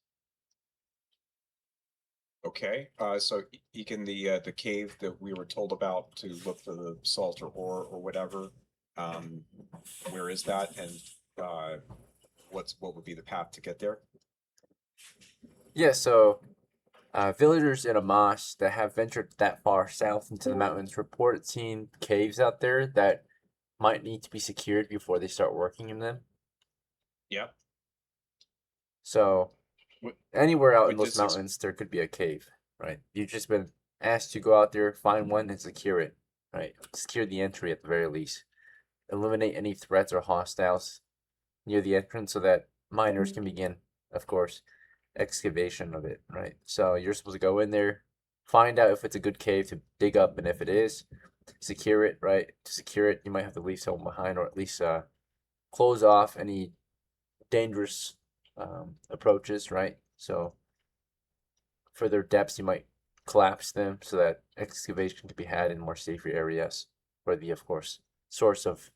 okay, so Ekin, the cave that we were told about to look for the salt or ore or whatever, where is that, and what would be the path to get there? Yeah, so villagers in Amas that have ventured that far south into the mountains report seeing caves out there that might need to be secured before they start working in them. Yep. So Wh- anywhere out in which those is ex- mountains, there could be a cave, right? You've just been asked to go out there, find one, and secure it, right? Secure the entry at the very least. Eliminate any threats or hostiles near the entrance so that miners can begin, of course, excavation of it, right? So you're supposed to go in there, find out if it's a good cave to dig up, and if it is, secure it, right? To secure it, you might have to leave someone behind, or at least close off any dangerous approaches, right? So further depths, you might collapse them so that excavation can be had in more safer areas, where the, of course, source of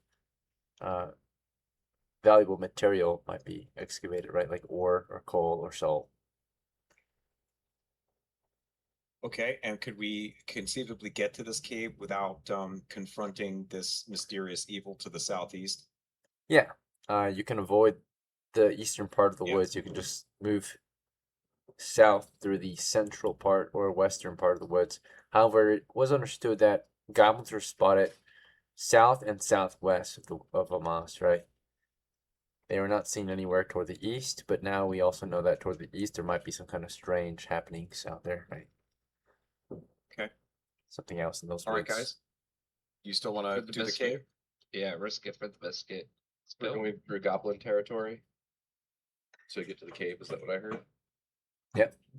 valuable material might be excavated, right? Like ore or coal or salt. Okay, and could we conceivably get to this cave without confronting this mysterious evil to the southeast? Yeah, you can avoid the eastern part of the Yeah. woods. You can just move south through the central part or western part of the woods. However, it was understood that goblins were spotted south and southwest of Amos, right? They were not seen anywhere toward the east, but now we also know that toward the east there might be some kind of strange happenings out there, right? Okay. Something else in those All right, woods. guys. You still want to For the do the biscuit. cave? Yeah, risk it for the biscuit. We're Spill. going through goblin territory. So get to the cave, is that what I heard?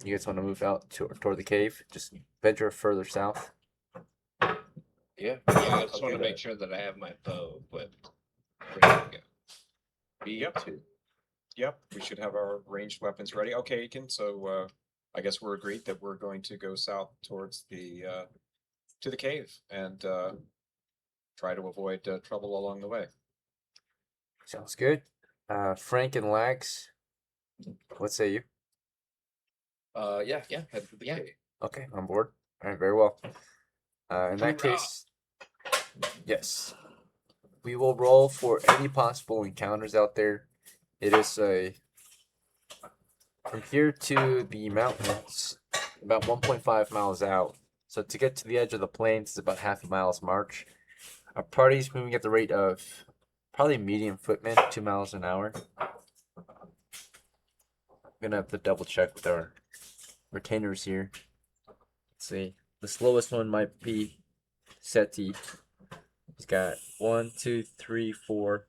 You guys want to move out toward the cave? Just venture further south. Yeah. Yeah, I just I'll want to do make that. sure that I have my bow equipped. Ready to go. Me Yep. too. Yep, we should have our ranged weapons ready. Okay, Aiken, so I guess we're agreed that we're going to go south towards the to the cave and try to avoid trouble along the way. Sounds good. Frank and Lax, what say you? Yeah, head for the Yeah. cave. Okay, on board. All right, very well. In that Hoorah! case, yes, we will roll for any possible encounters out there. It is from here to the mountains, about 1.5 miles out. So to get to the edge of the plains is about half a mile's march. Our party's moving at the rate of probably medium footman, 2 miles an hour. I'm gonna have to double check with our retainers here. Let's see. The slowest one might be Seti. He's got 1, 2, 3, 4,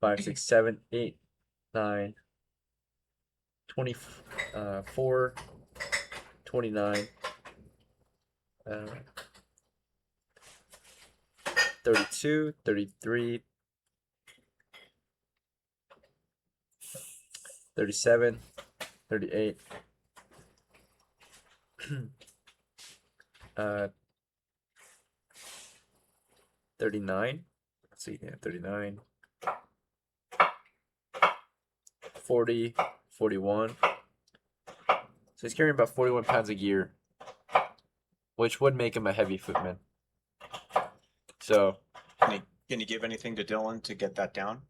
5, 6, 7, 8, 9, 24, 29, 32, 33, 37, 38, 39. Let's see, yeah, 39, 40, 41. So he's carrying about 41 pounds of gear, which would make him a heavy footman. So Can you give anything to Dylan to get that down?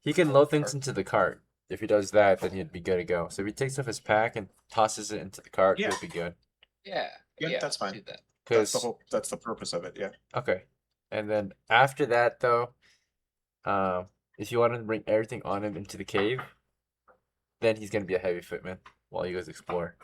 he can load things into the cart. If he does that, then he'd be good to go. So if he takes off his pack and tosses it into the cart, Yeah. he'll be good. Yeah. Yeah, that's let's fine. do that. That's the Because whole. That's the purpose of it. Yeah. okay, and then after that though, if you want to bring everything on him into the cave, then he's gonna be a heavy footman while you guys explore.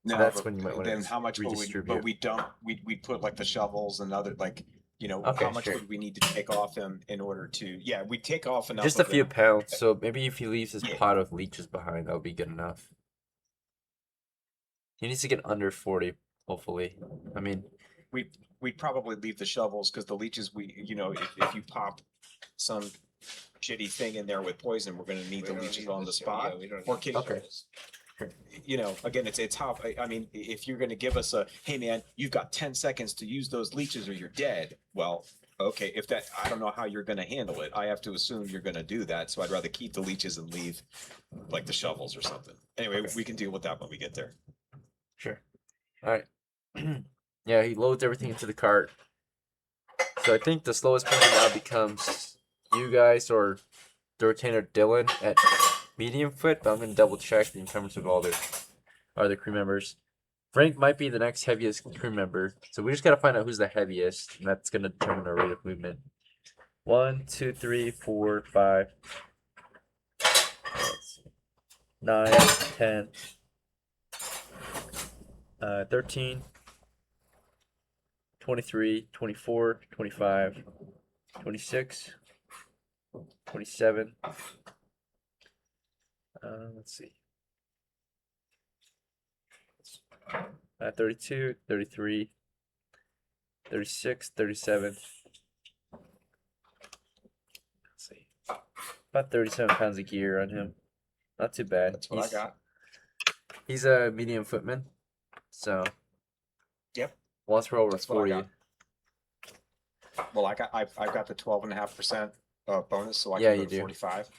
So that's but when you might wanna then how much will we? redistribute. But we don't. We put like the shovels and other like Okay, how much sure. would we need to take off him in order to? Yeah, we take off enough. Just a of few him. pounds. So maybe if he leaves his Yeah. pot of leeches behind, that'll be good enough. He needs to get under 40, hopefully. I mean, We'd probably leave the shovels because the leeches. If you pop some shitty thing in there with poison, we're gonna need We the don't leeches need on the this- spot. yeah, we don't Or need can- the Okay. shovels. Again, it's how. I mean, if you're gonna give us a, hey man, you've got 10 seconds to use those leeches or you're dead. Well, okay, if that, I don't know how you're gonna handle it. I have to assume you're gonna do that, so I'd rather keep the leeches and leave like the shovels or something. Anyway, Okay. we can deal with that when we get there. sure. All right. Yeah, he loads everything into the cart. So I think the slowest person now becomes you guys or the retainer Dylan at medium foot, but I'm gonna double check in terms of all their other crew members. Frank might be the next heaviest crew member, so we just gotta find out who's the heaviest, and that's gonna determine our rate of movement. 1, 2, 3, 4, 5, 9, 10, 13, 23, 24, 25, 26, 27. Let's see. 32, 33, 36, 37. Let's see. About 37 pounds of gear on him. Not too bad. That's what I got. He's a medium footman. So. Yep. Once we're over That's what I 40. got. Well, I've got the 12.5%. bonus so I Yeah, can go you to do. 45?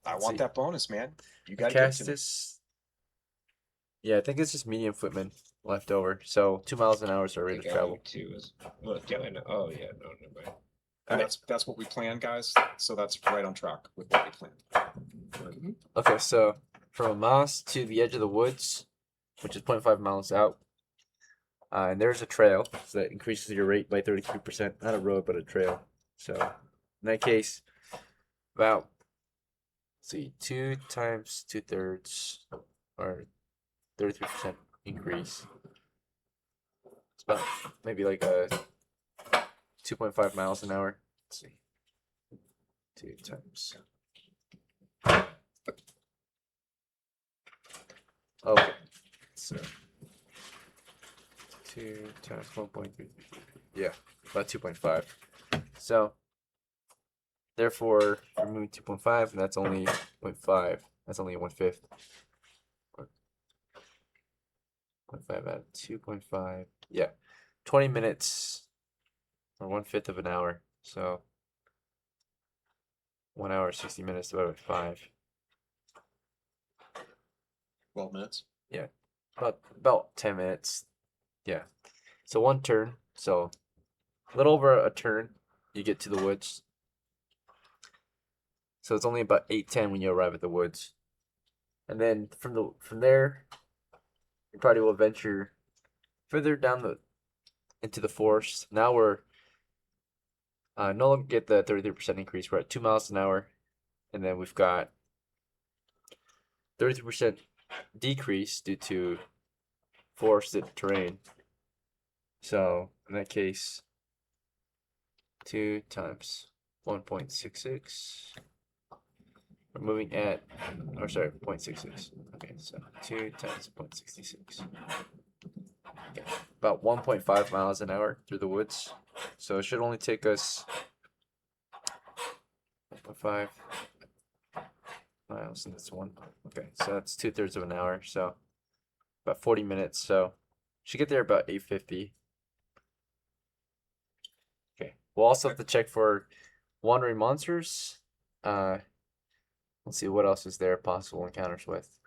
I Let's want see. that bonus, man. You gotta give it to me. Castus. Yeah, I think it's just medium footman left over. So 2 miles an hour is our I rate of think I travel. do too. Is look, yeah, I know. Oh yeah, no, never mind. And Alright. that's what we planned, guys. So that's right on track with what we planned. Okay, so from Amos to the edge of the woods, which is 0.5 miles out, and there's a trail, so that increases your rate by 33%. Not a road, but a trail. So in that case, about let's see, 2 times 2/3, or 33% increase. It's about maybe like a 2.5 miles an hour. Let's see, 2 times. Okay, so 2 times 1.3. Yeah, about 2.5. So therefore, remove 2.5, and that's only 0.5. That's only 1/5. 0.5 out of 2.5. Yeah, 20 minutes or 1/5 of an hour. So 1 hour 60 minutes divided by 5. 12 minutes. About 10 minutes. Yeah. So 1 turn. So a little over a turn, you get to the woods. So it's only about 8:10 when you arrive at the woods. And then from there, you probably will venture further down into the forest. Now we're no longer get the 33% increase. We're at 2 miles an hour, and then we've got 33% decrease due to forested terrain. So in that case, 2 times 1.66. We're moving at, or sorry, 0.66. Okay, so 2 times 0.66. Okay, about 1.5 miles an hour through the woods. So it should only take us 1.5 miles, and that's 1. Okay, so that's 2/3 of an hour. So about 40 minutes. So should get there about 8:50. Okay, we'll also have to check for wandering monsters. Let's see what else is there possible encounters with.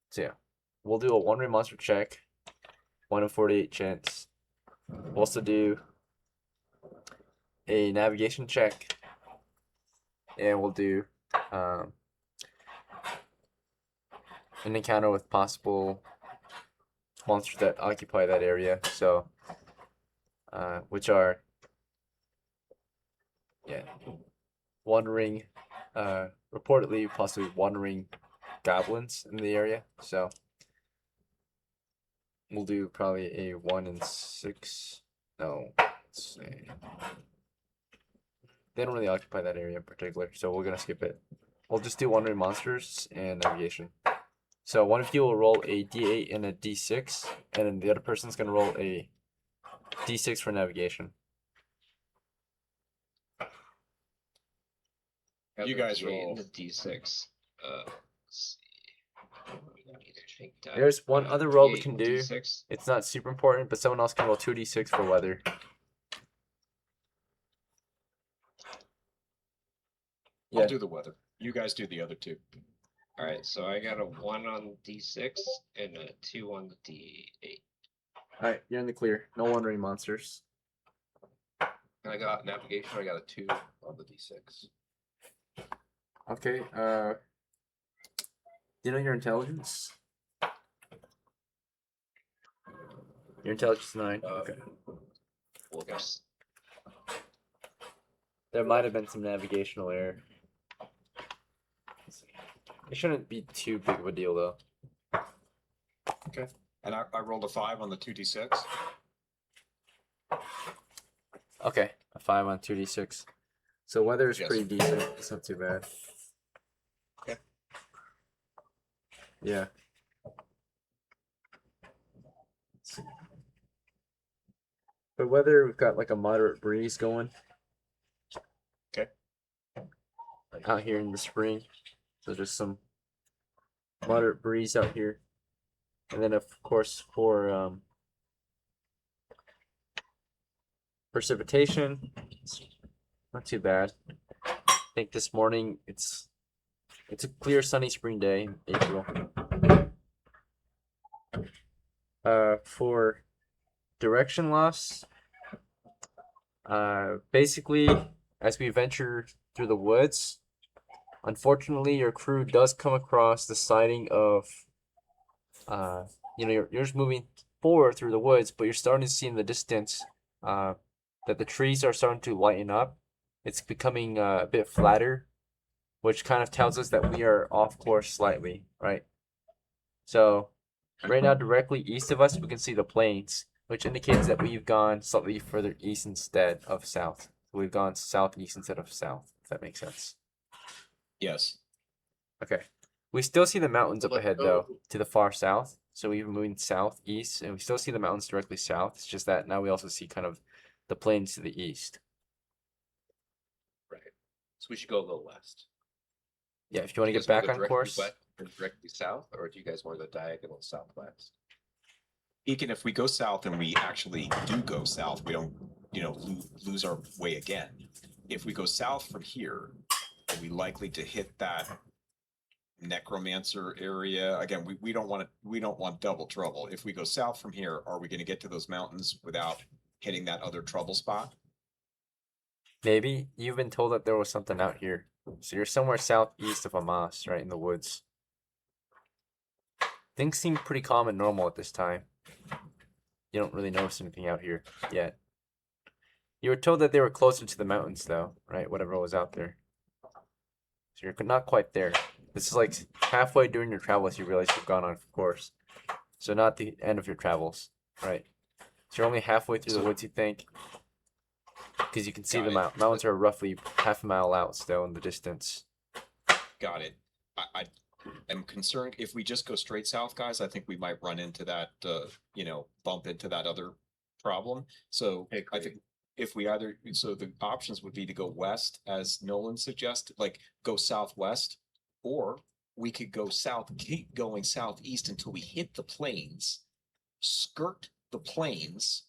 So yeah, we'll do a wandering monster check. 1 in 48 chance. We'll also do a navigation check, and we'll do an encounter with possible monsters that occupy that area. So, which are, yeah, wandering, reportedly possibly wandering goblins in the area. So we'll do probably a 1 in 6. No, let's see. They don't really occupy that area in particular, so we're gonna skip it. We'll just do wandering monsters and navigation. So one of you will roll a d8 and a d6, and then the other person's gonna roll a d6 for navigation. You guys D8 roll. and a D6. Let's see. We need to take that. There's one other roll we D8 can and do. D6. It's not super important, but someone else can roll 2d6 for weather. Yeah. I'll do the weather. You guys do the other two. All right, so I got a 1 on D6 and a 2 on the D8. Alright, you're in the clear. No wandering monsters. And I got navigation. I got a 2 on the d6. Okay, do you know your intelligence? Your intelligence is 9. Okay. We'll guess. There might have been some navigational error. It shouldn't be too big of a deal though. And I rolled a 5 on the 2d6. Okay, a 5 on 2d6. So weather is Yes. pretty decent. It's not too bad. Okay. Yeah. For weather, we've got like a moderate breeze going. Okay. Out here in the spring. So just some moderate breeze out here. And then of course for Precipitation, it's not too bad. I think this morning it's a clear sunny spring day in April. For direction loss, basically as we venture through the woods, unfortunately your crew does come across the sighting of you're just moving forward through the woods, but you're starting to see in the distance that the trees are starting to lighten up. It's becoming a bit flatter, which kind of tells us that we are off course slightly, right? So right now, directly east of us, we can see the plains, which indicates that we've gone slightly further east instead of south. We've gone southeast instead of south, if that makes sense. Yes. Okay. We still see the mountains up Let ahead, go. though, to the far south. So we're moving southeast, and we still see the mountains directly south. It's just that now we also see kind of the plains to the east. Right. So we should go a little west. Yeah, if you want to Do get guys wanna back go on directly course. west or directly south, or do you guys want the diagonal southwest? Ekin, if we go south and we actually do go south, we don't, lose our way again. If we go south from here, are we likely to hit that necromancer area? Again, we don't want double trouble. If we go south from here, are we going to get to those mountains without hitting that other trouble spot? Maybe you've been told that there was something out here. So you're somewhere southeast of Amas, right in the woods. Things seem pretty calm and normal at this time. You don't really notice anything out here yet. You were told that they were closer to the mountains, though, right? Whatever was out there. So you're not quite there. This is like halfway during your travels, you realize you've gone on course. So not the end of your travels, right? So you're only halfway through the woods, you think. Because you can see Got the it. mountains are roughly half a mile out still in the distance. Got it. I am concerned if we just go straight south, guys, I think we might run into that, bump into that other problem. So I think if we so the options would be to go west, as Nolan suggested, like go southwest, or we could go south, keep going southeast until we hit the plains, skirt the plains,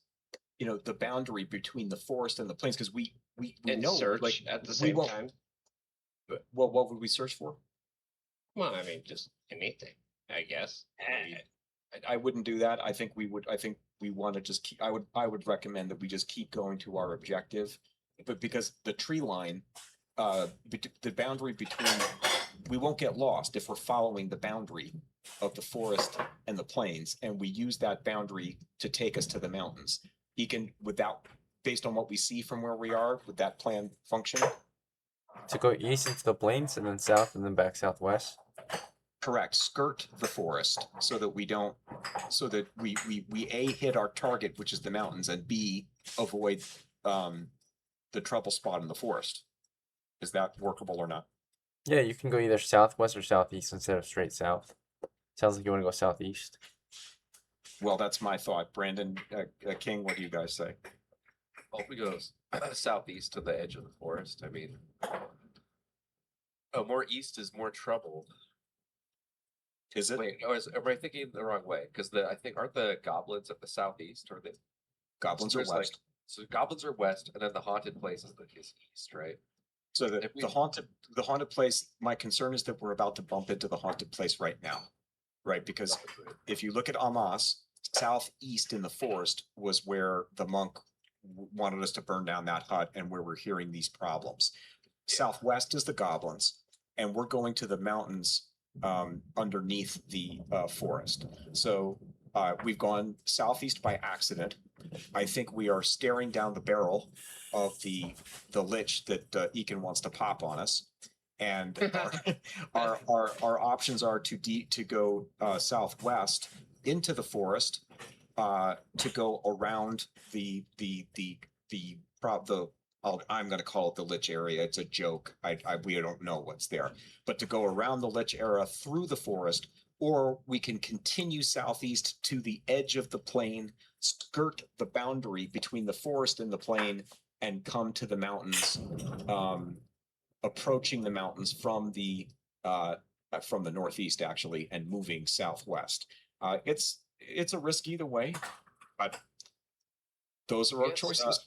the boundary between the forest and the plains, because we And know, search like, at the we same won't- time. Well, what would we search for? Well, I mean, just anything, I guess. I wouldn't do that. I think we want to just keep, I would recommend that we just keep going to our objective. But because the tree line, the boundary between, we won't get lost if we're following the boundary of the forest and the plains, and we use that boundary to take us to the mountains. Based on what we see from where we are, would that plan function? To go east into the plains and then south and then back southwest. Correct. Skirt the forest so that we A, hit our target, which is the mountains, and B, avoid the trouble spot in the forest. Is that workable or not? Yeah, you can go either southwest or southeast instead of straight south. Sounds like you want to go southeast. Well, that's my thought. Brandon, King, what do you guys say? Well, if we go southeast to the edge of the forest, I mean, more east is more trouble. Is it? Wait, am I thinking the wrong way? Because aren't the goblins at the southeast, or the Goblins so are there's, like, west. so goblins are west, and then the haunted place is east, right? So if we- the haunted place, my concern is that we're about to bump into the haunted place right now. Right? Because if you look at Amas, southeast in the forest was where the monk wanted us to burn down that hut and where we're hearing these problems. Southwest is the goblins, and we're going to the mountains underneath the forest. So we've gone southeast by accident. I think we are staring down the barrel of the lich that Ekin wants to pop on us. And our options are to go southwest into the forest, to go around I'm going to call it the lich area. It's a joke. We don't know what's there, but to go around the lich area through the forest, or we can continue southeast to the edge of the plain, skirt the boundary between the forest and the plain, and come to the mountains, approaching the mountains from the northeast actually, and moving southwest. It's a risk either way, but those are our Yes, choices.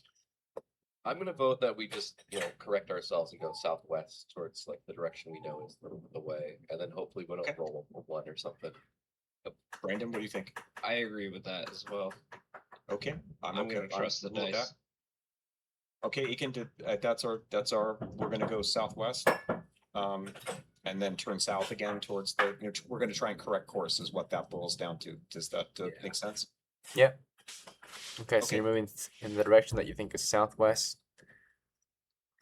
I'm gonna vote that we just, correct ourselves and go southwest towards like the direction we know is the way, and then hopefully we don't Okay. roll a one or something. Brandon, what do you think? I agree with that as well. Okay, I'm I'm okay. gonna trust the cool with dice. that. Okay, Ekin did, that's our, we're gonna go southwest. And then turn south again towards we're gonna try and correct course is what that boils down to. Does that make sense? Okay, so Okay. you're moving in the direction that you think is southwest.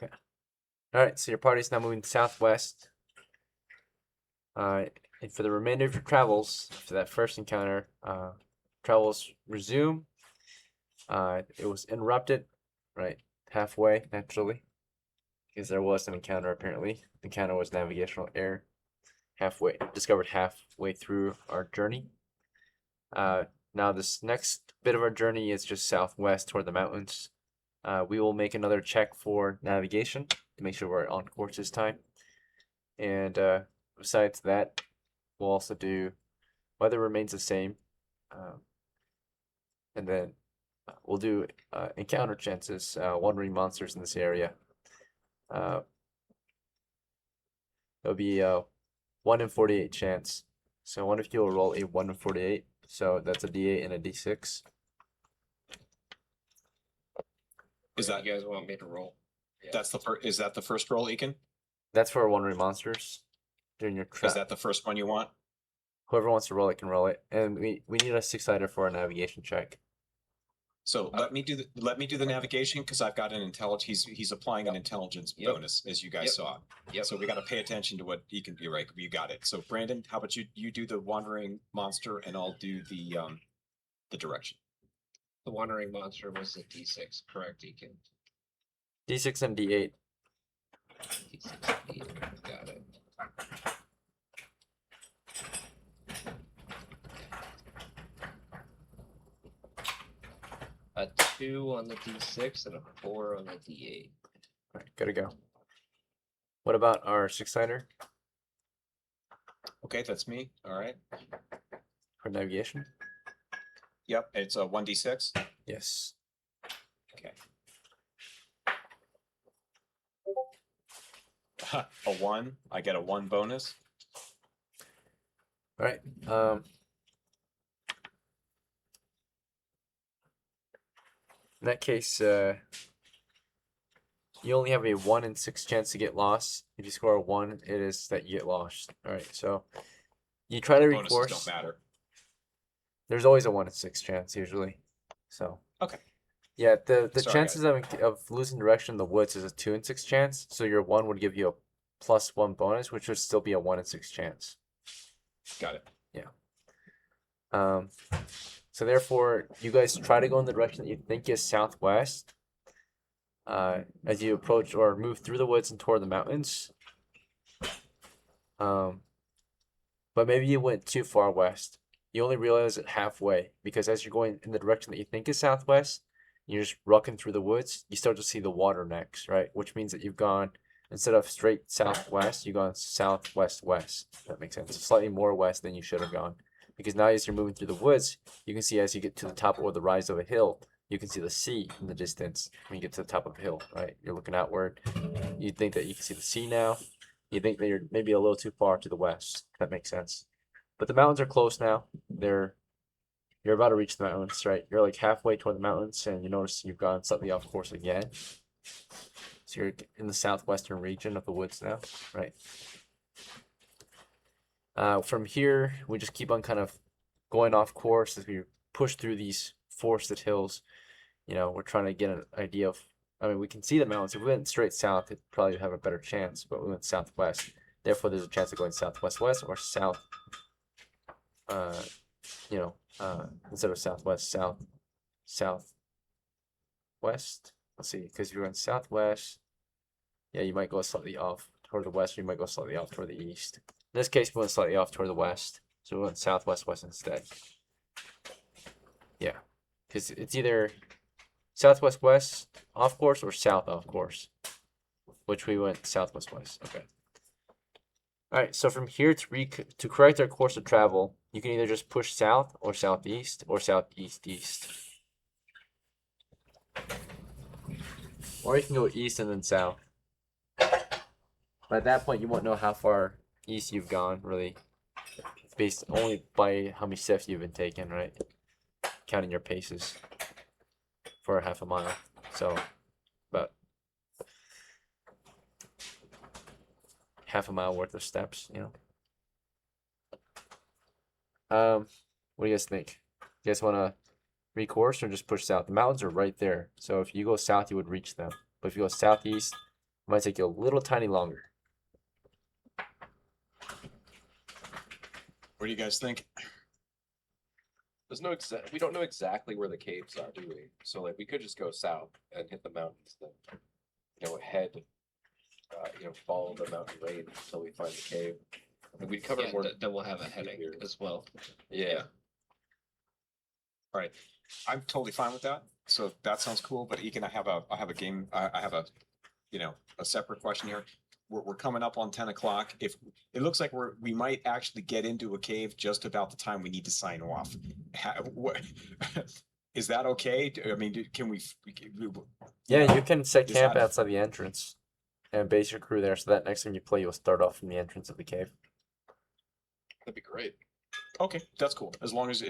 Okay. All right, so your party's now moving southwest. And for the remainder of your travels, after that first encounter, travels resume. It was interrupted, right, halfway, naturally, because there was an encounter apparently. The encounter was navigational error. Discovered halfway through our journey. Now this next bit of our journey is just southwest toward the mountains. We will make another check for navigation to make sure we're on course this time. And besides that, we'll also do weather remains the same. And then we'll do encounter chances, wandering monsters in this area. It'll be a 1 in 48 chance. So one of you will roll a 1 in 48. So that's a D8 and a D6. Is that You guys want me to roll? Yeah. that's the first? Is that the first roll, Ekin? That's for wandering monsters during your Is trap. that the first one you want? Whoever wants to roll it can roll it. And we need a 6-sider for a navigation check. So let me do the navigation because I've got an intelligence. He's applying an intelligence Yep. bonus, as you guys Yep. saw. Yep. So we got to pay attention to what he can do. Right, you got it. So Brandon, how about you do the wandering monster, and I'll do the direction. The wandering monster was a D6, correct, Deacon? D6 and D8. D6, got it. A 2 on the D6 and a 4 on the D8. All right, good to go. What about our 6-sider Okay, that's me. All right. for navigation? Yep, it's a 1d6. Yes. Okay. A 1. I get a 1 bonus. All right. In that case, you only have a 1 in 6 chance to get lost. If you score a 1, it is that you get lost. All right. So you try to Bonuses recourse. don't matter. There's always a 1 in 6 chance usually. So Okay. yeah, the Sorry, chances of losing direction in the woods is a 2 in 6 chance. So your 1 would give you a +1 bonus, which would still be a 1 in 6 chance. Got it. So therefore, you guys try to go in the direction that you think is southwest. As you approach or move through the woods and toward the mountains. But maybe you went too far west. You only realize it halfway because as you're going in the direction that you think is southwest, you're just rucking through the woods. You start to see the water next, right? Which means that you've gone instead of straight southwest, you've gone southwest west. If that makes sense. Slightly more west than you should have gone. Because now as you're moving through the woods, you can see as you get to the top or the rise of a hill, you can see the sea in the distance when you get to the top of a hill, right? You're looking outward. You think that you can see the sea now. You think that you're maybe a little too far to the west. If that makes sense. But the mountains are close now. You're about to reach the mountains, right? You're like halfway toward the mountains and you notice you've gone slightly off course again. So you're in the southwestern region of the woods now, right? From here, we just keep on kind of going off course as we push through these forested hills. You know, we're trying to get an idea of, I mean, we can see the mountains. If we went straight south, it'd probably have a better chance, but we went southwest. Therefore, there's a chance of going southwest-west or south, instead of southwest, southwest. Let's see, because if you're going southwest, yeah, you might go slightly off toward the west, or you might go slightly off toward the east. In this case, we went slightly off toward the west, so we went southwest-west instead. Yeah, because it's either southwest-west off course or south off course, which we went southwest-west. Okay. All right, so from here to correct our course of travel, you can either just push south or southeast or southeast-east. Or you can go east and then south. But at that point, you won't know how far east you've gone, really. It's based only by how many steps you've been taking, right? Counting your paces for half a mile. So, about half a mile worth of steps, you know. What do you guys think? You guys want to recourse or just push south? The mountains are right there. So if you go south, you would reach them. But if you go southeast, it might take you a little tiny longer. What do you guys think? There's no exact. We don't know exactly where the caves are, do we? So like, we could just go south and hit the mountains, then head, follow the mountain range until we find the cave. And we'd cover Yeah, more. then we'll have a heading here. as well. Yeah. All right, I'm totally fine with that. So that sounds cool. But Ekin, I have a game. I have a separate question here. We're coming up on 10 o'clock. If it looks like we might actually get into a cave just about the time we need to sign off. What is that okay? I mean, can we? Yeah, you can set Is camp that- outside the entrance and base your crew there so that next time you play, you'll start off from the entrance of the cave. That'd be great. Okay, that's cool. As long as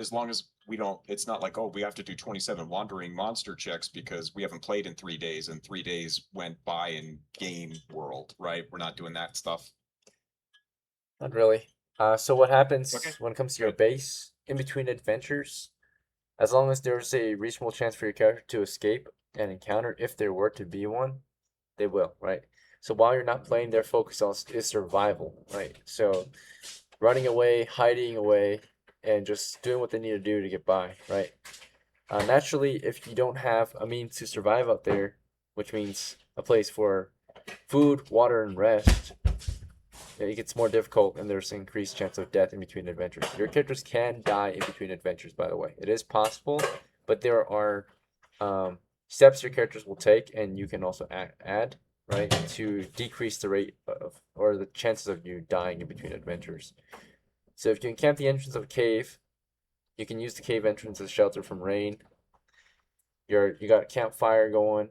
we don't, it's not like, oh, we have to do 27 wandering monster checks because we haven't played in 3 days and 3 days went by in game world, right? We're not doing that stuff. Not really. So what happens Okay. when it comes to your base in between adventures? As long as there's a reasonable chance for your character to escape an encounter, if there were to be one, they will, right? So while you're not playing, their focus is survival, right? So running away, hiding away, and just doing what they need to do to get by, right? Naturally, if you don't have a means to survive out there, which means a place for food, water, and rest, it gets more difficult and there's an increased chance of death in between adventures. Your characters can die in between adventures, by the way. It is possible, but there are steps your characters will take, and you can also add, right, to decrease the rate of, or the chances of you dying in between adventures. So if you encamp the entrance of a cave, you can use the cave entrance as shelter from rain. You got a campfire going.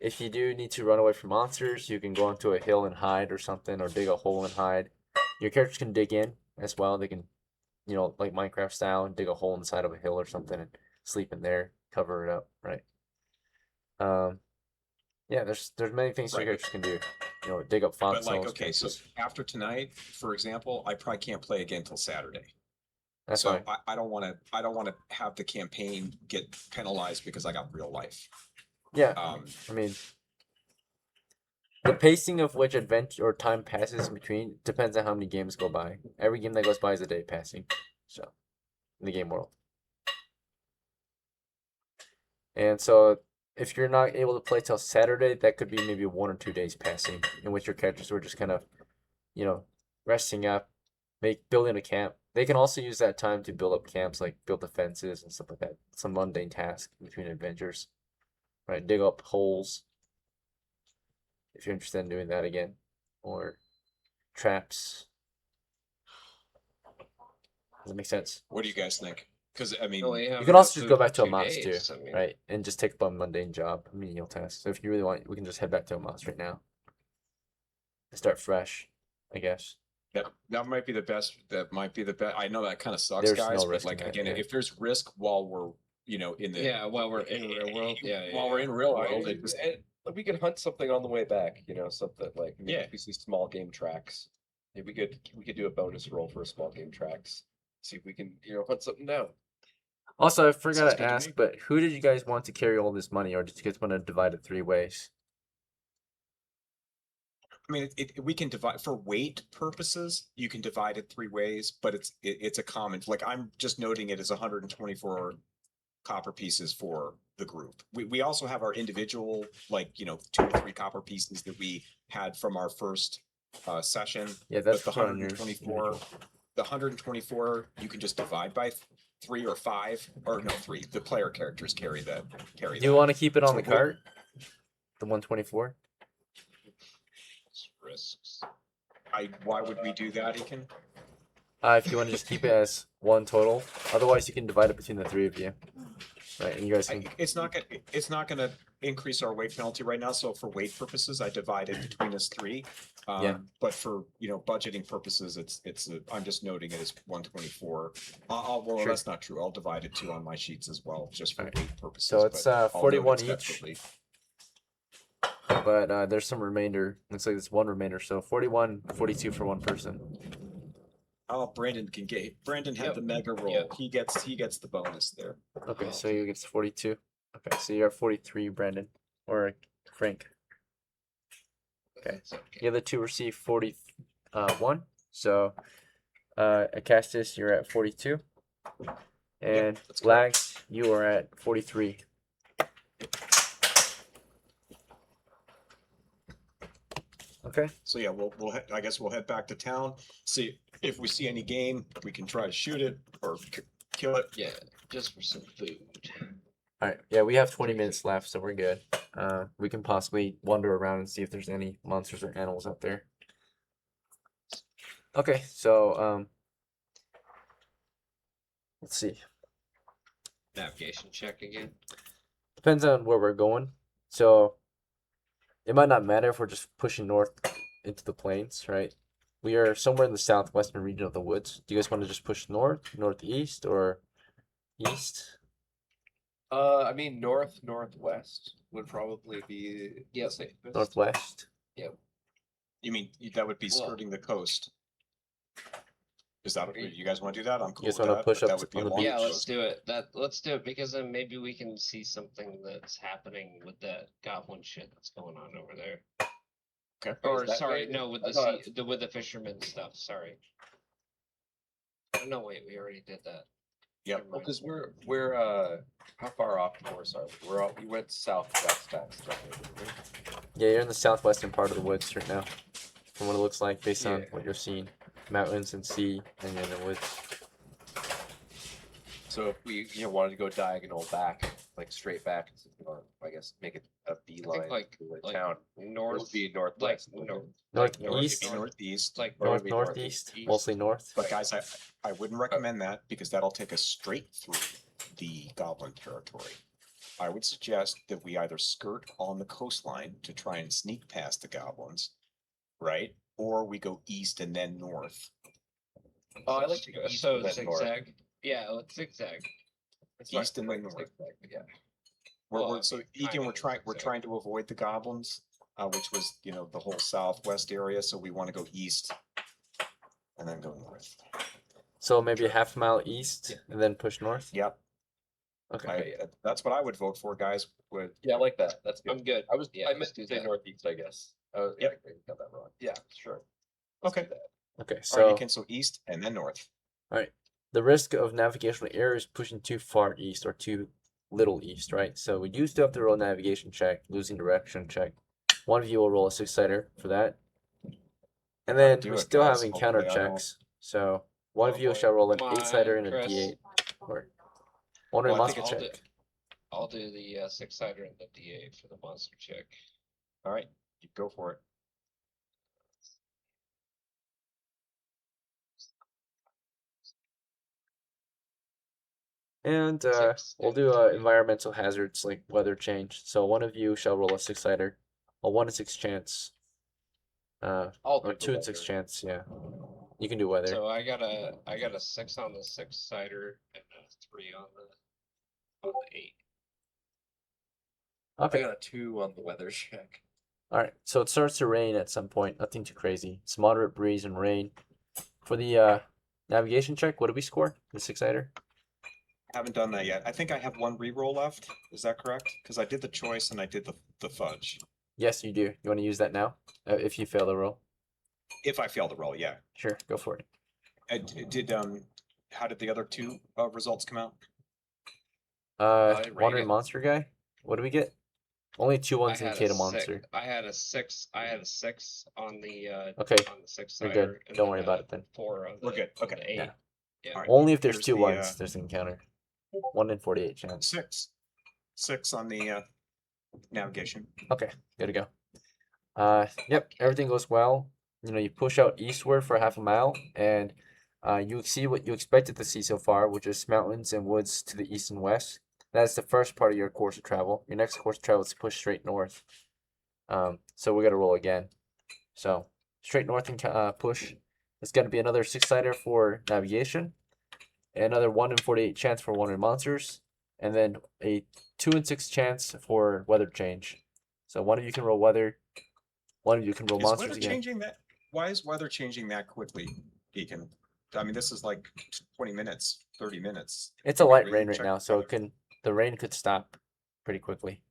If you do need to run away from monsters, you can go onto a hill and hide or something, or dig a hole and hide. Your characters can dig in as well. They can, like Minecraft style, dig a hole inside of a hill or something and sleep in there, cover it up, right? Yeah, there's many things your Right. characters can do. Dig up But foxholes. okay, so after tonight, for example, I probably can't play again till Saturday. That's So fine. I don't want to have the campaign get penalized because I got real life. Yeah, Um, I mean, the pacing of which event or time passes in between depends on how many games go by. Every game that goes by is a day passing, so in the game world. And so, if you're not able to play till Saturday, that could be maybe 1 or 2 days passing, in which your characters were just kind of, resting up, building a camp. They can also use that time to build up camps, like build defenses and stuff like that. Some mundane tasks between adventures, right? Dig up holes, if you're interested in doing that again, or traps. Does that make sense? what do you guys think? Because I mean, You can also just go back to Amos too, I mean, right? And just take up a mundane job, a menial task. So if you really want, we can just head back to Amos right now. And start fresh, I guess. that might be the best. That might be the best. I know that kind of sucks, There's guys. no But risk in like that, again, yeah. if there's risk while we're in the Yeah, while we're in real world. Yeah, while we're in real Well, world, we could hunt something on the way back, something like maybe Yeah. if we see small game tracks. Maybe we could do a bonus roll for small game tracks. See if we can, hunt something down. Also, I forgot Sounds to good to ask, me. but who did you guys want to carry all this money, or did you guys want to divide it 3 ways? I mean, we can divide for weight purposes. You can divide it 3 ways, but it's a common. Like I'm just noting it as 124 copper pieces for the group. We also have our individual, 2 or 3 copper pieces that we had from our first session. Yeah, that's But the put on yours. 124, the 124, you can just divide by 3 or 5, or no 3. The player characters carry Do you that. want to keep it on So the cart? The 124? Risks. Why would we do that, Ekin? If you want to just keep it as 1 total. Otherwise, you can divide it between the 3 of you. right? And you guys can. It's not gonna increase our weight penalty right now, so for weight purposes, I divided between us three. Yeah. But for, budgeting purposes, I'm just noting it as 124. Well, Sure. that's not true. I'll divide it too on my sheets as well, just for Alright. weight purposes. So it's but I'll note 41 it each. separately. But there's some remainder. Looks like there's one remainder. So 41, 42 for one person. Oh, Brandon Brandon had Yep. the mega roll. Yep. He gets the bonus there. Okay, so you get 42. Okay, so you're at 43, Brandon. Or Frank. Okay. It's okay. The other two receive 41. So Acastus, you're at 42. And that's correct. Lags, you are at 43. Okay. So yeah, I guess we'll head back to town. See if we see any game, we can try to shoot it or kill it. Yeah, just for some food. All right. Yeah, we have 20 minutes left, so we're good. We can possibly wander around and see if there's any monsters or animals out there. Okay, so let's see. Navigation check again. Depends on where we're going. So it might not matter if we're just pushing north into the plains, right? We are somewhere in the southwestern region of the woods. Do you guys want to just push north, northeast, or east? I mean, northwest would probably be the safest. Northwest? You mean that would be Well- skirting the coast? Is that what you guys want to do that? I'm cool guys with wanna that. push but up that would be on the along Yeah, let's coast. do it. Let's do it because then maybe we can see something that's happening with that goblin shit that's going on over there. Okay. Or that sorry, right? no, with I the thought- with the fisherman stuff. Sorry. Oh, no, wait, we already did that. Yep. Never Well, mind. because we're how far off north are we? We went southwest actually. Yeah, you're in the southwestern part of the woods right now. From what it looks like, based on Yeah. what you're seeing. Mountains and sea, and then the woods. So if we wanted to go diagonal back, like straight back, or I guess make it a beeline like- to the like town. It North, would be northwest. like wouldn't it? Northeast, It'd be northeast. like Or north, maybe northeast, northeast. mostly north. But guys, I wouldn't recommend that because that'll take us straight through the goblin territory. I would suggest that we either skirt on the coastline to try and sneak past the goblins, right? Or we go east and then north. Oh, I like to go east So and then north. zigzag. Yeah, let's zigzag. It's not East and quite then north. zigzag, but yeah. We're Well, so I Ethan, mean, we're so- trying to avoid the goblins, which was the whole southwest area. So we want to go east and then go north. So maybe a half mile east and then push north. Yep, Okay. that's what I would vote for, guys. Yeah, I like that. That's good. I'm good. I was Yeah, I let's meant do to say that. northeast, I guess. Oh, Yep. yeah, I got that wrong. Yeah, sure. Let's Okay. do that. Okay. All right, So Ethan, so east and then north. the risk of navigational error is pushing too far east or too little east, right? So we do still have to roll a navigation check, losing direction check. One of you will roll a 6-sider for that. And then do we it, still have guys. encounter Hopefully I don't- checks. So one of Oh you boy. shall roll an Come 8-sider on, and a Chris. D8. Or one Well, I monster think I'll do- check. I'll do the 6-sider and the D8 for the monster check. All right, you go for it. And Six we'll and do three. environmental hazards like weather change. So one of you shall roll a 6-sider, a 1 in 6 chance. I'll Or do the 2 in 6 weather. chance. Yeah, you can do weather. So I got a 6 on the 6-sider and a 3 on the 8. I Okay. got a 2 on the weather check. All right. So it starts to rain at some point. Nothing too crazy. It's moderate breeze and rain. For the navigation check, what do we score? The 6-sider. Haven't done that yet. I think I have one reroll left. Is that correct? Because I did the choice and I did the fudge. Yes, you do. You want to use that now? If you fail the roll. If I fail the roll, yeah. Sure, go for it. How did the other two results come out? I Wandering it. monster guy. What do we get? Only 2 ones I had indicate a a monster. six. I had a 6 on the Okay, on the 6 we're sider. good. and Don't then worry a about it then. 4 on the We're good. on Okay, the 8. yeah. Yeah. All right. Only if there's Here's 2 the, ones, there's an encounter. 1 in 48 chance. Six on the navigation. Okay, good to go. Yep, everything goes well. You push out eastward for half a mile, and you see what you expected to see so far, which is mountains and woods to the east and west. That's the first part of your course of travel. Your next course of travel is to push straight north. So we got to roll again. So straight north and push. It's going to be another 6-sider for navigation, another 1 in 48 chance for 1 in monsters, and then a 2 in 6 chance for weather change. So one of you can roll weather, one of you can roll Is monsters weather again. changing that? Why is weather changing that quickly, Deacon? I mean, this is like 20 minutes, 30 minutes. It's a Can we light really rain right check now, so weather? the rain could stop pretty quickly.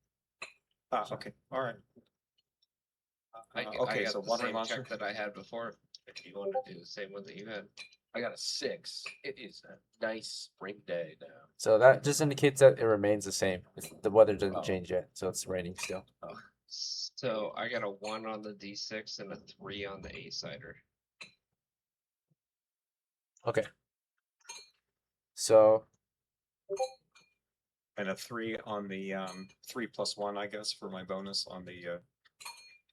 Ah, okay, all right. I Okay, got so the one same monster. check that I had before. If you want to do the same one that you had. I got a 6. It is a nice spring day now. So that just indicates that it remains the same. The weather doesn't Oh. change yet, so it's raining still. So I got a 1 on the D6 and a 3 on the 8-sider. Okay. So And a 3 on the 3 plus 1, I guess, for my bonus on the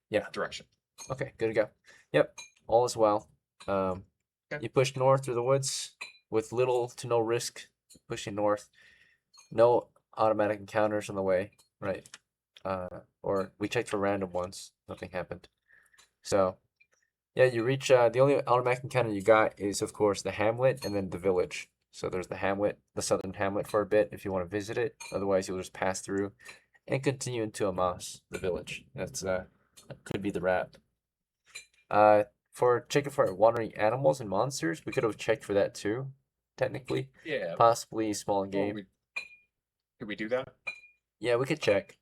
Yeah. direction. okay, good to go. Yep, all is well. Okay. You push north through the woods with little to no risk pushing north. No automatic encounters on the way, right? Or we checked for random ones, nothing happened. So, yeah, you reach. The only automatic encounter you got is, of course, the hamlet and then the village. So there's the hamlet, the southern hamlet for a bit if you want to visit it. Otherwise, you'll just pass through and continue into Amas, the village. That's could be the wrap. For checking for wandering animals and monsters, we could have checked for that too, technically. Yeah. Possibly small Well, game. Could we do that? Yeah, we could check.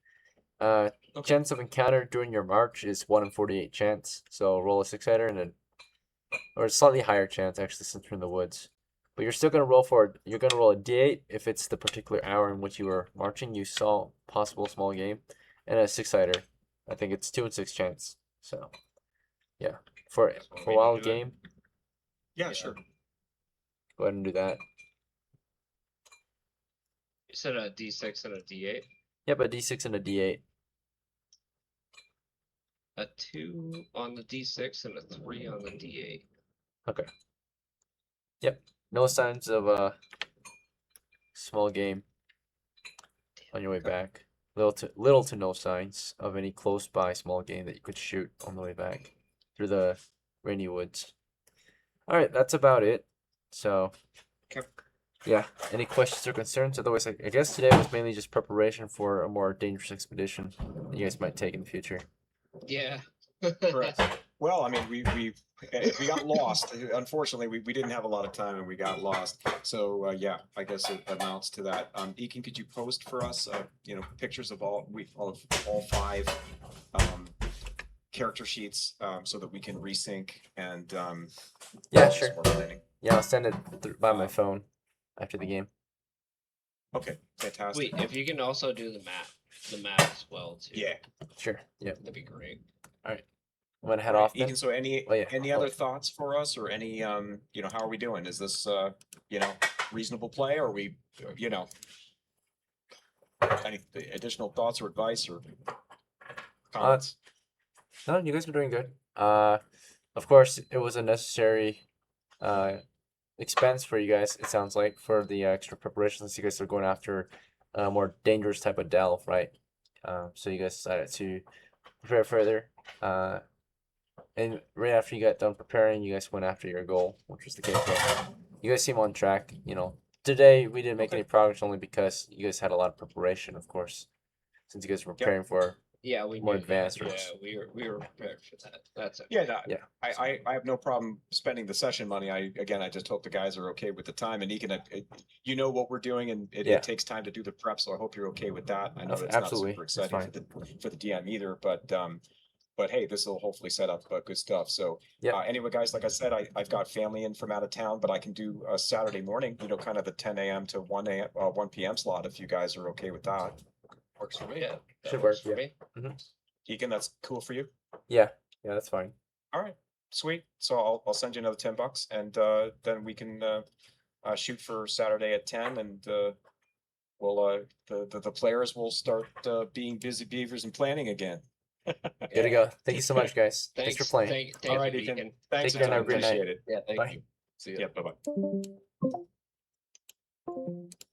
Chance of encounter during your march is 1 in 48 chance. So roll a 6-sider and then, or a slightly higher chance actually since you're in the woods. But you're still gonna you're gonna roll a d8 if it's the particular hour in which you were marching. You saw possible small game, and a 6-sider. I think it's 2 in 6 chance. So, yeah, for Guess what for we a wild need to do? game, Yeah, Yeah. sure. go ahead and do that. You said a D6 and a D8. Yep, a d6 and a d8. A 2 on the D6 and a 3 on the D8. Okay. Yep. No signs of small game on your way Okay. back. Little to no signs of any close by small game that you could shoot on the way back through the rainy woods. All right, that's about it. So, Okay. yeah. Any questions or concerns? Otherwise, I guess today was mainly just preparation for a more dangerous expedition that you guys might take in the future. Yeah. Well, I mean, we got lost. Unfortunately, we didn't have a lot of time and we got lost. So yeah, I guess it amounts to that. Eakin, could you post for us, pictures of all 5 character sheets, so that we can resync and Yeah, do some sure. more planning? Yeah, I'll send it by my phone after the game. Okay, fantastic. Wait, if you can also do the map as well too. Yeah. Sure. Yep. That'd be great. I'm gonna head Right, off then. Eakin, so any Oh, yeah. other thoughts for us, or any how are we doing? Is this reasonable play, or we any additional thoughts or advice or comments? No, you guys are doing good. Of course, it was a necessary expense for you guys. It sounds like for the extra preparations. You guys are going after a more dangerous type of delve, right? So you guys decided to prepare further. And right after you got done preparing, you guys went after your goal, which was the cave. You guys seem on track. Today we didn't make Okay. any progress only because you guys had a lot of preparation, of course, since you guys were preparing for. Yeah, we More knew that. advanced Yeah, routes. we were prepared for that. That's it. Yeah, no, Yeah. I have no problem spending the session money. I just hope the guys are okay with the time, and Eakin, you know what we're doing, and Yeah. it takes time to do the prep, so I hope you're okay with that. I know that's Absolutely, not it's super exciting for the DM either, but hey, this will hopefully set up good stuff. So Yep. anyway, guys, like I said, I've got family in from out of town, but I can do a Saturday morning, kind of the 10 a.m. to 1 p.m. slot if you guys are okay with that. Works for me. Yeah, that Should works work, for yeah. me. Eakin, that's cool for you? Yeah, that's fine. All right, sweet. So I'll send you another $10, and then we can shoot for Saturday at 10, and we'll the players will start being busy beavers and planning again. Good to go. Thank you so much, guys. Thanks for playing. Thank All right, you, Ethan. Deacon. Thanks Take care and again. have a great night. Appreciate it. Yeah, thank Bye. you. See ya. Yeah, bye bye.